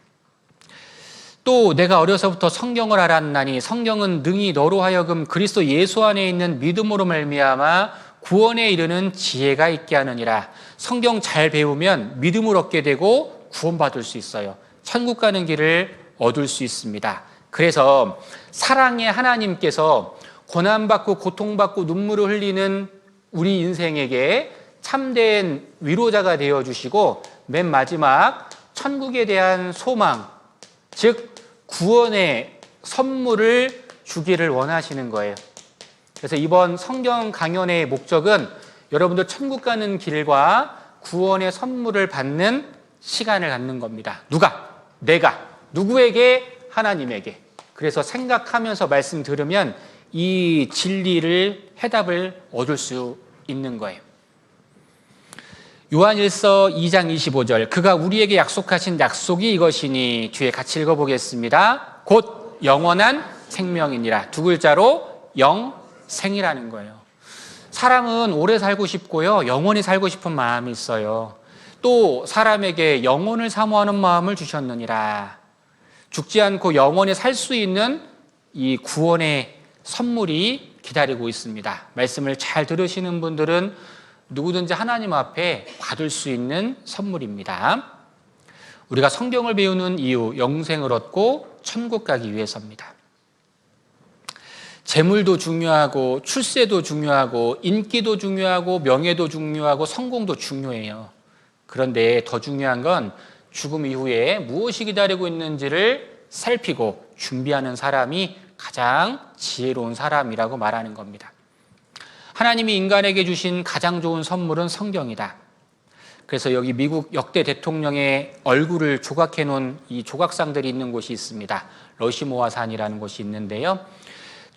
또 내가 어려서부터 성경을 알았나니 성경은 능히 너로 하여금 그리스도 예수 안에 있는 믿음으로 말미암아 구원에 이르는 지혜가 있게 하느니라. 성경 잘 배우면 믿음을 얻게 되고 구원받을 수 있어요. 천국 가는 길을 얻을 수 있습니다. 그래서 사랑의 하나님께서 고난받고 고통받고 눈물을 흘리는 우리 인생에게 참된 위로자가 되어주시고 맨 마지막 천국에 대한 소망, 즉 구원의 선물을 주기를 원하시는 거예요. 그래서 이번 성경 강연의 목적은 여러분들 천국 가는 길과 구원의 선물을 받는 시간을 갖는 겁니다. 누가? 내가. 누구에게? 하나님에게. 그래서 생각하면서 말씀 들으면 이 진리를, 해답을 얻을 수 있는 거예요. 요한일서 2장 25절, 그가 우리에게 약속하신 약속이 이것이니, 뒤에 같이 읽어보겠습니다. 곧 영원한 생명이니라. 두 글자로 영생이라는 거예요. 사람은 오래 살고 싶고요, 영원히 살고 싶은 마음이 있어요. 또 사람에게 영혼을 사모하는 마음을 주셨느니라. 죽지 않고 영원히 살 수 있는 이 구원의 선물이 기다리고 있습니다. 말씀을 잘 들으시는 분들은 누구든지 하나님 앞에 받을 수 있는 선물입니다. 우리가 성경을 배우는 이유, 영생을 얻고 천국 가기 위해서입니다. 재물도 중요하고 출세도 중요하고 인기도 중요하고 명예도 중요하고 성공도 중요해요. 그런데 더 중요한 건 죽음 이후에 무엇이 기다리고 있는지를 살피고 준비하는 사람이 가장 지혜로운 사람이라고 말하는 겁니다. 하나님이 인간에게 주신 가장 좋은 선물은 성경이다. 그래서 여기 미국 역대 대통령의 얼굴을 조각해 놓은 이 조각상들이 있는 곳이 있습니다. 러시모아 산이라는 곳이 있는데요.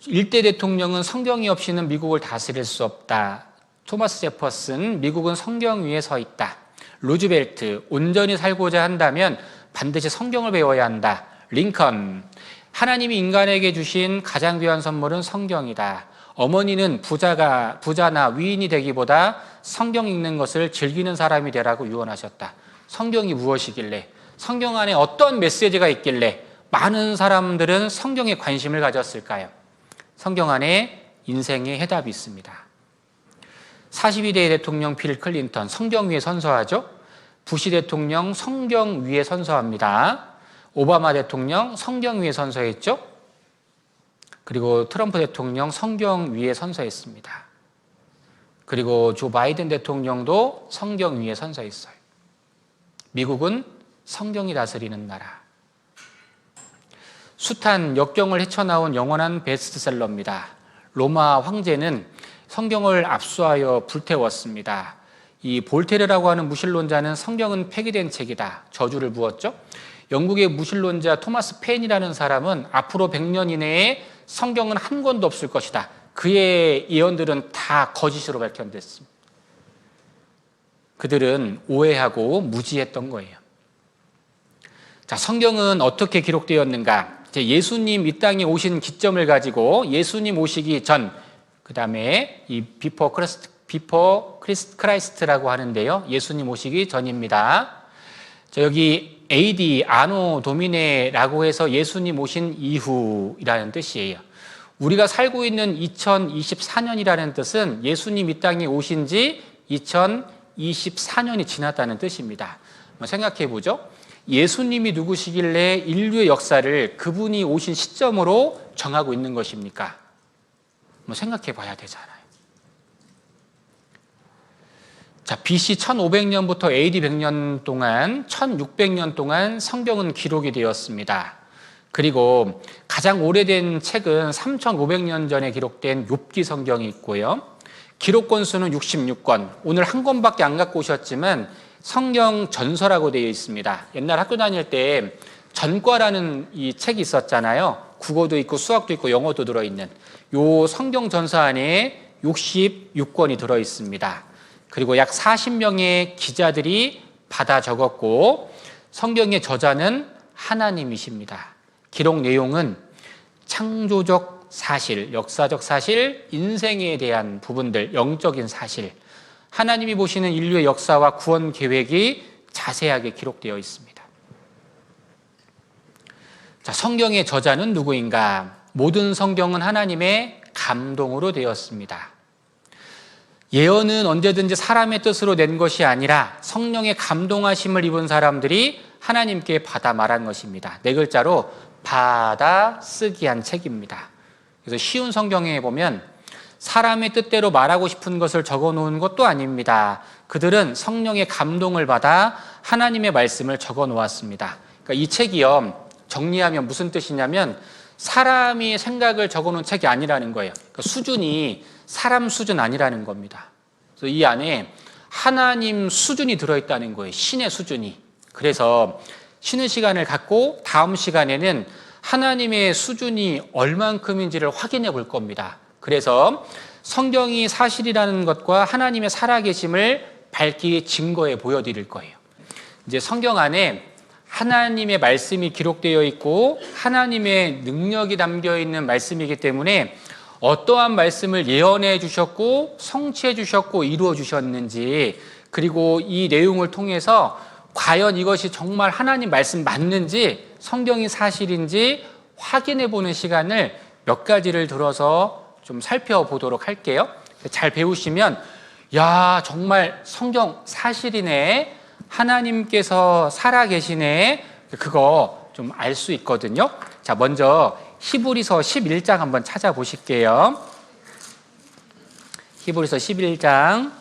일대 대통령은 성경이 없이는 미국을 다스릴 수 없다. 토마스 제퍼슨, 미국은 성경 위에 서 있다. 루즈벨트, 온전히 살고자 한다면 반드시 성경을 배워야 한다. 링컨, 하나님이 인간에게 주신 가장 귀한 선물은 성경이다. 어머니는 부자나 위인이 되기보다 성경 읽는 것을 즐기는 사람이 되라고 유언하셨다. 성경이 무엇이길래, 성경 안에 어떤 메시지가 있길래 많은 사람들은 성경에 관심을 가졌을까요? 성경 안에 인생의 해답이 있습니다. 42대 대통령 빌 클린턴, 성경 위에 선서하죠. 부시 대통령 성경 위에 선서합니다. 오바마 대통령 성경 위에 선서했죠. 그리고 트럼프 대통령 성경 위에 선서했습니다. 그리고 조 바이든 대통령도 성경 위에 선서했어요. 미국은 성경이 다스리는 나라. 숱한 역경을 헤쳐나온 영원한 베스트셀러입니다. 로마 황제는 성경을 압수하여 불태웠습니다. 이 볼테르라고 하는 무신론자는 성경은 폐기된 책이다, 저주를 부었죠. 영국의 무신론자 토마스 펜이라는 사람은 앞으로 100년 이내에 성경은 한 권도 없을 것이다. 그의 예언들은 다 거짓으로 밝혀냈습니다. 그들은 오해하고 무지했던 거예요. 자, 성경은 어떻게 기록되었는가? 예수님 이 땅에 오신 기점을 가지고 예수님 오시기 전, 그 다음에 이 비포 크라이스트라고 하는데요. 예수님 오시기 전입니다. 여기 AD, 아노 도미네라고 해서 예수님 오신 이후이라는 뜻이에요. 우리가 살고 있는 2024년이라는 뜻은 예수님 이 땅에 오신 지 2024년이 지났다는 뜻입니다. 생각해 보죠. 예수님이 누구시길래 인류의 역사를 그분이 오신 시점으로 정하고 있는 것입니까? 생각해 봐야 되잖아요. 자, BC 1500년부터 AD 100년 동안, 1600년 동안 성경은 기록이 되었습니다. 그리고 가장 오래된 책은 3500년 전에 기록된 욥기 성경이 있고요. 기록 권수는 66권. 오늘 한 권밖에 안 갖고 오셨지만 성경 전서라고 되어 있습니다. 옛날 학교 다닐 때 전과라는 이 책이 있었잖아요. 국어도 있고 수학도 있고 영어도 들어있는 요 성경 전서 안에 66권이 들어 있습니다. 그리고 약 40명의 기자들이 받아 적었고 성경의 저자는 하나님이십니다. 기록 내용은 창조적 사실, 역사적 사실, 인생에 대한 부분들, 영적인 사실, 하나님이 보시는 인류의 역사와 구원 계획이 자세하게 기록되어 있습니다. 자, 성경의 저자는 누구인가? 모든 성경은 하나님의 감동으로 되었습니다. 예언은 언제든지 사람의 뜻으로 낸 것이 아니라 성령의 감동하심을 입은 사람들이 하나님께 받아 말한 것입니다. 네 글자로 받아 쓰기 한 책입니다. 그래서 쉬운 성경에 보면 사람의 뜻대로 말하고 싶은 것을 적어 놓은 것도 아닙니다. 그들은 성령의 감동을 받아 하나님의 말씀을 적어 놓았습니다. 그러니까 이 책이요, 정리하면 무슨 뜻이냐면 사람이 생각을 적어 놓은 책이 아니라는 거예요. 그러니까 수준이 사람 수준 아니라는 겁니다. 그래서 이 안에 하나님 수준이 들어있다는 거예요. 신의 수준이. 그래서 쉬는 시간을 갖고 다음 시간에는 하나님의 수준이 얼만큼인지를 확인해 볼 겁니다. 그래서 성경이 사실이라는 것과 하나님의 살아계심을 밝히 증거해 보여드릴 거예요. 이제 성경 안에 하나님의 말씀이 기록되어 있고 하나님의 능력이 담겨 있는 말씀이기 때문에 어떠한 말씀을 예언해 주셨고 성취해 주셨고 이루어 주셨는지, 그리고 이 내용을 통해서 과연 이것이 정말 하나님 말씀 맞는지, 성경이 사실인지 확인해 보는 시간을 몇 가지를 들어서 좀 살펴보도록 할게요. 잘 배우시면 야, 정말 성경 사실이네, 하나님께서 살아계시네, 그거 좀 알 수 있거든요. 자, 먼저 히브리서 11장 한번 찾아보실게요. 히브리서 11장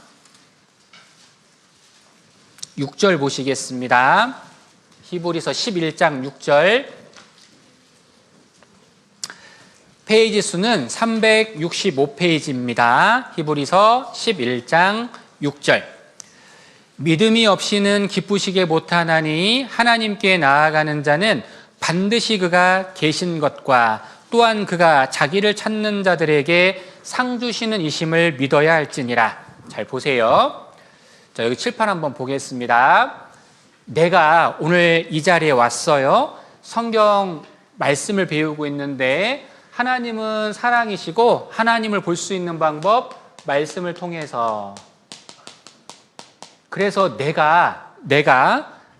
6절 보시겠습니다. 히브리서 11장 6절. 페이지 수는 365페이지입니다. 히브리서 11장 6절. 믿음이 없이는 기쁘시게 못하나니 하나님께 나아가는 자는 반드시 그가 계신 것과 또한 그가 자기를 찾는 자들에게 상 주시는 이심을 믿어야 할지니라. 잘 보세요. 자, 여기 칠판 한번 보겠습니다. 내가 오늘 이 자리에 왔어요. 성경 말씀을 배우고 있는데 하나님은 사랑이시고 하나님을 볼 수 있는 방법, 말씀을 통해서. 그래서 내가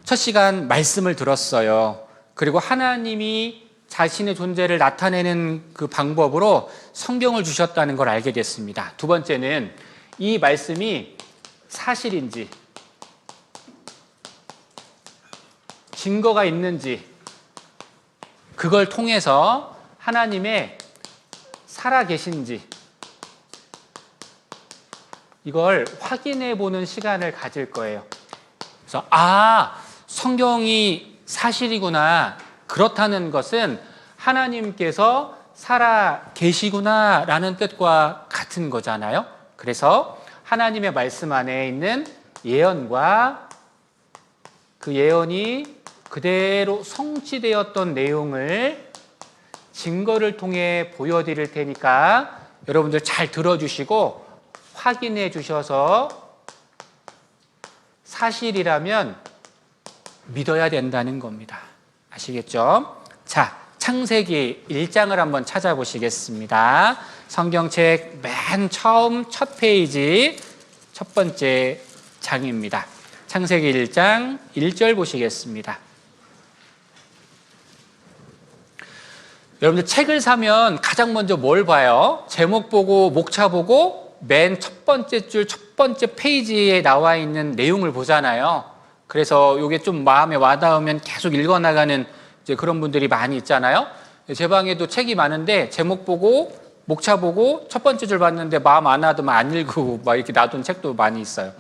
첫 시간 말씀을 들었어요. 그리고 하나님이 자신의 존재를 나타내는 그 방법으로 성경을 주셨다는 걸 알게 됐습니다. 두 번째는 이 말씀이 사실인지, 증거가 있는지, 그걸 통해서 하나님의 살아계신지 이걸 확인해 보는 시간을 가질 거예요. 그래서 성경이 사실이구나, 그렇다는 것은 하나님께서 살아계시구나 라는 뜻과 같은 거잖아요. 그래서 하나님의 말씀 안에 있는 예언과 그 예언이 그대로 성취되었던 내용을 증거를 통해 보여드릴 테니까 여러분들 잘 들어주시고 확인해 주셔서 사실이라면 믿어야 된다는 겁니다. 아시겠죠? 자, 창세기 1장을 한번 찾아보시겠습니다. 성경책 맨 처음 첫 페이지 첫 번째 장입니다. 창세기 1장 1절 보시겠습니다. 여러분들 책을 사면 가장 먼저 뭘 봐요? 제목 보고 목차 보고 맨 첫 번째 줄 첫 번째 페이지에 나와 있는 내용을 보잖아요. 그래서 이게 좀 마음에 와닿으면 계속 읽어나가는 이제 그런 분들이 많이 있잖아요. 제 방에도 책이 많은데 제목 보고 목차 보고 첫 번째 줄 봤는데 마음 안 와닿으면 안 읽고 막 이렇게 놔둔 책도 많이 있어요.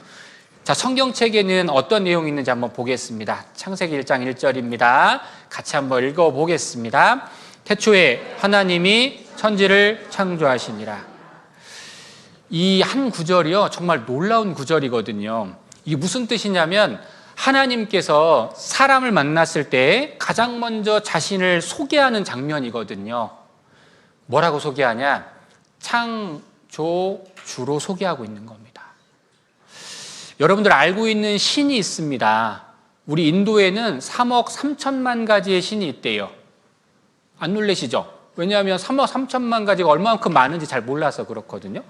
자, 성경책에는 어떤 내용이 있는지 한번 보겠습니다. 창세기 1장 1절입니다. 같이 한번 읽어보겠습니다. 태초에 하나님이 천지를 창조하시니라. 이 한 구절이요, 정말 놀라운 구절이거든요. 이게 무슨 뜻이냐면 하나님께서 사람을 만났을 때 가장 먼저 자신을 소개하는 장면이거든요. 뭐라고 소개하냐? 창조주로 소개하고 있는 겁니다. 여러분들 알고 있는 신이 있습니다. 우리 인도에는 3억 3천만 가지의 신이 있대요. 안 놀라시죠? 왜냐하면 3억 3천만 가지가 얼마만큼 많은지 잘 몰라서 그렇거든요.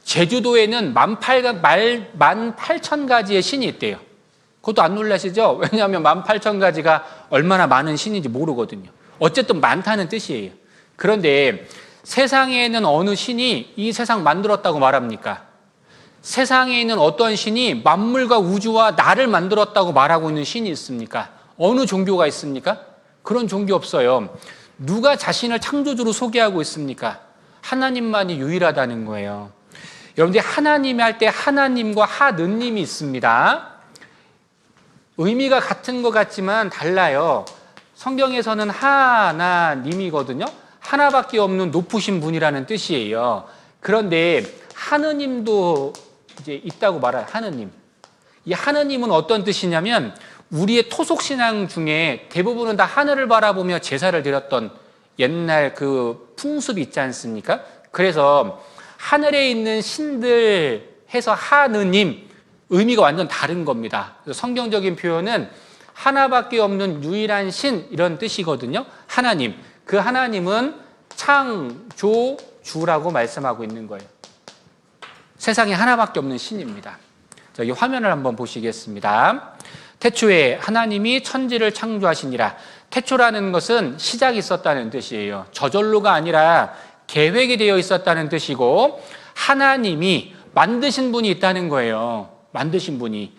제주도에는 18,000가지의 신이 있대요. 그것도 안 놀라시죠? 왜냐하면 18,000가지가 얼마나 많은 신인지 모르거든요. 어쨌든 많다는 뜻이에요. 그런데 세상에 있는 어느 신이 이 세상 만들었다고 말합니까? 세상에 있는 어떤 신이 만물과 우주와 나를 만들었다고 말하고 있는 신이 있습니까? 어느 종교가 있습니까? 그런 종교 없어요. 누가 자신을 창조주로 소개하고 있습니까? 하나님만이 유일하다는 거예요. 여러분들이 하나님이 할 때 하나님과 하느님이 있습니다. 의미가 같은 것 같지만 달라요. 성경에서는 하나님이거든요. 하나밖에 없는 높으신 분이라는 뜻이에요. 그런데 하느님도 이제 있다고 말할 하느님. 이 하느님은 어떤 뜻이냐면 우리의 토속 신앙 중에 대부분은 다 하늘을 바라보며 제사를 드렸던 옛날 그 풍습이 있지 않습니까? 그래서 하늘에 있는 신들 해서 하느님 의미가 완전 다른 겁니다. 그래서 성경적인 표현은 하나밖에 없는 유일한 신 이런 뜻이거든요. 하나님. 그 하나님은 창조주라고 말씀하고 있는 거예요. 세상에 하나밖에 없는 신입니다. 여기 화면을 한번 보시겠습니다. 태초에 하나님이 천지를 창조하시니라. 태초라는 것은 시작이 있었다는 뜻이에요. 저절로가 아니라 계획이 되어 있었다는 뜻이고 하나님이 만드신 분이 있다는 거예요. 만드신 분이.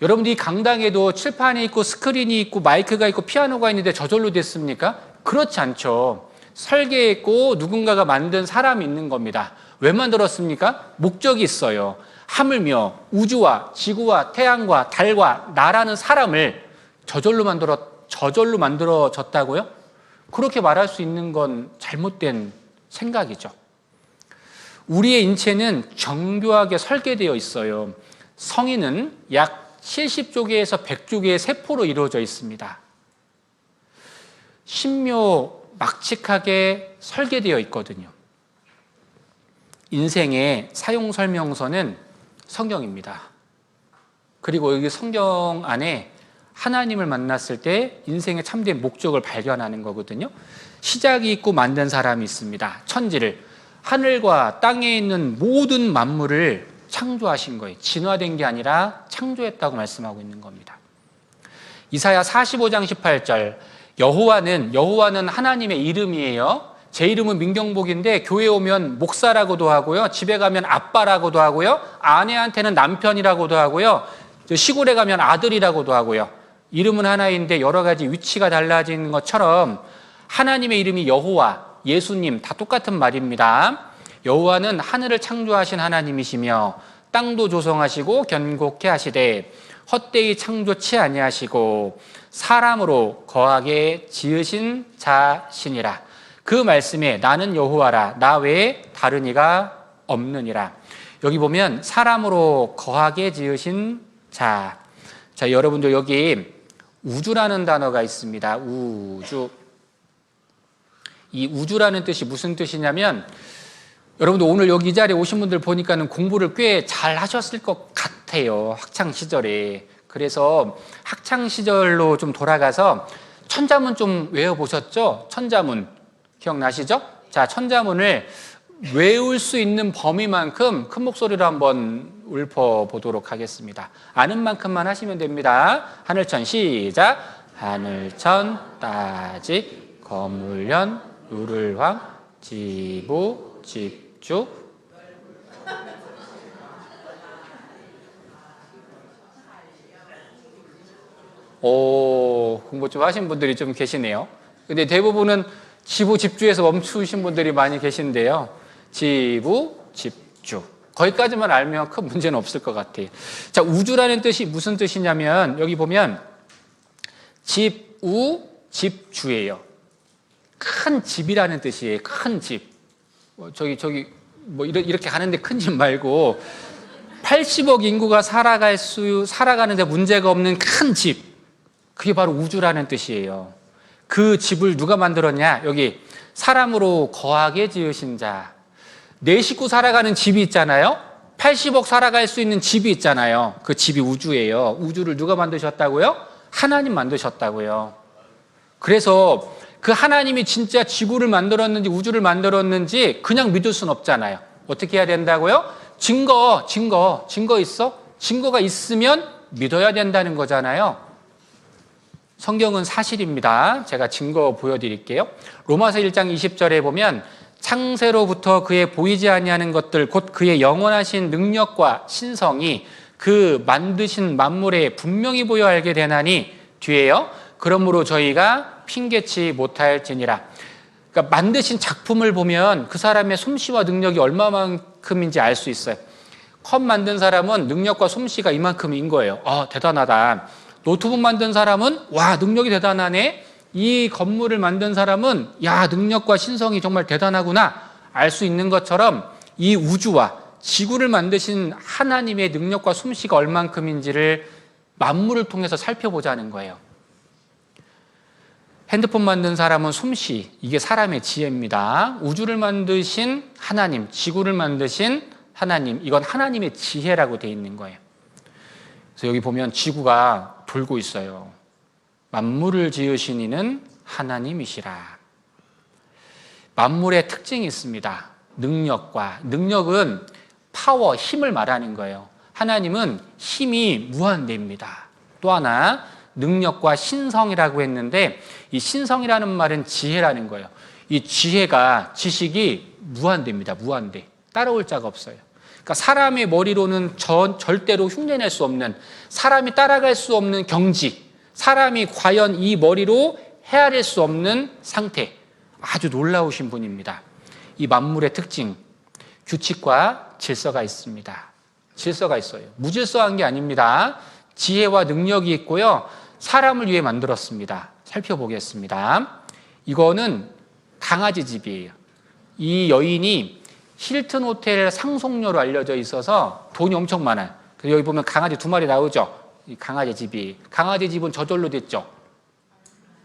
여러분들이 강당에도 칠판이 있고 스크린이 있고 마이크가 있고 피아노가 있는데 저절로 됐습니까? 그렇지 않죠. 설계했고 누군가가 만든 사람이 있는 겁니다. 왜 만들었습니까? 목적이 있어요. 하물며 우주와 지구와 태양과 달과 나라는 사람을 저절로 만들어졌다고요? 그렇게 말할 수 있는 건 잘못된 생각이죠. 우리의 인체는 정교하게 설계되어 있어요. 성인은 약 70조 개에서 100조 개의 세포로 이루어져 있습니다. 신묘막측하게 설계되어 있거든요. 인생의 사용 설명서는 성경입니다. 그리고 여기 성경 안에 하나님을 만났을 때 인생의 참된 목적을 발견하는 거거든요. 시작이 있고 만든 사람이 있습니다. 천지를, 하늘과 땅에 있는 모든 만물을 창조하신 거예요. 진화된 게 아니라 창조했다고 말씀하고 있는 겁니다. 이사야 45장 18절, 여호와는 하나님의 이름이에요. 제 이름은 민경복인데 교회 오면 목사라고도 하고요. 집에 가면 아빠라고도 하고요. 아내한테는 남편이라고도 하고요. 시골에 가면 아들이라고도 하고요. 이름은 하나인데 여러 가지 위치가 달라지는 것처럼 하나님의 이름이 여호와, 예수님 다 똑같은 말입니다. 여호와는 하늘을 창조하신 하나님이시며 땅도 조성하시고 견고케 하시되 헛되이 창조치 아니하시고 사람으로 거하게 지으신 자시니라. 그 말씀에 나는 여호와라 나 외에 다른 이가 없느니라. 여기 보면 사람으로 거하게 지으신 자. 자, 여러분들 여기 우주라는 단어가 있습니다. 우주. 이 우주라는 뜻이 무슨 뜻이냐면 여러분들 오늘 여기 이 자리에 오신 분들 보니까는 공부를 꽤 잘 하셨을 것 같아요. 학창 시절에. 그래서 학창 시절로 좀 돌아가서 천자문 좀 외워보셨죠? 천자문. 기억나시죠? 자, 천자문을 외울 수 있는 범위만큼 큰 목소리로 한번 읊어보도록 하겠습니다. 아는 만큼만 하시면 됩니다. 하늘천 시작. 하늘천 따지 거물연 누를황 지부 집주. 오, 공부 좀 하신 분들이 좀 계시네요. 근데 대부분은 지부 집주에서 멈추신 분들이 많이 계신데요. 지부 집주. 거기까지만 알면 큰 문제는 없을 것 같아요. 자, 우주라는 뜻이 무슨 뜻이냐면 여기 보면 집우 집주예요. 큰 집이라는 뜻이에요. 큰 집. 이렇게 가는데 큰 집 말고 80억 인구가 살아가는데 문제가 없는 큰 집. 그게 바로 우주라는 뜻이에요. 그 집을 누가 만들었냐? 여기 사람으로 거하게 지으신 자. 내 식구 살아가는 집이 있잖아요. 80억 살아갈 수 있는 집이 있잖아요. 그 집이 우주예요. 우주를 누가 만드셨다고요? 하나님 만드셨다고요. 그래서 그 하나님이 진짜 지구를 만들었는지 우주를 만들었는지 그냥 믿을 순 없잖아요. 어떻게 해야 된다고요? 증거 있어? 증거가 있으면 믿어야 된다는 거잖아요. 성경은 사실입니다. 제가 증거 보여드릴게요. 로마서 1장 20절에 보면 창세로부터 그의 보이지 아니하는 것들 곧 그의 영원하신 능력과 신성이 그 만드신 만물에 분명히 보여 알게 되나니 뒤에요. 그러므로 저희가 핑계치 못할지니라. 그러니까 만드신 작품을 보면 그 사람의 솜씨와 능력이 얼마만큼인지 알 수 있어요. 컵 만든 사람은 능력과 솜씨가 이만큼인 거예요. 대단하다. 노트북 만든 사람은 와, 능력이 대단하네. 이 건물을 만든 사람은 야, 능력과 신성이 정말 대단하구나 알 수 있는 것처럼 이 우주와 지구를 만드신 하나님의 능력과 솜씨가 얼만큼인지를 만물을 통해서 살펴보자는 거예요. 핸드폰 만든 사람은 솜씨, 이게 사람의 지혜입니다. 우주를 만드신 하나님, 지구를 만드신 하나님, 이건 하나님의 지혜라고 되어 있는 거예요. 그래서 여기 보면 지구가 돌고 있어요. 만물을 지으신 이는 하나님이시라. 만물의 특징이 있습니다. 능력은 파워, 힘을 말하는 거예요. 하나님은 힘이 무한대입니다. 또 하나 능력과 신성이라고 했는데 이 신성이라는 말은 지혜라는 거예요. 이 지혜가 지식이 무한대입니다. 무한대. 따라올 자가 없어요. 그러니까 사람의 머리로는 절대로 흉내낼 수 없는, 사람이 따라갈 수 없는 경지, 사람이 과연 이 머리로 헤아릴 수 없는 상태, 아주 놀라우신 분입니다. 이 만물의 특징, 규칙과 질서가 있습니다. 질서가 있어요. 무질서한 게 아닙니다. 지혜와 능력이 있고요. 사람을 위해 만들었습니다. 살펴보겠습니다. 이거는 강아지 집이에요. 이 여인이 힐튼 호텔 상속녀로 알려져 있어서 돈이 엄청 많아요. 그래서 여기 보면 강아지 2마리 나오죠. 이 강아지 집이. 강아지 집은 저절로 됐죠.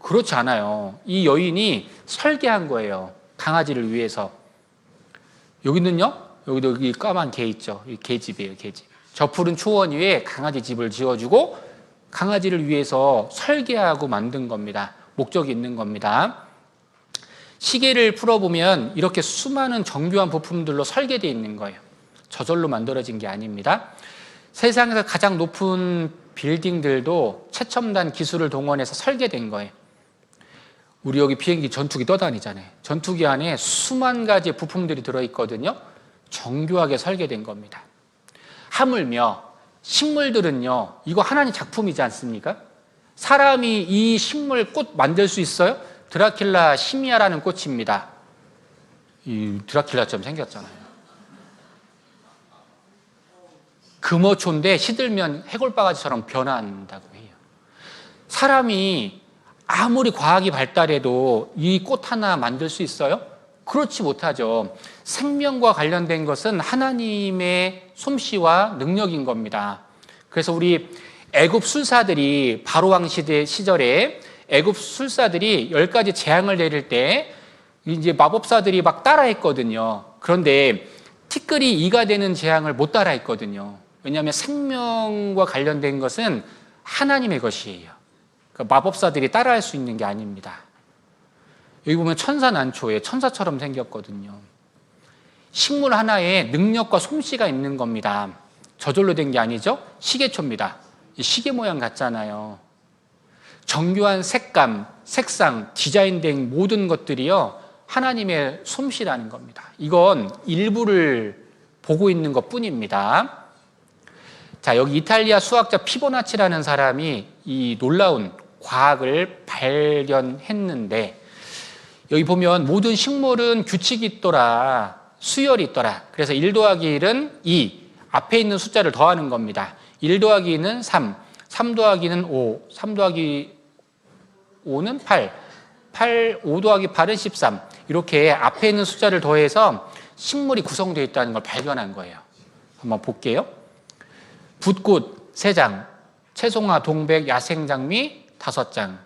그렇지 않아요. 이 여인이 설계한 거예요. 강아지를 위해서. 여기는요, 여기 까만 개 있죠. 이 개집이에요, 개집. 저 푸른 초원 위에 강아지 집을 지어주고 강아지를 위해서 설계하고 만든 겁니다. 목적이 있는 겁니다. 시계를 풀어보면 이렇게 수많은 정교한 부품들로 설계되어 있는 거예요. 저절로 만들어진 게 아닙니다. 세상에서 가장 높은 빌딩들도 최첨단 기술을 동원해서 설계된 거예요. 우리 여기 비행기 전투기 떠다니잖아요. 전투기 안에 수만 가지의 부품들이 들어있거든요. 정교하게 설계된 겁니다. 하물며 식물들은요, 이거 하나님 작품이지 않습니까? 사람이 이 식물 꽃 만들 수 있어요? 드라큘라 시미아라는 꽃입니다. 이 드라큘라처럼 생겼잖아요. 금어초인데 시들면 해골바가지처럼 변한다고 해요. 사람이 아무리 과학이 발달해도 이 꽃 하나 만들 수 있어요? 그렇지 못하죠. 생명과 관련된 것은 하나님의 솜씨와 능력인 겁니다. 그래서 우리 애굽 술사들이 바로왕 시절에 애굽 술사들이 10가지 재앙을 내릴 때 이제 마법사들이 막 따라했거든요. 그런데 티끌이 이가 되는 재앙을 못 따라했거든요. 왜냐하면 생명과 관련된 것은 하나님의 것이에요. 그러니까 마법사들이 따라할 수 있는 게 아닙니다. 여기 보면 천사난초에 천사처럼 생겼거든요. 식물 하나에 능력과 솜씨가 있는 겁니다. 저절로 된 게 아니죠. 시계초입니다. 시계 모양 같잖아요. 정교한 색감, 색상, 디자인된 모든 것들이요, 하나님의 솜씨라는 겁니다. 이건 일부를 보고 있는 것 뿐입니다. 자, 여기 이탈리아 수학자 피보나치라는 사람이 이 놀라운 과학을 발견했는데, 여기 보면 모든 식물은 규칙이 있더라, 수열이 있더라. 그래서 1 더하기 1은 2, 앞에 있는 숫자를 더하는 겁니다. 1 더하기 2는 3, 3 더하기 2는 5, 3 더하기 5는 8, 5 더하기 8은 13. 이렇게 앞에 있는 숫자를 더해서 식물이 구성되어 있다는 걸 발견한 거예요. 한번 볼게요. 붓꽃 3장, 채송화, 동백, 야생장미 5장,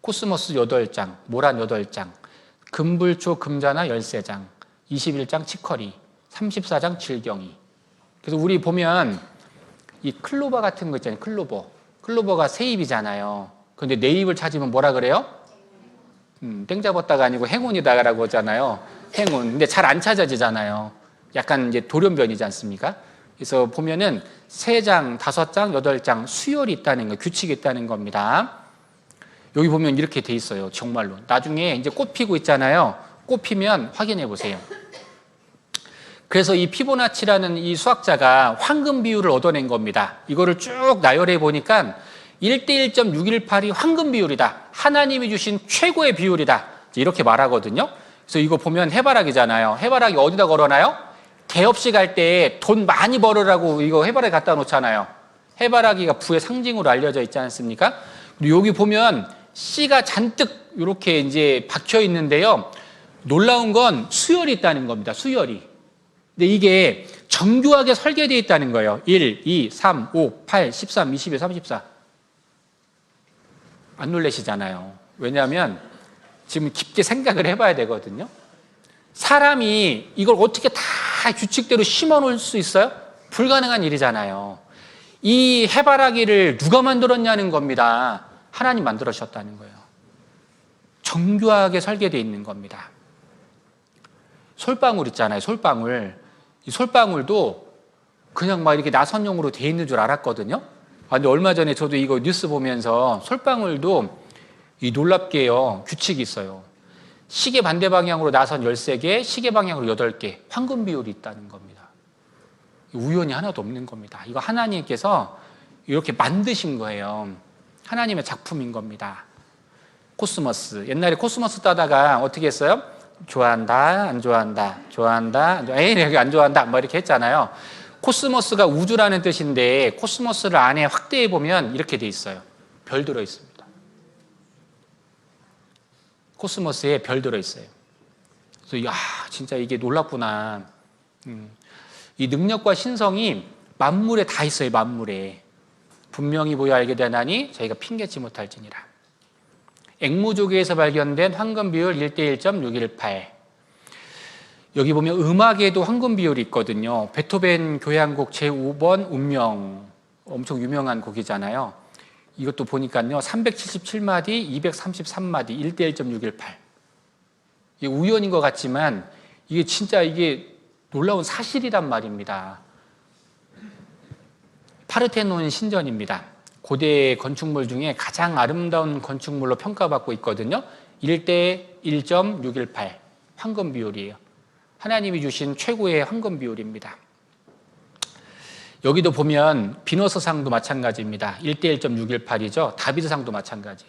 코스모스 8장, 모란 8장, 금불초, 금자나 13장, 21장 치커리, 34장 질경이. 그래서 우리 보면 이 클로버 같은 거 있잖아요. 클로버가 새 잎이잖아요. 그런데 네 잎을 찾으면 뭐라 그래요? 땡 잡았다가 아니고 행운이다라고 하잖아요. 행운. 근데 잘 안 찾아지잖아요. 약간 이제 돌연변이지 않습니까? 그래서 보면은 3장, 5장, 8장 수열이 있다는 거, 규칙이 있다는 겁니다. 여기 보면 이렇게 돼 있어요. 정말로. 나중에 이제 꽃 피고 있잖아요. 꽃 피면 확인해 보세요. 그래서 이 피보나치라는 이 수학자가 황금 비율을 얻어낸 겁니다. 이거를 쭉 나열해 보니까 1:1.618이 황금 비율이다. 하나님이 주신 최고의 비율이다. 이렇게 말하거든요. 그래서 이거 보면 해바라기잖아요. 해바라기 어디다 걸어놔요? 개업식 할 때 돈 많이 벌으라고 이거 해바라기 갖다 놓잖아요. 해바라기가 부의 상징으로 알려져 있지 않습니까? 그리고 여기 보면 씨가 잔뜩 이렇게 이제 박혀 있는데요. 놀라운 건 수열이 있다는 겁니다. 수열이. 근데 이게 정교하게 설계되어 있다는 거예요. 1, 2, 3, 5, 8, 13, 21, 34. 안 놀라시잖아요. 왜냐하면 지금 깊게 생각을 해봐야 되거든요. 사람이 이걸 어떻게 다 규칙대로 심어 놓을 수 있어요? 불가능한 일이잖아요. 이 해바라기를 누가 만들었냐는 겁니다. 하나님 만들으셨다는 거예요. 정교하게 설계되어 있는 겁니다. 솔방울 있잖아요. 솔방울. 이 솔방울도 그냥 막 이렇게 나선용으로 되어 있는 줄 알았거든요. 근데 얼마 전에 저도 이거 뉴스 보면서 솔방울도 이 놀랍게요. 규칙이 있어요. 시계 반대 방향으로 나선 13개, 시계 방향으로 8개, 황금 비율이 있다는 겁니다. 우연이 하나도 없는 겁니다. 이거 하나님께서 이렇게 만드신 거예요. 하나님의 작품인 겁니다. 코스모스. 옛날에 코스모스 따다가 어떻게 했어요? 좋아한다, 안 좋아한다, 좋아한다, 안 좋아한다, 에이, 여기 안 좋아한다, 뭐 이렇게 했잖아요. 코스모스가 우주라는 뜻인데 코스모스를 안에 확대해 보면 이렇게 돼 있어요. 별 들어 있습니다. 코스모스에 별 들어 있어요. 그래서 야, 진짜 이게 놀랍구나. 이 능력과 신성이 만물에 다 있어요. 만물에. 분명히 보여 알게 되나니 저희가 핑계치 못할지니라. 앵무조개에서 발견된 황금 비율 1:1.618. 여기 보면 음악에도 황금 비율이 있거든요. 베토벤 교향곡 제5번 운명. 엄청 유명한 곡이잖아요. 이것도 보니까요. 377마디, 233마디, 1:1.618. 이게 우연인 것 같지만 이게 진짜 이게 놀라운 사실이란 말입니다. 파르테논 신전입니다. 고대 건축물 중에 가장 아름다운 건축물로 평가받고 있거든요. 1:1.618 황금 비율이에요. 하나님이 주신 최고의 황금 비율입니다. 여기도 보면 비너스상도 마찬가지입니다. 1:1.618이죠. 다비드상도 마찬가지.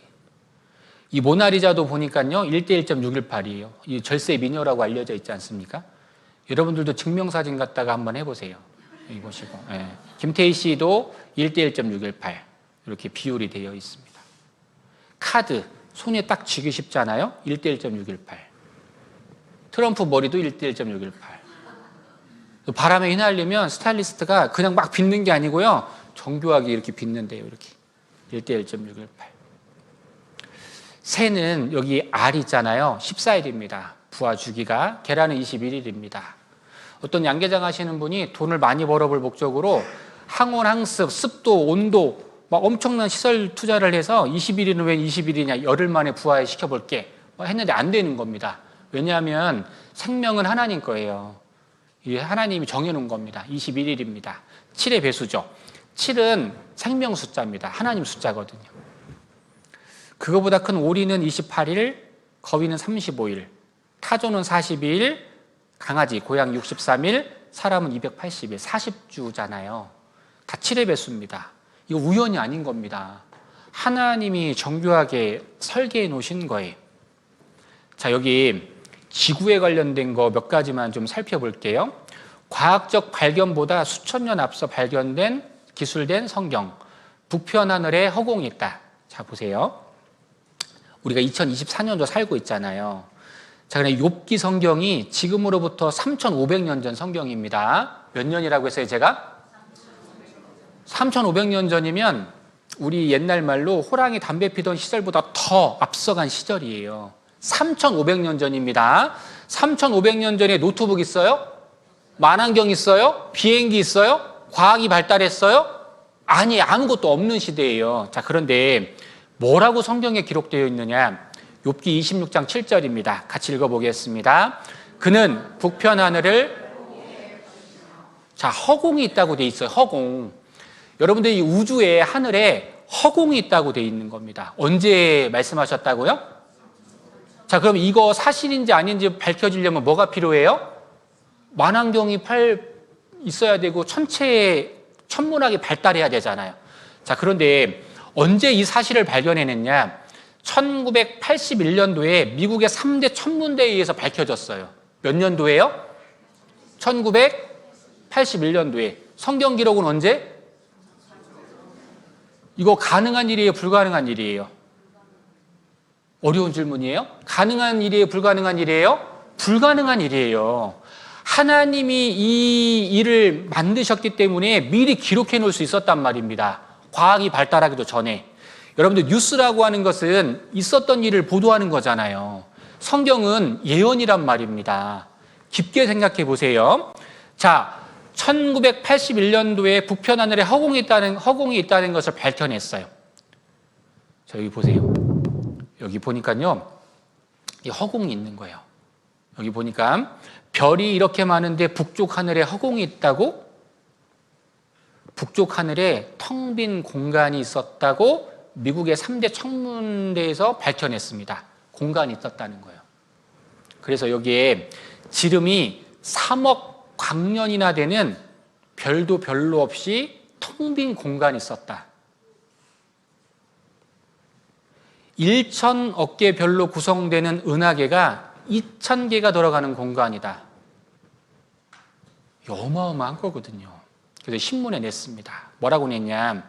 이 모나리자도 보니까요. 1:1.618이에요. 이 절세 미녀라고 알려져 있지 않습니까? 여러분들도 증명사진 갖다가 한번 해보세요. 여기 보시고. 예. 김태희 씨도 1:1.618 이렇게 비율이 되어 있습니다. 카드 손에 딱 쥐기 쉽잖아요. 1:1.618. 트럼프 머리도 1:1.618. 바람에 휘날리면 스타일리스트가 그냥 막 빗는 게 아니고요. 정교하게 이렇게 빗는데요. 이렇게 1:1.618. 새는 여기 알이 있잖아요. 14일입니다. 부화 주기가. 계란은 21일입니다. 어떤 양계장 하시는 분이 돈을 많이 벌어볼 목적으로 항온, 항습, 습도, 온도 막 엄청난 시설 투자를 해서 21일은 왜 21일이냐 열흘 만에 부화해 시켜볼게 했는데 안 되는 겁니다. 왜냐하면 생명은 하나님 거예요. 하나님이 정해놓은 겁니다. 21일입니다. 7의 배수죠. 7은 생명 숫자입니다. 하나님 숫자거든요. 그거보다 큰 오리는 28일, 거위는 35일, 타조는 42일, 강아지, 고양 63일, 사람은 280일, 40주잖아요. 다 7의 배수입니다. 이거 우연이 아닌 겁니다. 하나님이 정교하게 설계해 놓으신 거예요. 자, 여기 지구에 관련된 거 몇 가지만 좀 살펴볼게요. 과학적 발견보다 수천 년 앞서 발견된 기술된 성경. 북편 하늘에 허공이 있다. 자, 보세요. 우리가 2024년도 살고 있잖아요. 자, 그럼 욥기 성경이 지금으로부터 3,500년 전 성경입니다. 몇 년이라고 했어요, 제가? 3,500년 전이면 우리 옛날 말로 호랑이 담배 피던 시절보다 더 앞서간 시절이에요. 3,500년 전입니다. 3,500년 전에 노트북 있어요? 만안경 있어요? 비행기 있어요? 과학이 발달했어요? 아니, 아무것도 없는 시대예요. 자, 그런데 뭐라고 성경에 기록되어 있느냐? 욥기 26장 7절입니다. 같이 읽어보겠습니다. 그는 북편 하늘을 자, 허공이 있다고 돼 있어요. 허공. 여러분들 이 우주에 하늘에 허공이 있다고 돼 있는 겁니다. 언제 말씀하셨다고요? 자, 그럼 이거 사실인지 아닌지 밝혀지려면 뭐가 필요해요? 만안경이 있어야 되고 천문학이 발달해야 되잖아요. 자, 그런데 언제 이 사실을 발견해냈냐? 1981년도에 미국의 3대 천문대에 의해서 밝혀졌어요. 몇 년도에요? 1981년도에. 성경 기록은 언제? 이거 가능한 일이에요? 불가능한 일이에요? 어려운 질문이에요? 가능한 일이에요? 불가능한 일이에요? 불가능한 일이에요. 하나님이 이 일을 만드셨기 때문에 미리 기록해 놓을 수 있었단 말입니다. 과학이 발달하기도 전에. 여러분들 뉴스라고 하는 것은 있었던 일을 보도하는 거잖아요. 성경은 예언이란 말입니다. 깊게 생각해 보세요. 자, 1981년도에 북편 하늘에 허공이 있다는 것을 밝혀냈어요. 자, 여기 보세요. 여기 보니까요, 이 허공이 있는 거예요. 여기 보니까 별이 이렇게 많은데 북쪽 하늘에 허공이 있다고? 북쪽 하늘에 텅 빈 공간이 있었다고 미국의 3대 천문대에서 밝혀냈습니다. 공간이 있었다는 거예요. 그래서 여기에 지름이 3억 광년이나 되는 별도 별로 없이 텅 빈 공간이 있었다. 1,000억 개 별로 구성되는 은하계가 2,000개가 들어가는 공간이다. 어마어마한 거거든요. 그래서 신문에 냈습니다. 뭐라고 냈냐?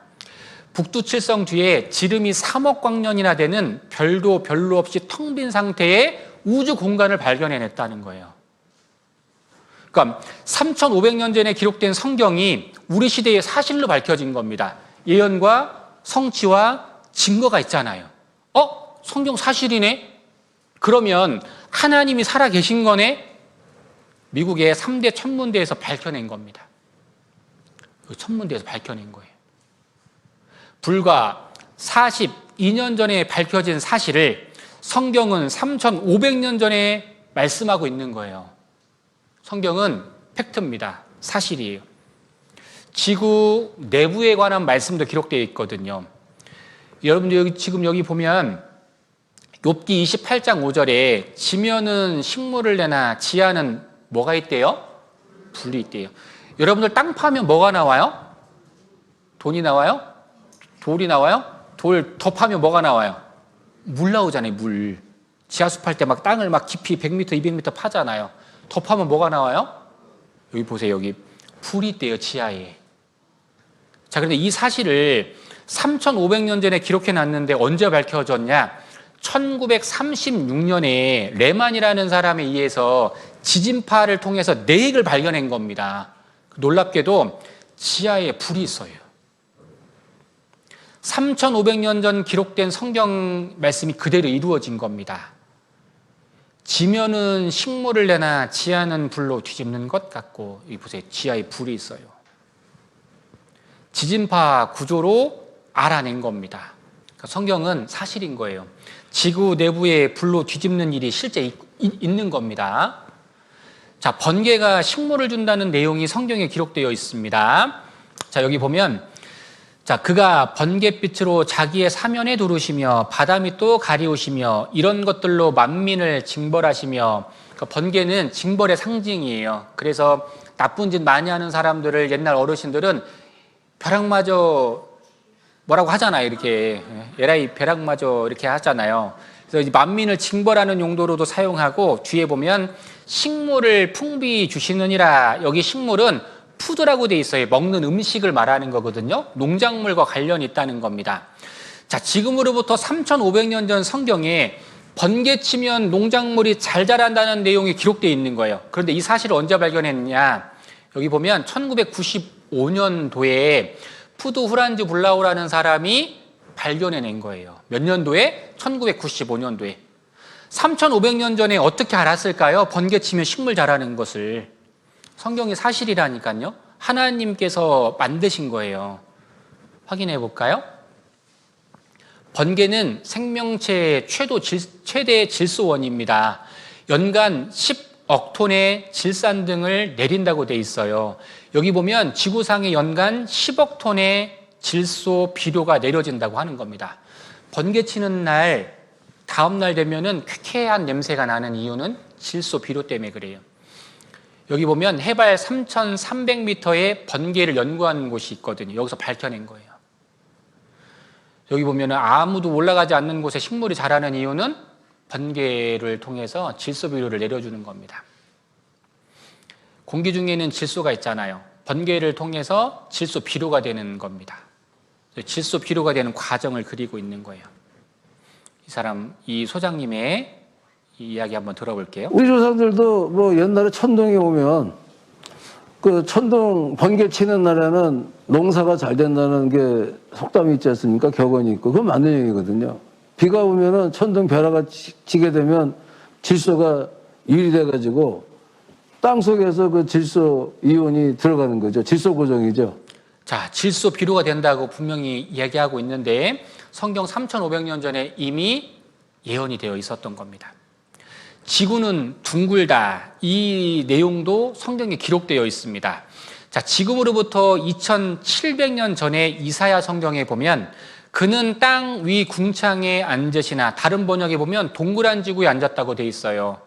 북두칠성 뒤에 지름이 3억 광년이나 되는 별도 별로 없이 텅 빈 상태의 우주 공간을 발견해냈다는 거예요. 그러니까 3,500년 전에 기록된 성경이 우리 시대의 사실로 밝혀진 겁니다. 예언과 성취와 증거가 있잖아요. 성경 사실이네? 그러면 하나님이 살아계신 거네? 미국의 3대 천문대에서 밝혀낸 겁니다. 천문대에서 밝혀낸 거예요. 불과 42년 전에 밝혀진 사실을 성경은 3,500년 전에 말씀하고 있는 거예요. 성경은 팩트입니다. 사실이에요. 지구 내부에 관한 말씀도 기록되어 있거든요. 여러분들 지금 여기 보면 욥기 28장 5절에 지면은 식물을 내나 지하는 뭐가 있대요? 불이 있대요. 여러분들 땅 파면 뭐가 나와요? 돈이 나와요? 돌이 나와요? 돌 더 파면 뭐가 나와요? 물 나오잖아요. 물. 지하수 팔 때 막 땅을 막 깊이 100m, 200m 파잖아요. 더 파면 뭐가 나와요? 여기 보세요. 여기 불이 있대요. 지하에. 자, 그런데 이 사실을 3,500년 전에 기록해 놨는데 언제 밝혀졌냐? 1936년에 레만이라는 사람에 의해서 지진파를 통해서 내핵을 발견한 겁니다. 놀랍게도 지하에 불이 있어요. 3,500년 전 기록된 성경 말씀이 그대로 이루어진 겁니다. 지면은 식물을 내나 지하는 불로 뒤집는 것 같고, 여기 보세요. 지하에 불이 있어요. 지진파 구조로 알아낸 겁니다. 그러니까 성경은 사실인 거예요. 지구 내부에 불로 뒤집는 일이 실제 있는 겁니다. 자, 번개가 식물을 준다는 내용이 성경에 기록되어 있습니다. 자, 여기 보면 자, 그가 번갯빛으로 자기의 사면에 두르시며 바다 밑도 가리우시며 이런 것들로 만민을 징벌하시며, 그러니까 번개는 징벌의 상징이에요. 그래서 나쁜 짓 많이 하는 사람들을 옛날 어르신들은 벼락마저 뭐라고 하잖아요. 이렇게 에라이 벼락마저 이렇게 하잖아요. 그래서 만민을 징벌하는 용도로도 사용하고, 뒤에 보면 식물을 풍비 주시느니라. 여기 식물은 푸드라고 돼 있어요. 먹는 음식을 말하는 거거든요. 농작물과 관련이 있다는 겁니다. 자, 지금으로부터 3,500년 전 성경에 번개 치면 농작물이 잘 자란다는 내용이 기록되어 있는 거예요. 그런데 이 사실을 언제 발견했냐? 여기 보면 1995년도에 푸드 후란즈 블라우라는 사람이 발견해낸 거예요. 몇 년도에? 1995년도에. 3,500년 전에 어떻게 알았을까요? 번개 치면 식물 자라는 것을. 성경이 사실이라니까요. 하나님께서 만드신 거예요. 확인해 볼까요? 번개는 생명체의 최대 질소원입니다. 연간 10억 톤의 질산 등을 내린다고 돼 있어요. 여기 보면 지구상에 연간 10억 톤의 질소 비료가 내려진다고 하는 겁니다. 번개 치는 날, 다음 날 되면은 쾌쾌한 냄새가 나는 이유는 질소 비료 때문에 그래요. 여기 보면 해발 3,300m의 번개를 연구하는 곳이 있거든요. 여기서 밝혀낸 거예요. 여기 보면은 아무도 올라가지 않는 곳에 식물이 자라는 이유는 번개를 통해서 질소 비료를 내려주는 겁니다. 공기 중에는 질소가 있잖아요. 번개를 통해서 질소 비료가 되는 겁니다. 질소 비료가 되는 과정을 그리고 있는 거예요. 이 소장님의 이 이야기 한번 들어볼게요. 우리 조상들도 뭐 옛날에 천둥이 오면 그 천둥 번개 치는 날에는 농사가 잘 된다는 게 속담이 있지 않습니까? 격언이 있고 그건 맞는 얘기거든요. 비가 오면은 천둥 벼라가 치게 되면 질소가 유리돼 가지고 땅 속에서 그 질소 이온이 들어가는 거죠. 질소 고정이죠. 자, 질소 비료가 된다고 분명히 이야기하고 있는데 성경 3,500년 전에 이미 예언이 되어 있었던 겁니다. 지구는 둥글다. 이 내용도 성경에 기록되어 있습니다. 자, 지금으로부터 2,700년 전에 이사야 성경에 보면 그는 땅 위 궁창에 앉으시나, 다른 번역에 보면 동그란 지구에 앉았다고 되어 있어요.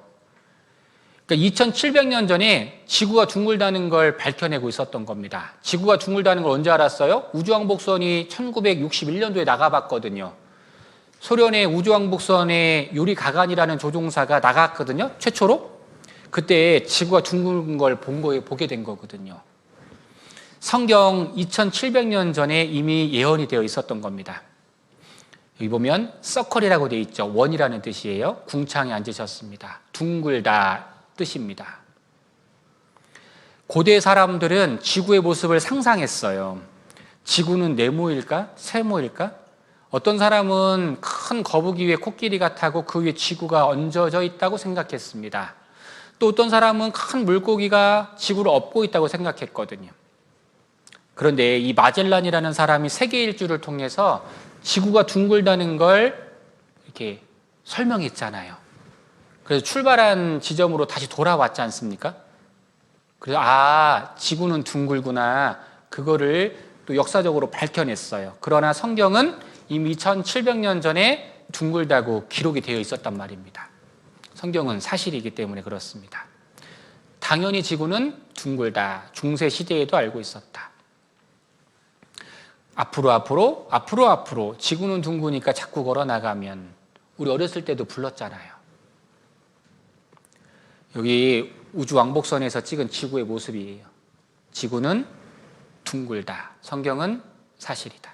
그러니까 2,700년 전에 지구가 둥글다는 걸 밝혀내고 있었던 겁니다. 지구가 둥글다는 걸 언제 알았어요? 우주왕복선이 1961년도에 나가봤거든요. 소련의 우주왕복선에 유리 가간이라는 조종사가 나갔거든요. 최초로. 그때 지구가 둥근 걸 보게 된 거거든요. 성경 2,700년 전에 이미 예언이 되어 있었던 겁니다. 여기 보면 서클이라고 되어 있죠. 원이라는 뜻이에요. 궁창에 앉으셨습니다. 둥글다 뜻입니다. 고대 사람들은 지구의 모습을 상상했어요. 지구는 네모일까? 세모일까? 어떤 사람은 큰 거북이 위에 코끼리가 타고 그 위에 지구가 얹어져 있다고 생각했습니다. 또 어떤 사람은 큰 물고기가 지구를 엎고 있다고 생각했거든요. 그런데 이 마젤란이라는 사람이 세계 일주를 통해서 지구가 둥글다는 걸 이렇게 설명했잖아요. 그래서 출발한 지점으로 다시 돌아왔지 않습니까? 그래서 지구는 둥글구나. 그거를 또 역사적으로 밝혀냈어요. 그러나 성경은 이미 2,700년 전에 둥글다고 기록이 되어 있었단 말입니다. 성경은 사실이기 때문에 그렇습니다. 당연히 지구는 둥글다. 중세 시대에도 알고 있었다. 앞으로 지구는 둥그니까 자꾸 걸어나가면, 우리 어렸을 때도 불렀잖아요. 여기 우주왕복선에서 찍은 지구의 모습이에요. 지구는 둥글다. 성경은 사실이다.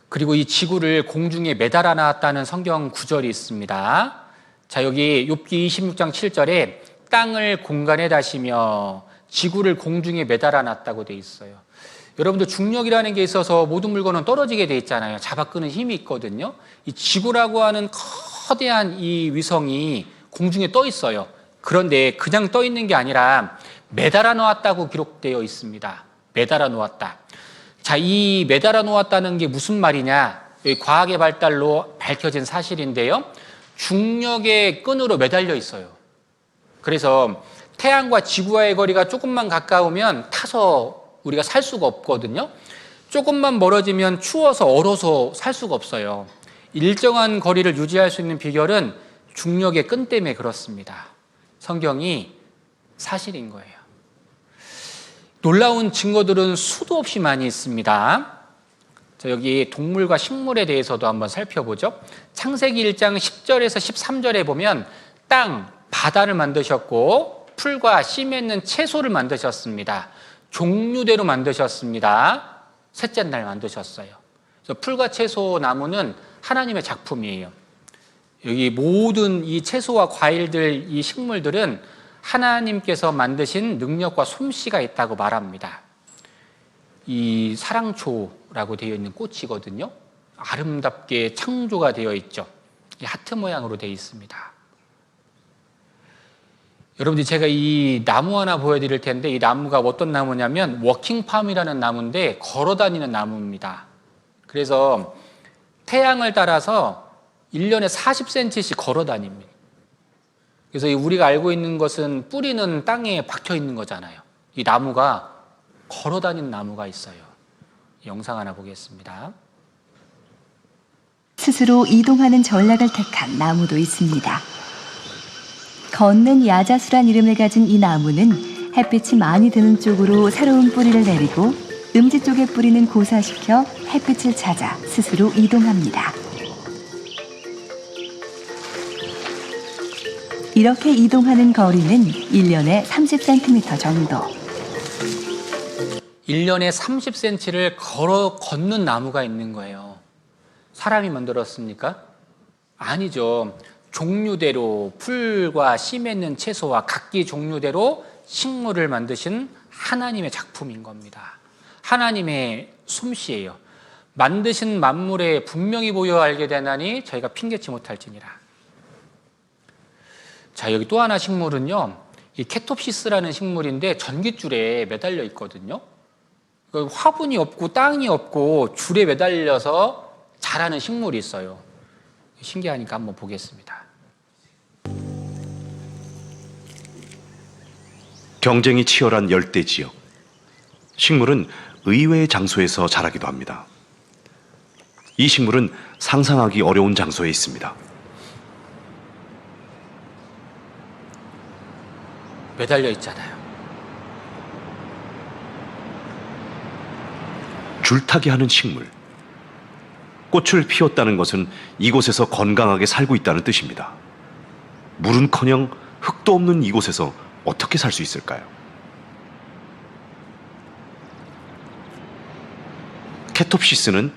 그리고 이 지구를 공중에 매달아 놨다는 성경 구절이 있습니다. 자, 여기 욥기 26장 7절에 땅을 공간에 다시며 지구를 공중에 매달아 놨다고 돼 있어요. 여러분들 중력이라는 게 있어서 모든 물건은 떨어지게 돼 있잖아요. 잡아 끄는 힘이 있거든요. 이 지구라고 하는 거대한 이 위성이 공중에 떠 있어요. 그런데 그냥 떠 있는 게 아니라 매달아 놓았다고 기록되어 있습니다. 매달아 놓았다. 자, 이 매달아 놓았다는 게 무슨 말이냐? 여기 과학의 발달로 밝혀진 사실인데요. 중력의 끈으로 매달려 있어요. 그래서 태양과 지구와의 거리가 조금만 가까우면 타서 우리가 살 수가 없거든요. 조금만 멀어지면 추워서 얼어서 살 수가 없어요. 일정한 거리를 유지할 수 있는 비결은 중력의 끈 때문에 그렇습니다. 성경이 사실인 거예요. 놀라운 증거들은 수도 없이 많이 있습니다. 자, 여기 동물과 식물에 대해서도 한번 살펴보죠. 창세기 1장 10절에서 13절에 보면 땅, 바다를 만드셨고 풀과 씨 맺는 채소를 만드셨습니다. 종류대로 만드셨습니다. 셋째 날 만드셨어요. 그래서 풀과 채소, 나무는 하나님의 작품이에요. 여기 모든 이 채소와 과일들, 이 식물들은 하나님께서 만드신 능력과 솜씨가 있다고 말합니다. 이 사랑초라고 되어 있는 꽃이거든요. 아름답게 창조가 되어 있죠. 하트 모양으로 되어 있습니다. 여러분들, 제가 이 나무 하나 보여드릴 텐데, 이 나무가 어떤 나무냐면 워킹팜이라는 나무인데 걸어다니는 나무입니다. 그래서 태양을 따라서 1년에 40cm씩 걸어다닙니다. 그래서 우리가 알고 있는 것은 뿌리는 땅에 박혀 있는 거잖아요. 이 나무가 걸어다니는 나무가 있어요. 영상 하나 보겠습니다. 스스로 이동하는 전략을 택한 나무도 있습니다. 걷는 야자수란 이름을 가진 이 나무는 햇빛이 많이 드는 쪽으로 새로운 뿌리를 내리고 음지 쪽에 뿌리는 고사시켜 햇빛을 찾아 스스로 이동합니다. 이렇게 이동하는 거리는 1년에 30cm 정도. 1년에 30cm를 걷는 나무가 있는 거예요. 사람이 만들었습니까? 아니죠. 종류대로 풀과 씨 맺는 채소와 각기 종류대로 식물을 만드신 하나님의 작품인 겁니다. 하나님의 솜씨예요. 만드신 만물에 분명히 보여 알게 되나니 저희가 핑계치 못할지니라. 자, 여기 또 하나 식물은요, 이 케톱시스라는 식물인데 전깃줄에 매달려 있거든요. 화분이 없고 땅이 없고 줄에 매달려서 자라는 식물이 있어요. 신기하니까 한번 보겠습니다. 경쟁이 치열한 열대 지역. 식물은 의외의 장소에서 자라기도 합니다. 이 식물은 상상하기 어려운 장소에 있습니다. 매달려 있잖아요. 줄타기 하는 식물. 꽃을 피웠다는 것은 이곳에서 건강하게 살고 있다는 뜻입니다. 물은커녕 흙도 없는 이곳에서 어떻게 살 수 있을까요? 케톱시스는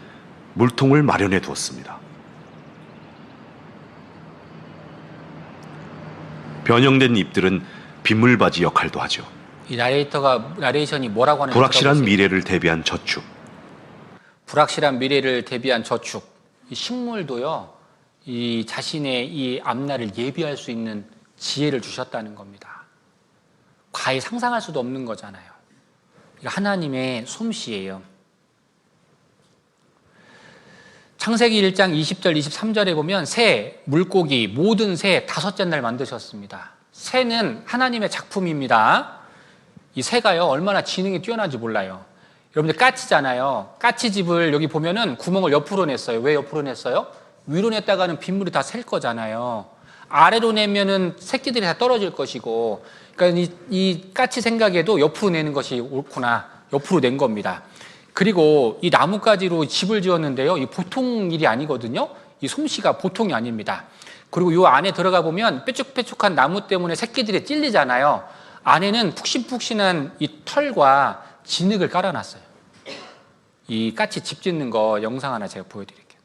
물통을 마련해 두었습니다. 변형된 잎들은 빗물바지 역할도 하죠. 이 나레이션이 뭐라고 하는지 불확실한 들어보세요. 미래를 대비한 저축. 불확실한 미래를 대비한 저축. 이 식물도요, 이 자신의 이 앞날을 예비할 수 있는 지혜를 주셨다는 겁니다. 과히 상상할 수도 없는 거잖아요. 이거 하나님의 솜씨예요. 창세기 1장 20절 23절에 보면 새, 물고기, 모든 새 5째 날 만드셨습니다. 새는 하나님의 작품입니다. 이 새가요, 얼마나 지능이 뛰어난지 몰라요. 여러분들 까치잖아요. 까치집을 여기 보면은 구멍을 옆으로 냈어요. 왜 옆으로 냈어요? 위로 냈다가는 빗물이 다 셀 거잖아요. 아래로 내면은 새끼들이 다 떨어질 것이고, 그러니까 이 까치 생각에도 옆으로 내는 것이 옳구나. 옆으로 낸 겁니다. 그리고 이 나뭇가지로 집을 지었는데요. 이 보통 일이 아니거든요. 이 솜씨가 보통이 아닙니다. 그리고 이 안에 들어가 보면 뾰족뾰족한 나무 때문에 새끼들이 찔리잖아요. 안에는 푹신푹신한 이 털과 진흙을 깔아놨어요. 이 까치 집 짓는 거 영상 하나 제가 보여드릴게요.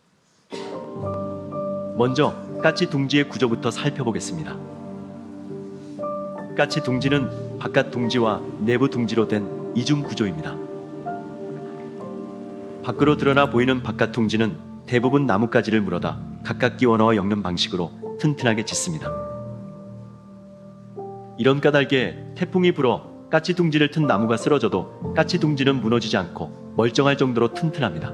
먼저 까치 둥지의 구조부터 살펴보겠습니다. 까치 둥지는 바깥 둥지와 내부 둥지로 된 이중 구조입니다. 밖으로 드러나 보이는 바깥 둥지는 대부분 나뭇가지를 물어다 각각 끼워 넣어 엮는 방식으로 튼튼하게 짓습니다. 이런 까닭에 태풍이 불어 까치 둥지를 튼 나무가 쓰러져도 까치 둥지는 무너지지 않고 멀쩡할 정도로 튼튼합니다.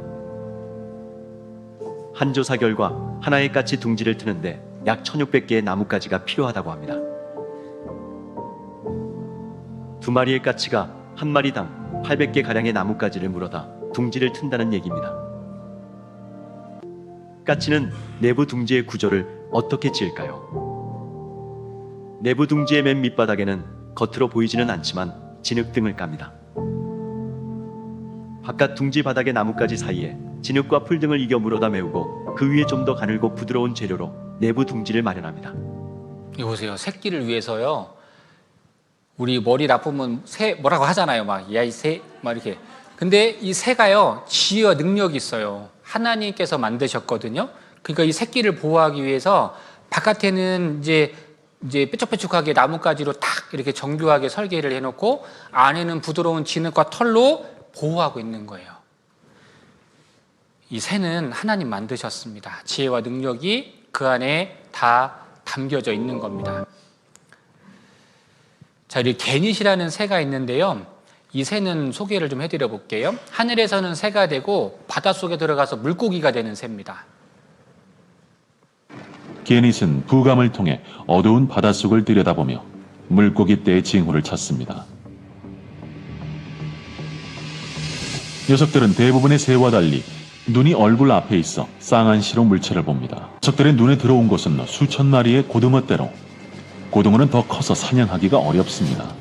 한 조사 결과 하나의 까치 둥지를 트는데 약 1600개의 나뭇가지가 필요하다고 합니다. 2마리의 까치가 한 마리당 800개 가량의 나뭇가지를 물어다 둥지를 튼다는 얘기입니다. 까치는 내부 둥지의 구조를 어떻게 지을까요? 내부 둥지의 맨 밑바닥에는 겉으로 보이지는 않지만 진흙 등을 깝니다. 바깥 둥지 바닥의 나뭇가지 사이에 진흙과 풀 등을 이겨 물어다 메우고 그 위에 좀 더 가늘고 부드러운 재료로 내부 둥지를 마련합니다. 이거 보세요. 새끼를 위해서요. 우리 머리 나쁘면 새 뭐라고 하잖아요. 막 야 이 새 막 이렇게. 근데 이 새가요, 지혜와 능력이 있어요. 하나님께서 만드셨거든요. 그러니까 이 새끼를 보호하기 위해서 바깥에는 이제 뾰족뾰족하게 나뭇가지로 탁 이렇게 정교하게 설계를 해놓고 안에는 부드러운 진흙과 털로 보호하고 있는 거예요. 이 새는 하나님 만드셨습니다. 지혜와 능력이 그 안에 다 담겨져 있는 겁니다. 자, 이 개닛이라는 새가 있는데요. 이 새는 소개를 좀 해드려 볼게요. 하늘에서는 새가 되고 바닷속에 들어가서 물고기가 되는 새입니다. 게닛은 부감을 통해 어두운 바닷속을 들여다보며 물고기 떼의 징후를 찾습니다. 녀석들은 대부분의 새와 달리 눈이 얼굴 앞에 있어 쌍안시로 물체를 봅니다. 녀석들의 눈에 들어온 것은 수천 마리의 고등어떼로 고등어는 더 커서 사냥하기가 어렵습니다.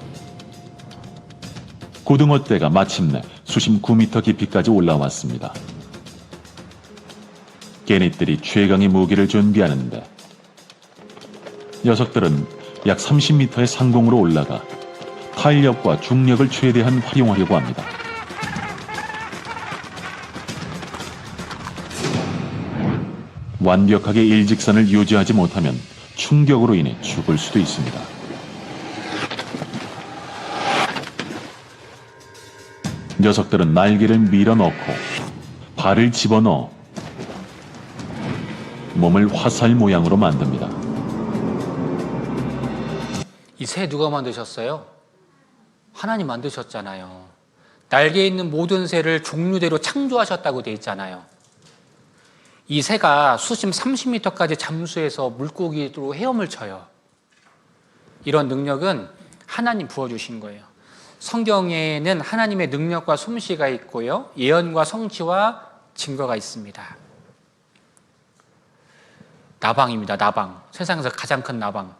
고등어떼가 마침내 수심 9m 깊이까지 올라왔습니다. 개닛들이 최강의 무기를 준비하는데 녀석들은 약 30m의 상공으로 올라가 탄력과 중력을 최대한 활용하려고 합니다. 완벽하게 일직선을 유지하지 못하면 충격으로 인해 죽을 수도 있습니다. 녀석들은 날개를 밀어넣고 발을 집어넣어 몸을 화살 모양으로 만듭니다. 이 새 누가 만드셨어요? 하나님 만드셨잖아요. 날개에 있는 모든 새를 종류대로 창조하셨다고 돼 있잖아요. 이 새가 수심 30m까지 잠수해서 물고기로 헤엄을 쳐요. 이런 능력은 하나님 부어주신 거예요. 성경에는 하나님의 능력과 솜씨가 있고요. 예언과 성취와 증거가 있습니다. 나방입니다. 나방. 세상에서 가장 큰 나방.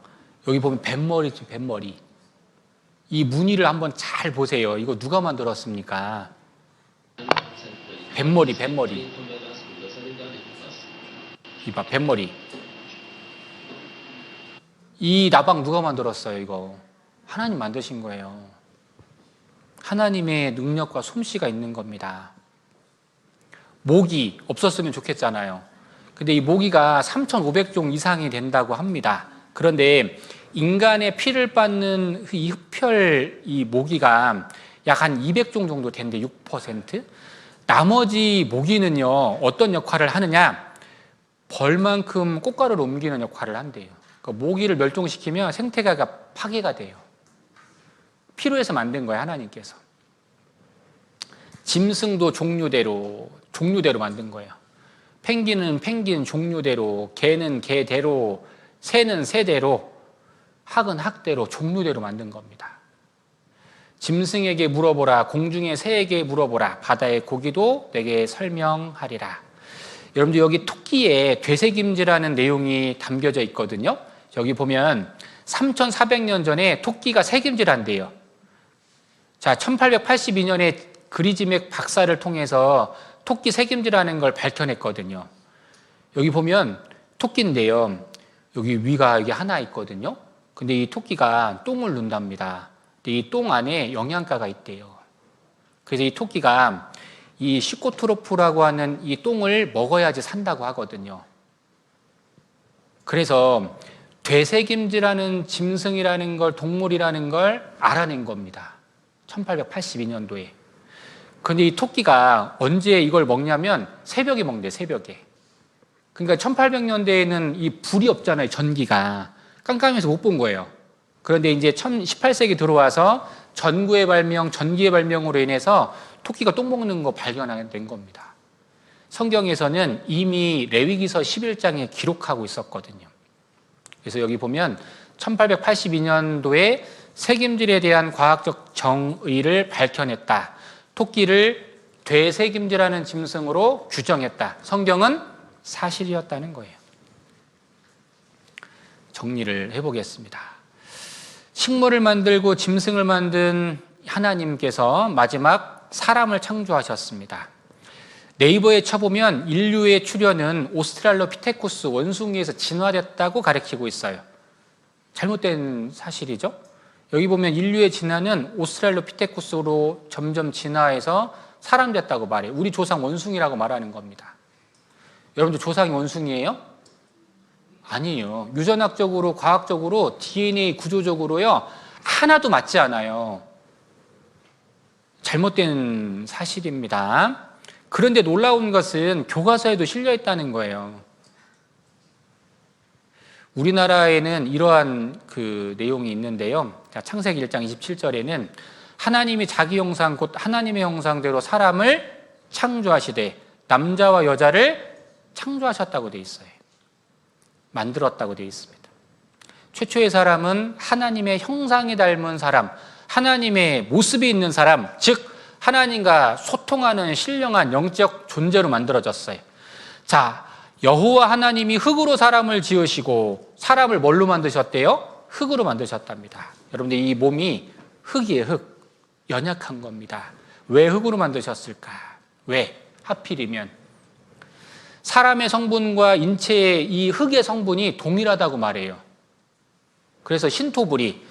여기 보면 뱃머리, 뱃머리. 이 무늬를 한번 잘 보세요. 이거 누가 만들었습니까? 뱃머리, 뱃머리. 이봐, 뱃머리. 이 나방 누가 만들었어요, 이거? 하나님 만드신 거예요. 하나님의 능력과 솜씨가 있는 겁니다. 모기 없었으면 좋겠잖아요. 근데 이 모기가 3,500종 이상이 된다고 합니다. 그런데 인간의 피를 받는 이 흡혈 이 모기가 약 한 200종 정도 된대, 6%. 나머지 모기는요, 어떤 역할을 하느냐? 벌만큼 꽃가루를 옮기는 역할을 한대요. 그러니까 모기를 멸종시키면 생태계가 파괴가 돼요. 필요해서 만든 거예요, 하나님께서. 짐승도 종류대로 만든 거예요. 펭귄은 펭귄 종류대로, 개는 개대로, 새는 새대로, 학은 학대로, 종류대로 만든 겁니다. 짐승에게 물어보라, 공중의 새에게 물어보라, 바다의 고기도 내게 설명하리라. 여러분들 여기 토끼에 되새김질하는 내용이 담겨져 있거든요. 여기 보면 3,400년 전에 토끼가 새김질한대요. 자, 1882년에 그리지맥 박사를 통해서 토끼 새김질하는 걸 밝혀냈거든요. 여기 보면 토끼인데요. 여기 위가 여기 하나 있거든요. 근데 이 토끼가 똥을 눈답니다. 근데 이 똥 안에 영양가가 있대요. 그래서 이 토끼가 이 시코트로프라고 하는 이 똥을 먹어야지 산다고 하거든요. 그래서 되새김질하는 짐승이라는 걸, 동물이라는 걸 알아낸 겁니다. 1882년도에. 근데 이 토끼가 언제 이걸 먹냐면 새벽에 먹는데, 새벽에. 그러니까 1800년대에는 이 불이 없잖아요, 전기가. 깜깜해서 못 본 거예요. 그런데 이제 18세기 들어와서 전구의 발명, 전기의 발명으로 인해서 토끼가 똥 먹는 거 발견된 겁니다. 성경에서는 이미 레위기서 11장에 기록하고 있었거든요. 그래서 여기 보면 1882년도에 새김질에 대한 과학적 정의를 밝혀냈다. 토끼를 되새김질하는 짐승으로 규정했다. 성경은 사실이었다는 거예요. 정리를 해보겠습니다. 식물을 만들고 짐승을 만든 하나님께서 마지막 사람을 창조하셨습니다. 네이버에 쳐보면 인류의 출현은 오스트랄로피테쿠스 원숭이에서 진화됐다고 가리키고 있어요. 잘못된 사실이죠. 여기 보면 인류의 진화는 오스트랄로피테쿠스로 점점 진화해서 사람 됐다고 말해요. 우리 조상 원숭이라고 말하는 겁니다. 여러분들 조상이 원숭이에요? 아니에요. 유전학적으로, 과학적으로, DNA 구조적으로요, 하나도 맞지 않아요. 잘못된 사실입니다. 그런데 놀라운 것은 교과서에도 실려 있다는 거예요. 우리나라에는 이러한 그 내용이 있는데요. 자, 창세기 1장 27절에는 하나님이 자기 형상, 곧 하나님의 형상대로 사람을 창조하시되 남자와 여자를 창조하셨다고 돼 있어요. 만들었다고 되어 있습니다. 최초의 사람은 하나님의 형상에 닮은 사람, 하나님의 모습이 있는 사람, 즉 하나님과 소통하는 신령한 영적 존재로 만들어졌어요. 자, 여호와 하나님이 흙으로 사람을 지으시고 사람을 뭘로 만드셨대요? 흙으로 만드셨답니다. 여러분들 이 몸이 흙이에요, 흙. 연약한 겁니다. 왜 흙으로 만드셨을까? 왜? 하필이면 사람의 성분과 인체의 이 흙의 성분이 동일하다고 말해요. 그래서 신토부리,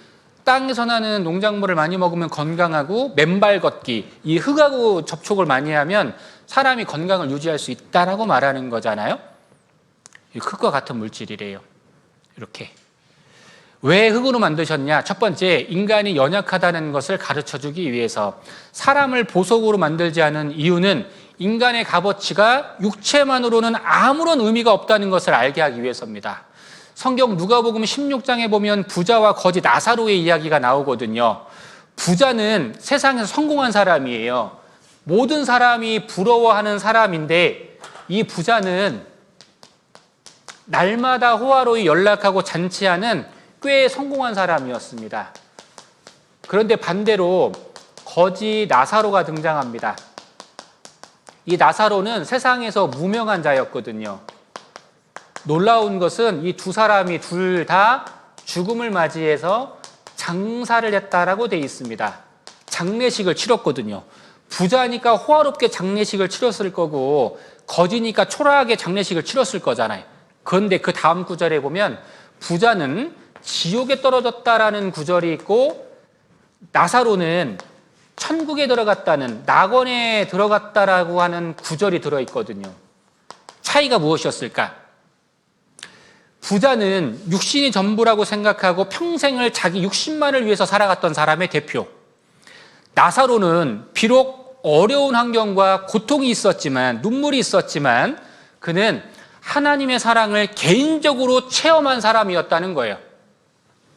땅에서 나는 농작물을 많이 먹으면 건강하고 맨발 걷기, 이 흙하고 접촉을 많이 하면 사람이 건강을 유지할 수 있다라고 말하는 거잖아요. 이 흙과 같은 물질이래요. 이렇게. 왜 흙으로 만드셨냐? 첫 번째, 인간이 연약하다는 것을 가르쳐주기 위해서. 사람을 보석으로 만들지 않은 이유는 인간의 값어치가 육체만으로는 아무런 의미가 없다는 것을 알게 하기 위해서입니다. 성경 누가복음 16장에 보면 부자와 거지 나사로의 이야기가 나오거든요. 부자는 세상에서 성공한 사람이에요. 모든 사람이 부러워하는 사람인데 이 부자는 날마다 호화로이 연락하고 잔치하는 꽤 성공한 사람이었습니다. 그런데 반대로 거지 나사로가 등장합니다. 이 나사로는 세상에서 무명한 자였거든요. 놀라운 것은 이 두 사람이 둘 다 죽음을 맞이해서 장사를 했다라고 돼 있습니다. 장례식을 치렀거든요. 부자니까 호화롭게 장례식을 치렀을 거고 거지니까 초라하게 장례식을 치렀을 거잖아요. 그런데 그 다음 구절에 보면 부자는 지옥에 떨어졌다라는 구절이 있고 나사로는 천국에 들어갔다는, 낙원에 들어갔다라고 하는 구절이 들어있거든요. 차이가 무엇이었을까? 부자는 육신이 전부라고 생각하고 평생을 자기 육신만을 위해서 살아갔던 사람의 대표. 나사로는 비록 어려운 환경과 고통이 있었지만, 눈물이 있었지만 그는 하나님의 사랑을 개인적으로 체험한 사람이었다는 거예요.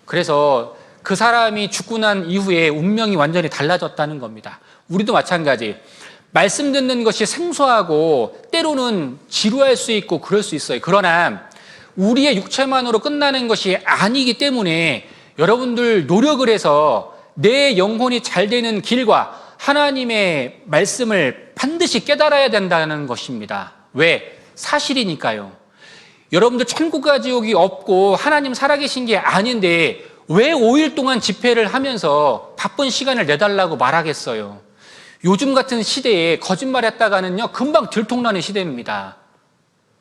그래서 그 사람이 죽고 난 이후에 운명이 완전히 달라졌다는 겁니다. 우리도 마찬가지. 말씀 듣는 것이 생소하고 때로는 지루할 수 있고 그럴 수 있어요. 그러나 우리의 육체만으로 끝나는 것이 아니기 때문에 여러분들 노력을 해서 내 영혼이 잘 되는 길과 하나님의 말씀을 반드시 깨달아야 된다는 것입니다. 왜? 사실이니까요. 여러분들 천국과 지옥이 없고 하나님 살아계신 게 아닌데 왜 5일 동안 집회를 하면서 바쁜 시간을 내달라고 말하겠어요? 요즘 같은 시대에 거짓말했다가는요 금방 들통나는 시대입니다.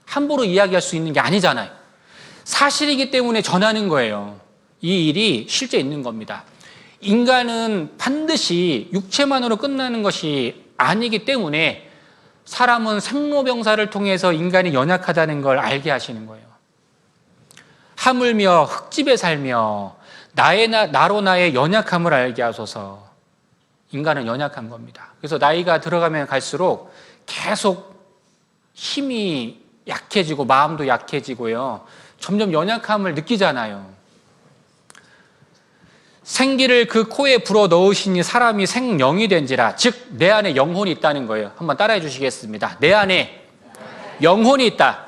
함부로 이야기할 수 있는 게 아니잖아요. 사실이기 때문에 전하는 거예요. 이 일이 실제 있는 겁니다. 인간은 반드시 육체만으로 끝나는 것이 아니기 때문에 사람은 생로병사를 통해서 인간이 연약하다는 걸 알게 하시는 거예요. 하물며 흙집에 살며 나로 나의 연약함을 알게 하소서. 인간은 연약한 겁니다. 그래서 나이가 들어가면 갈수록 계속 힘이 약해지고 마음도 약해지고요. 점점 연약함을 느끼잖아요. 생기를 그 코에 불어 넣으시니 사람이 생령이 된지라. 즉 내 안에 영혼이 있다는 거예요. 한번 따라해 주시겠습니다. 내 안에 영혼이 있다.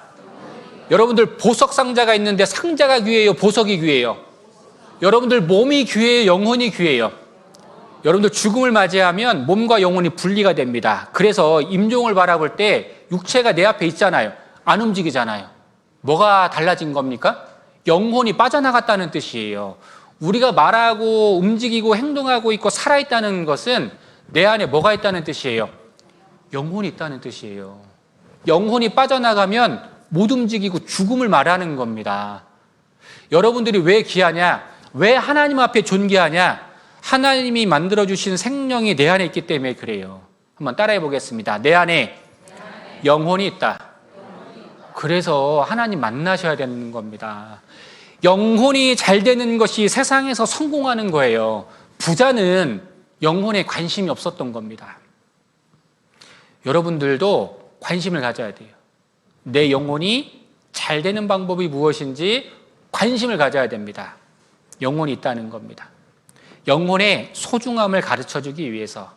여러분들 보석 상자가 있는데 상자가 귀해요? 보석이 귀해요? 여러분들 몸이 귀해요? 영혼이 귀해요? 여러분들 죽음을 맞이하면 몸과 영혼이 분리가 됩니다. 그래서 임종을 바라볼 때 육체가 내 앞에 있잖아요. 안 움직이잖아요. 뭐가 달라진 겁니까? 영혼이 빠져나갔다는 뜻이에요. 우리가 말하고 움직이고 행동하고 있고 살아있다는 것은 내 안에 뭐가 있다는 뜻이에요? 영혼이 있다는 뜻이에요. 영혼이 빠져나가면 못 움직이고 죽음을 말하는 겁니다. 여러분들이 왜 귀하냐? 왜 하나님 앞에 존귀하냐? 하나님이 만들어주신 생명이 내 안에 있기 때문에 그래요. 한번 따라해 보겠습니다. 내 안에 영혼이 있다. 그래서 하나님 만나셔야 되는 겁니다. 영혼이 잘 되는 것이 세상에서 성공하는 거예요. 부자는 영혼에 관심이 없었던 겁니다. 여러분들도 관심을 가져야 돼요. 내 영혼이 잘 되는 방법이 무엇인지 관심을 가져야 됩니다. 영혼이 있다는 겁니다. 영혼의 소중함을 가르쳐주기 위해서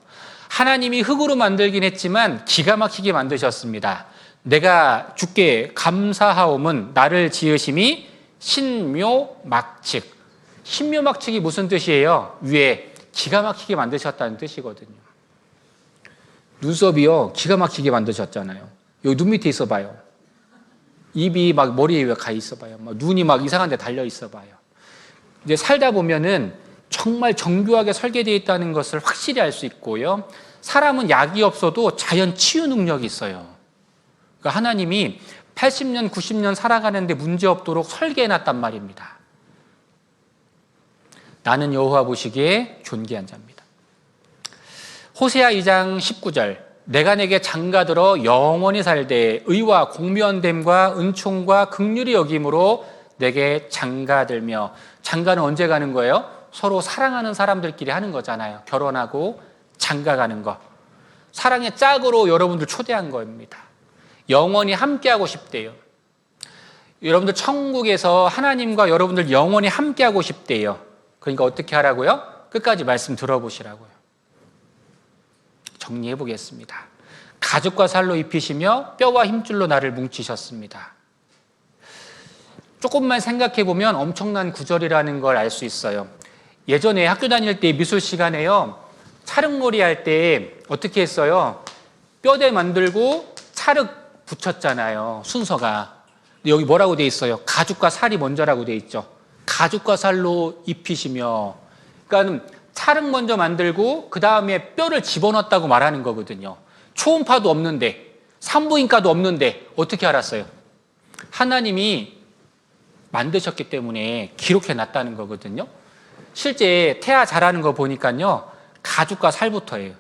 하나님이 흙으로 만들긴 했지만 기가 막히게 만드셨습니다. 내가 주께 감사하옴은 나를 지으심이 신묘막측. 신묘막측이 무슨 뜻이에요? 위에 기가 막히게 만드셨다는 뜻이거든요. 눈썹이요 기가 막히게 만드셨잖아요. 여기 눈 밑에 있어 봐요. 입이 막 머리에 가 있어 봐요. 막 눈이 막 이상한 데 달려 있어 봐요. 이제 살다 보면은 정말 정교하게 설계되어 있다는 것을 확실히 알 수 있고요. 사람은 약이 없어도 자연 치유 능력이 있어요. 그러니까 하나님이 80년, 90년 살아가는데 문제 없도록 설계해놨단 말입니다. 나는 여호와 보시기에 존귀한 자입니다. 호세아 2장 19절 내가 내게 장가들어 영원히 살되 의와 공면됨과 은총과 긍휼이 여김으로 내게 장가들며 장가는 언제 가는 거예요? 서로 사랑하는 사람들끼리 하는 거잖아요. 결혼하고 장가 가는 거. 사랑의 짝으로 여러분들 초대한 겁니다. 영원히 함께하고 싶대요. 여러분들 천국에서 하나님과 여러분들 영원히 함께하고 싶대요. 그러니까 어떻게 하라고요? 끝까지 말씀 들어보시라고요. 정리해 보겠습니다. 가죽과 살로 입히시며 뼈와 힘줄로 나를 뭉치셨습니다. 조금만 생각해 보면 엄청난 구절이라는 걸 알 수 있어요. 예전에 학교 다닐 때 미술 시간에요. 찰흙놀이 할 때 어떻게 했어요? 뼈대 만들고 찰흙 붙였잖아요. 순서가. 근데 여기 뭐라고 돼 있어요? 가죽과 살이 먼저라고 돼 있죠. 가죽과 살로 입히시며. 그러니까 찰흙 먼저 만들고 그 다음에 뼈를 집어넣었다고 말하는 거거든요. 초음파도 없는데 산부인과도 없는데 어떻게 알았어요? 하나님이 만드셨기 때문에 기록해 놨다는 거거든요. 실제 태아 자라는 거 보니까요. 가죽과 살부터예요.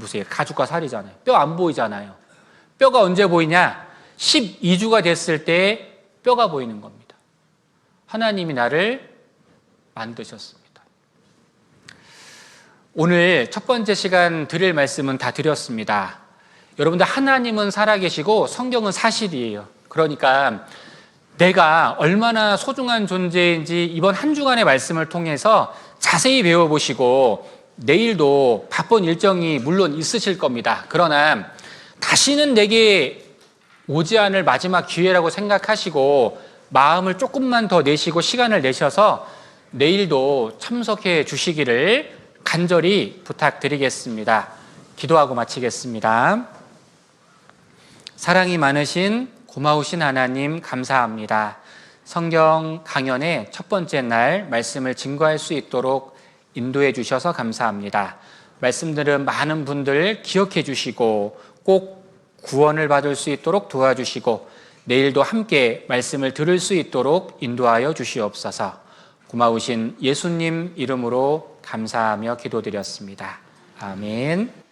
보세요. 가죽과 살이잖아요. 뼈 안 보이잖아요. 뼈가 언제 보이냐? 12주가 됐을 때 뼈가 보이는 겁니다. 하나님이 나를 만드셨습니다. 오늘 첫 번째 시간 드릴 말씀은 다 드렸습니다. 여러분들 하나님은 살아계시고 성경은 사실이에요. 그러니까 내가 얼마나 소중한 존재인지 이번 한 주간의 말씀을 통해서 자세히 배워보시고 내일도 바쁜 일정이 물론 있으실 겁니다. 그러나 다시는 내게 오지 않을 마지막 기회라고 생각하시고 마음을 조금만 더 내시고 시간을 내셔서 내일도 참석해 주시기를 간절히 부탁드리겠습니다. 기도하고 마치겠습니다. 사랑이 많으신 고마우신 하나님 감사합니다. 성경 강연의 첫 번째 날 말씀을 증거할 수 있도록 인도해 주셔서 감사합니다. 말씀들은 많은 분들 기억해 주시고 꼭 구원을 받을 수 있도록 도와주시고 내일도 함께 말씀을 들을 수 있도록 인도하여 주시옵소서. 고마우신 예수님 이름으로 감사하며 기도드렸습니다. 아멘.